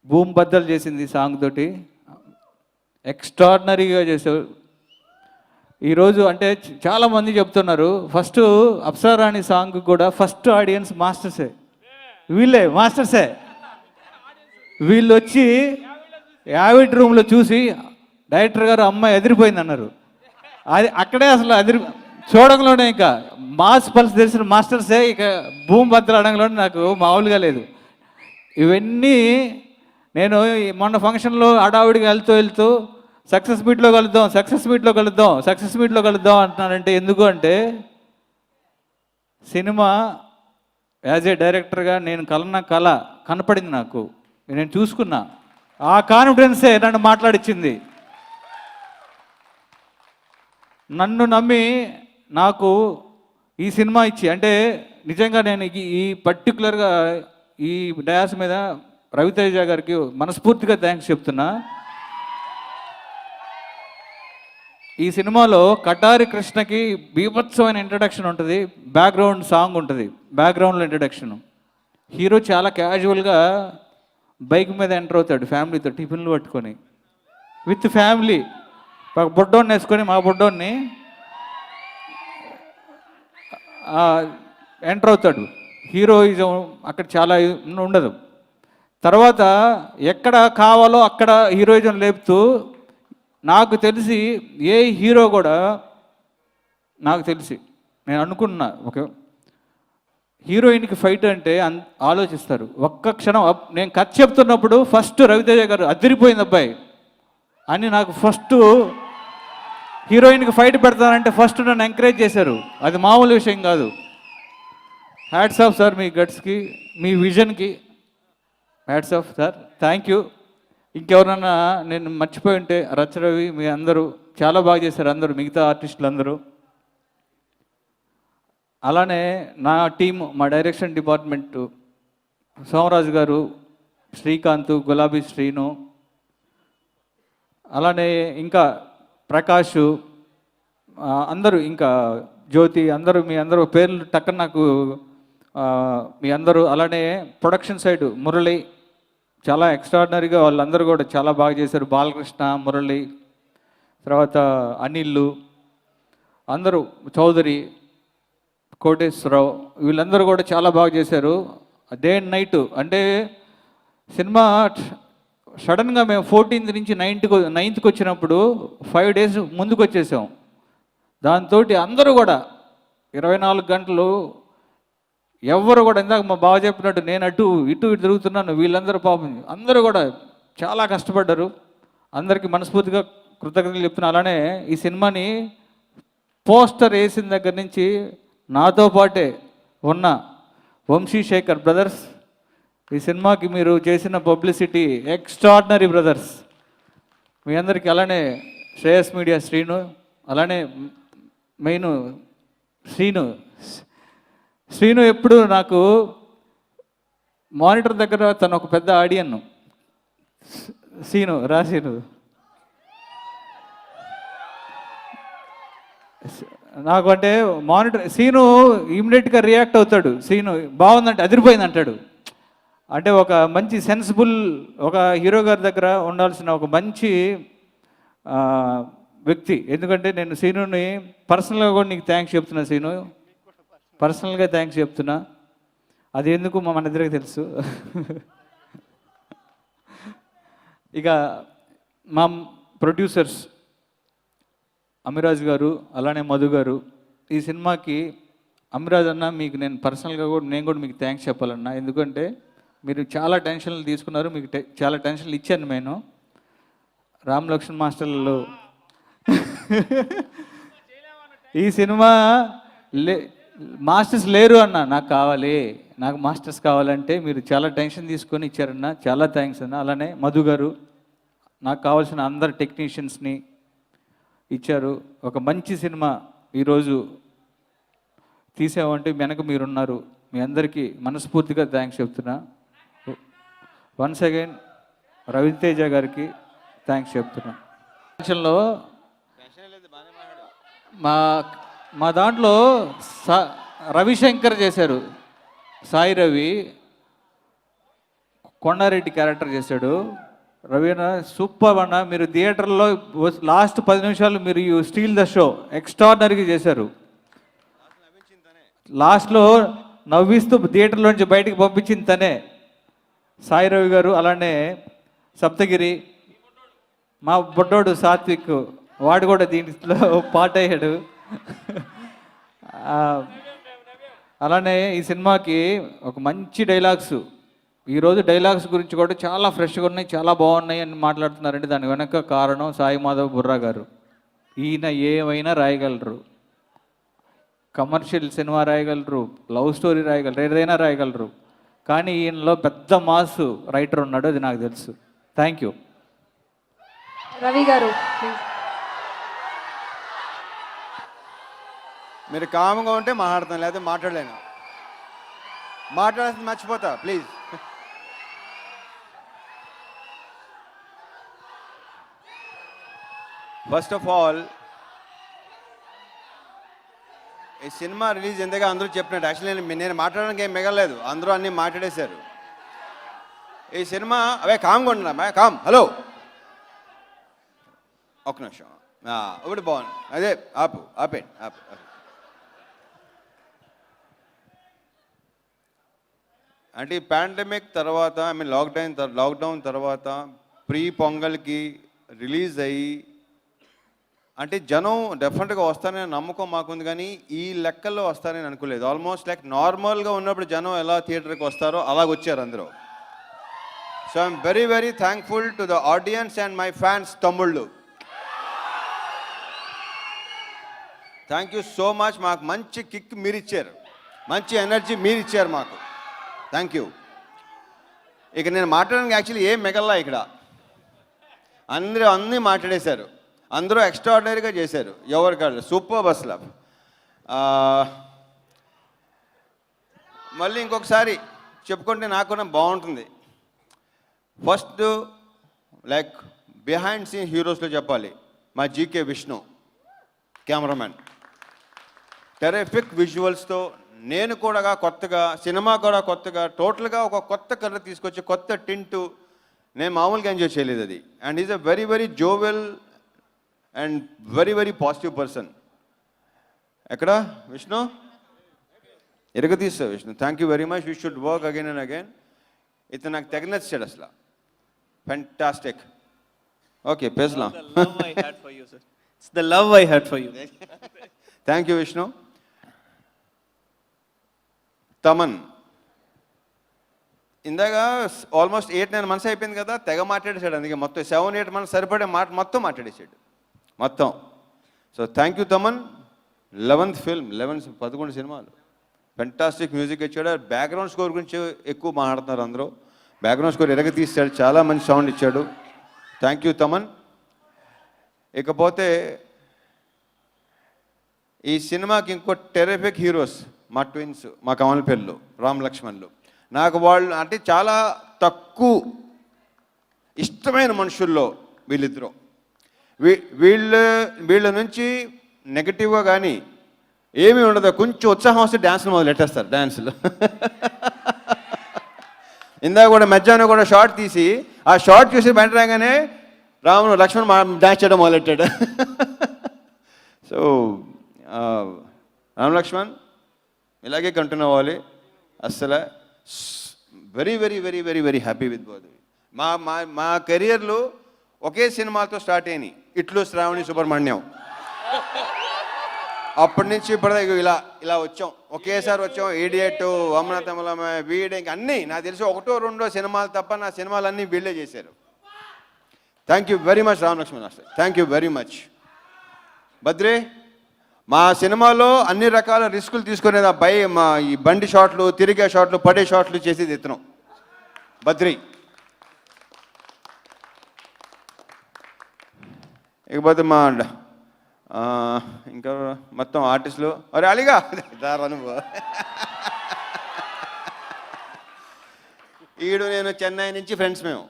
భూమి బద్దలు చేసింది సాంగ్ తోటి, ఎక్స్ట్రాడినరీగా చేసావు. ఈరోజు అంటే చాలామంది చెప్తున్నారు ఫస్ట్ అప్సరా రాణి సాంగ్ కూడా ఫస్ట్ ఆడియన్స్ మాస్టర్సే, వీళ్ళే మాస్టర్సే. వీళ్ళు వచ్చి యావిడ్ రూమ్లో చూసి డైరెక్టర్ గారు అమ్మాయి ఎదిరిపోయింది అన్నారు. అది అక్కడే అసలు చూడంలోనే ఇంకా మాస్ పల్స్ తెలిసిన మాస్టర్సే. ఇక భూమి బద్దలు అనడంలోనే నాకు మామూలుగా లేదు. ఇవన్నీ నేను మొన్న ఫంక్షన్లో హడావుడిగా వెళ్తూ సక్సెస్ మీట్లో కలుద్దాం అంటున్నానంటే ఎందుకు అంటే సినిమా యాజ్ ఏ డైరెక్టర్గా నేను కళ కనపడింది నాకు, నేను చూసుకున్నా. ఆ కాన్ఫిడెన్సే నన్ను మాట్లాడిచ్చింది. నన్ను నమ్మి నాకు ఈ సినిమా ఇచ్చి, అంటే నిజంగా నేను ఈ పర్టికులర్గా ఈ డయాస్ మీద రవితేజ గారికి మనస్ఫూర్తిగా థ్యాంక్స్ చెప్తున్నా. ఈ సినిమాలో కటారి కృష్ణకి బీభత్సమైన ఇంట్రడక్షన్ ఉంటుంది, బ్యాక్గ్రౌండ్ సాంగ్ ఉంటుంది, బ్యాక్గ్రౌండ్లో ఇంట్రడక్షన్. హీరో చాలా క్యాజువల్గా బైక్ మీద ఎంటర్ అవుతాడు ఫ్యామిలీతో, టిఫిన్లు పట్టుకొని విత్ ఫ్యామిలీ. బొడ్డోన్ని వేసుకొని మా బొడ్డోన్ని ఎంటర్ అవుతాడు హీరోయిజం అక్కడ చాలా ఉండదు. తర్వాత ఎక్కడ కావాలో అక్కడ హీరోయిజం లేపుతూ, నాకు తెలిసి ఏ హీరో కూడా, నాకు తెలిసి నేను అనుకున్నా, ఒక హీరోయిన్కి ఫైట్ అంటే ఆలోచిస్తారు ఒక్క క్షణం. నేను కథ చెప్తున్నప్పుడు ఫస్ట్ రవితేజ గారు అదిరిపోయింది అబ్బాయి అని నాకు ఫస్ట్ హీరోయిన్కి ఫైట్ పెడతానంటే ఫస్ట్ నన్ను ఎంకరేజ్ చేశారు. అది మామూలు విషయం కాదు. హ్యాట్స్ ఆఫ్ సార్, మీ గట్స్కి, మీ విజన్కి hats off sir. Thank you. ఇంకెవరన్నా నేను మర్చిపోయి ఉంటే, రచరవి, మీ అందరూ చాలా బాగా చేశారు, అందరూ మిగతా ఆర్టిస్టులు అందరూ. అలానే నా టీం, మా డైరెక్షన్ డిపార్ట్మెంటు, సోమరాజు గారు, శ్రీకాంత్, గులాబీ శ్రీను, అలానే ఇంకా ప్రకాష్, అందరూ, ఇంకా జ్యోతి, అందరూ, మీ అందరూ పేర్లు టక్కన నాకు మీ అందరూ. అలానే ప్రొడక్షన్ సైడ్ మురళి చాలా ఎక్స్ట్రాడినరీగా, వాళ్ళందరూ కూడా చాలా బాగా చేశారు. బాలకృష్ణ, మురళి, తర్వాత అనిల్, అందరూ, చౌదరి, కోటేశ్వరరావు, వీళ్ళందరూ కూడా చాలా బాగా చేశారు. Day and night. అంటే సినిమా సడన్గా మేము 14th నుంచి 9th వచ్చినప్పుడు 5 days ముందుకు వచ్చేసాం. దాంతో అందరూ కూడా 24 గంటలు ఎవరు కూడా, ఇందాక మా బావ చెప్పినట్టు నేను అటు ఇటు తిరుగుతున్నాను, వీళ్ళందరూ పాపం అందరూ కూడా చాలా కష్టపడ్డారు. అందరికీ మనస్ఫూర్తిగా కృతజ్ఞతలు చెప్తున్నా. అలానే ఈ సినిమాని పోస్టర్ వేసిన దగ్గర నుంచి నాతో పాటే ఉన్న వంశీశేఖర్ బ్రదర్స్, ఈ సినిమాకి మీరు చేసిన పబ్లిసిటీ ఎక్స్ట్రాడినరీ బ్రదర్స్, మీ అందరికీ. అలానే శ్రేయస్ మీడియా శ్రీను, అలానే మెయిన్ శ్రీను ఎప్పుడు నాకు మానిటర్ దగ్గర తను ఒక పెద్ద ఆడియన్. రాశీను నాకు అంటే మానిటర్ సీను ఇమ్మీడియట్గా రియాక్ట్ అవుతాడు. సీను బాగుందంటే అదిరిపోయింది అంటాడు. అంటే ఒక మంచి సెన్సిబుల్, ఒక హీరో గారి దగ్గర ఉండాల్సిన ఒక మంచి వ్యక్తి. ఎందుకంటే నేను సీనుని పర్సనల్గా కూడా నీకు థ్యాంక్స్ చెప్తున్నా సీను, పర్సనల్గా థ్యాంక్స్ చెప్తున్నా. అది ఎందుకు మన ఇద్దరికి తెలుసు. ఇక మా ప్రొడ్యూసర్స్ అమిరాజ్ గారు, అలానే మధు గారు. ఈ సినిమాకి అమిరాజ్ అన్న, మీకు నేను పర్సనల్గా కూడా నేను కూడా మీకు థ్యాంక్స్ చెప్పాలన్నా. ఎందుకంటే మీరు చాలా టెన్షన్లు తీసుకున్నారు, మీకు చాలా టెన్షన్లు ఇచ్చాను నేను. రామ్ లక్ష్మణ్ మాస్టర్లు ఈ సినిమా మాస్టర్స్ లేరు అన్న, నాకు కావాలి, నాకు మాస్టర్స్ కావాలంటే మీరు చాలా టెన్షన్ తీసుకొని ఇచ్చారన్న, చాలా థ్యాంక్స్ అన్న. అలానే మధు గారు నాకు కావాల్సిన అందరు టెక్నీషియన్స్ని ఇచ్చారు. ఒక మంచి సినిమా ఈరోజు తీసామంటే వెనక మీరున్నారు. మీ అందరికీ మనస్ఫూర్తిగా థ్యాంక్స్ చెప్తున్నా. వన్స్ అగైన్ రవితేజ గారికి థ్యాంక్స్ చెప్తున్నా. ఫంక్షన్లో మా దాంట్లో రవిశంకర్ చేశారు, సాయి రవి కొండారెడ్డి క్యారెక్టర్ చేశాడు. రవి అన్న సూపర్ అన్న, మీరు థియేటర్లో లాస్ట్ 10 నిమిషాలు మీరు యూ స్టీల్ ద షో, ఎక్స్ట్రాడినరీగా చేశారు. లాస్ట్లో నవ్విస్తూ థియేటర్లోంచి బయటికి పంపించింది తనే, సాయి రవి గారు. అలానే సప్తగిరి, మా బొడ్డోడు సాత్విక్, వాడు కూడా దీంట్లో పార్ట్ అయ్యాడు. అలానే ఈ సినిమాకి ఒక మంచి డైలాగ్స్, ఈరోజు డైలాగ్స్ గురించి కూడా చాలా ఫ్రెష్గా ఉన్నాయి, చాలా బాగున్నాయి అని మాట్లాడుతున్నారంటే దాని వెనక కారణం సాయి మాధవ్ బుర్రా గారు. ఈయన ఏమైనా రాయగలరు, కమర్షియల్ సినిమా రాయగలరు, లవ్ స్టోరీ రాయగలరు, ఏదైనా రాయగలరు. కానీ ఈయనలో పెద్ద మాస్ రైటర్ ఉన్నాడు, అది నాకు తెలుసు. Thank you. రవి గారు మీరు కామ్గా ఉంటే మాట్లాడతాను, లేకపోతే మాట్లాడలేను. మాట్లాడాల్సింది మర్చిపోతా ప్లీజ్. ఫస్ట్ ఆఫ్ ఆల్, ఈ సినిమా రిలీజ్ ఎందుకు అందరూ చెప్పినట్టు, యాక్చువల్లీ నేను మాట్లాడడానికి ఏం మిగలేదు, అందరూ అన్నీ మాట్లాడేశారు. ఈ సినిమా అవే కామ్గా ఉంటున్నా, కామ్. హలో, ఒక నిమిషం. ఇప్పుడు బాగుంది, అదే ఆపేయండి. అంటే ఈ పాండమిక్ తర్వాత ఐ మీన్ లాక్డౌన్ తర్వాత ప్రీ పొంగల్కి రిలీజ్ అయ్యి అంటే జనం డెఫినెట్గా వస్తారనే నమ్మకం మాకుంది, కానీ ఈ లెక్కల్లో వస్తారని అనుకోలేదు. ఆల్మోస్ట్ లైక్ నార్మల్గా ఉన్నప్పుడు జనం ఎలా థియేటర్కి వస్తారో అలాగ వచ్చారు అందరూ. So I'm very very thankful to the audience and my fans తమ్ముళ్ళు. Thank you so much. మాకు మంచి కిక్ మీరు ఇచ్చారు, మంచి ఎనర్జీ మీరు ఇచ్చారు మాకు. Thank you. ఇక నేను మాట్లాడడానికి యాక్చువల్లీ ఏం మిగల్లా ఇక్కడ. అందరూ అన్నీ మాట్లాడేశారు, అందరూ ఎక్స్ట్రాడినరీగా చేశారు. ఎవరికాళ్ళు సూపర్ బస్లా. మళ్ళీ ఇంకొకసారి చెప్పుకుంటే నాకు బాగుంటుంది. ఫస్ట్ లైక్ బిహైండ్ సీన్ హీరోస్లో చెప్పాలి, మా జీకే విష్ణు కెమెరామెన్. టెరిఫిక్ విజువల్స్తో నేను కూడా కొత్తగా, సినిమా కూడా కొత్తగా, టోటల్గా ఒక కొత్త కలర్ తీసుకొచ్చి కొత్త టింటు నేను మామూలుగా ఎంజాయ్ చేయలేదు అది. And is a very very jovial and very very positive person. ఎక్కడ విష్ణు? ఎరగతీస్తా Vishnu. Thank you very much. We should work again and again. ఇతను నాకు తెగ నచ్చాడు అసలు. ఫెంటాస్టిక్. ఓకే పేసలా. It's the love I had for you. Thank you Vishnu. Thaman ఇందాక almost 8-9 months అయిపోయింది కదా, తెగ మాట్లాడేశాడు. అందుకే మొత్తం 7-8 months సరిపడే మొత్తం మాట్లాడేశాడు మొత్తం. So thank you Thaman. 11th film, 11 సినిమాలు, ఫెంటాస్టిక్ మ్యూజిక్ ఇచ్చాడు. బ్యాక్గ్రౌండ్ స్కోర్ గురించి ఎక్కువ మాట్లాడుతున్నారు అందరూ. బ్యాక్గ్రౌండ్ స్కోర్ ఎరగ తీశాడు, చాలా మంచి సౌండ్ ఇచ్చాడు. Thank you Thaman. ఇకపోతే ఈ సినిమాకి ఇంకో టెరిఫిక్ హీరోస్ మా ట్విన్స్, మా కమలపల్లిలు, రామ్ లక్ష్మణ్లు. నాకు వాళ్ళు అంటే చాలా తక్కువ ఇష్టమైన మనుషుల్లో వీళ్ళిద్దరూ. వీళ్ళ నుంచి నెగటివ్గా కానీ ఏమీ ఉండదు. కొంచెం ఉత్సాహం వస్తే డ్యాన్సులు మొదలెట్టేస్తారు, డ్యాన్సులు. ఇందాక కూడా మధ్యాహ్నం కూడా షార్ట్ తీసి ఆ షార్ట్ చూసి బయట రాగానే రాముడు లక్ష్మణ్ డ్యాన్స్ చేయడం మొదలెట్టాడు. సో రామ్ లక్ష్మణ్ ఇలాగే కంటిన్యూ అవ్వాలి. అస్సలు very very very very very happy with both. మా కెరియర్లో ఒకే సినిమాతో స్టార్ట్ అయినాయి, ఇట్లు శ్రావణి సుబ్రహ్మణ్యం. అప్పటి నుంచి ఇప్పటిదాకా ఇలా వచ్చాం, ఒకేసారి వచ్చాం. ఈడియట్, అమృతమలమ, వీడి ఇంక అన్నీ నాకు తెలిసి 1-2 సినిమాలు తప్ప నా సినిమాలన్నీ వీళ్ళే చేశారు. Thank you very much Ram Lakshman. Thank you very much. బద్రే, మా సినిమాలో అన్ని రకాల రిస్కులు తీసుకునేది మా ఈ బండి షాట్లు, తిరిగే షాట్లు, పడే షాట్లు చేసేది ఇతను బద్రి. ఇకపోతే మా ఇంకా మొత్తం ఆర్టిస్టులు. అరే అలీగా దారనుభవ. ఈడు నేను చెన్నై నుంచి ఫ్రెండ్స్ మేము.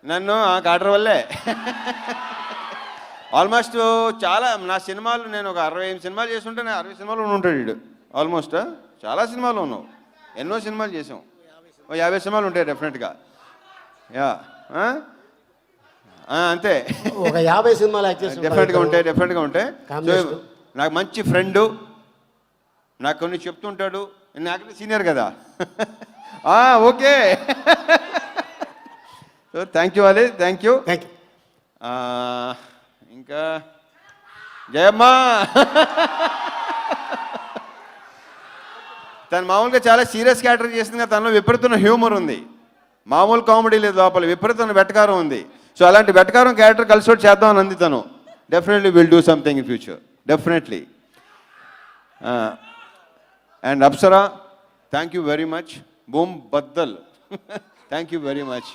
నన్ను ఆ కాటర్ వల్లే ఆల్మోస్ట్ చాలా నా సినిమాలు నేను ఒక 68 సినిమాలు చేస్తుంటే నేను 60 సినిమాలు ఉంటాడు వీడు. ఆల్మోస్ట్ చాలా సినిమాలు ఉన్నావు, ఎన్నో సినిమాలు చేసాం. 50 సినిమాలు ఉంటాయి డెఫినెట్గా. యా అంతే, ఒక 50 సినిమాలు డెఫినెట్గా ఉంటాయి. సో నాకు మంచి ఫ్రెండు, నాకు కొన్ని చెప్తుంటాడు. నాకంటే సీనియర్ కదా. Okay. So thank you Ali. Thank you. ఇంకా జయమ్మా. తను మామూలుగా చాలా సీరియస్ క్యారెక్టర్ చేసింది కదా, తనలో విపరీతమైన హ్యూమర్ ఉంది, మామూలు కామెడీ లేదు, లోపల విపరీతమైన వెటకారం ఉంది. సో అలాంటి వెటకారం క్యారెక్టర్ కలిసి చేద్దామని అంది తను. Definitely will do something in future, definitely. And Apsara, thank you very much. Boom Baddal, thank you very much.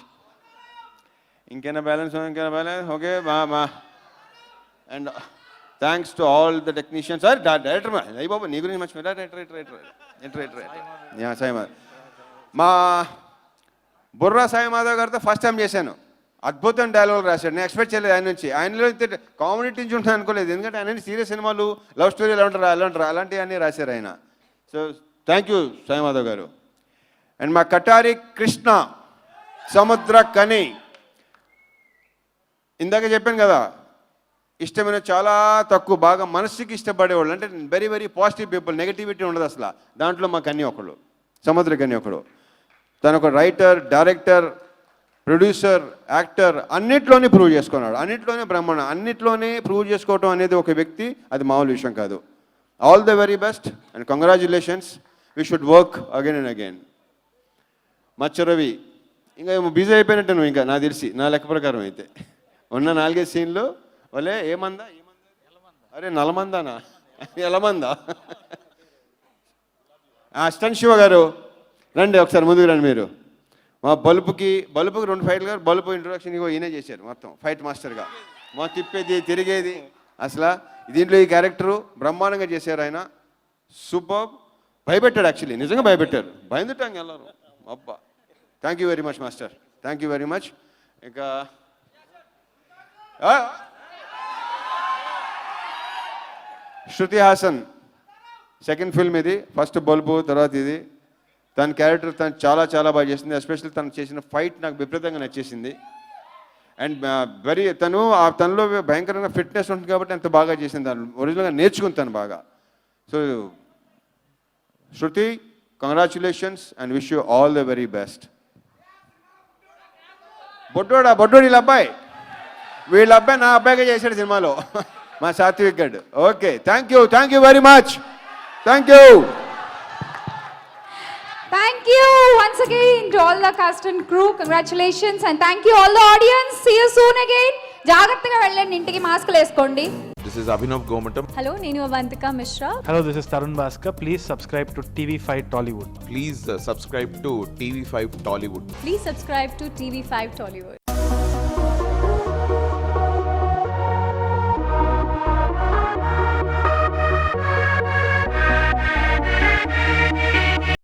ఇంకేనా బ్యాలెన్స్? ఓకే మా. And thanks to all the technicians. Sir director అయ్యి బాబు నీ గురించి మంచి డైరెక్టర్ సాయి. మా బుర్రా సాయి మాధవ్ గారితో ఫస్ట్ టైం చేశాను. అద్భుతం డైలాగ్ రాశాడు, నేను ఎక్స్పెక్ట్ చేయలేదు ఆయన నుంచి. ఆయనలో కామెడీ నుంచి ఉంటాను అనుకోలేదు, ఎందుకంటే ఆయన సీరియస్ సినిమాలు, లవ్ స్టోరీ అలాంటివన్నీ రాశారు ఆయన. So thank you Sai Madhav గారు. అండ్ మా కటారి కృష్ణ, సముద్ర కని, ఇందాక చెప్పాను కదా, ఇష్టమైన చాలా తక్కువ, బాగా మనసుకి ఇష్టపడేవాళ్ళు, అంటే very very positive people, negativity ఉండదు అసలు దాంట్లో. మాకు అన్నీ ఒకళ్ళు. సముద్రకన్య ఒకడు. తను ఒక రైటర్, డైరెక్టర్, ప్రొడ్యూసర్, యాక్టర్, అన్నిట్లోనే ప్రూవ్ చేసుకున్నాడు. అన్నిట్లోనే బ్రహ్మాండ, అన్నిట్లోనే ప్రూవ్ చేసుకోవటం అనేది ఒక వ్యక్తి, అది మామూలు విషయం కాదు. All the very best and congratulations. We should work again and again. మచ్చరవి ఇంకా బిజీ అయిపోయినట్టు నువ్వు, ఇంకా నాకు తెలిసి నా లెక్క ప్రకారం అయితే ఉన్న 4-5 సీన్లు వలే ఏమందా, అరే నలమందానా, ఎలమందా. స్టన్ శివ గారు రండి ఒకసారి ముందుకు రండి. మీరు మా బల్బుకి 2 ఫైట్లు గారు, బల్బు ఇంట్రొడక్షన్ ఈయనే చేశారు మొత్తం ఫైట్ మాస్టర్గా. మా తిప్పేది తిరిగేది అసలు దీంట్లో ఈ క్యారెక్టరు బ్రహ్మాండంగా చేశారు ఆయన. సూపర్. భయపెట్టాడు, యాక్చువల్లీ నిజంగా భయపెట్టారు, భయందుటాం వెళ్ళారు. అబ్బా, thank you very much master, thank you very much. ఇంకా శృతి హాసన్ సెకండ్ ఫిల్మ్ ఇది, ఫస్ట్ బల్బు తర్వాత ఇది. తన క్యారెక్టర్ తను చాలా చాలా బాగా చేసింది. ఎస్పెషల్లీ తను చేసిన ఫైట్ నాకు విపరీతంగా నచ్చేసింది. అండ్ తనలో భయంకరంగా ఫిట్నెస్ ఉంటుంది కాబట్టి అంత బాగా చేసింది. దాన్ని ఒరిజినల్గా నేర్చుకుంటాను బాగా. So Shruti, congratulations and wish you all the very best. బొడ్డోడు వీళ్ళ అబ్బాయి నా అబ్బాయిగా చేశాడు సినిమాలో, మా సాత్విక్ గడ్. Okay, thank you very much. Thank you. Thank you once again to all the cast and crew. Congratulations and thank you all the audience. See you soon again. జాగ్రత్తగా వెళ్ళండి ఇంటికి, మాస్కులు వేసుకోండి. This is Abhinav Gomatam. Hello, నేను Avantika Mishra. Hello, this is Tarun Bhaskar. Please subscribe to TV5 Tollywood. Please subscribe to TV5 Tollywood. Please subscribe to TV5 Tollywood.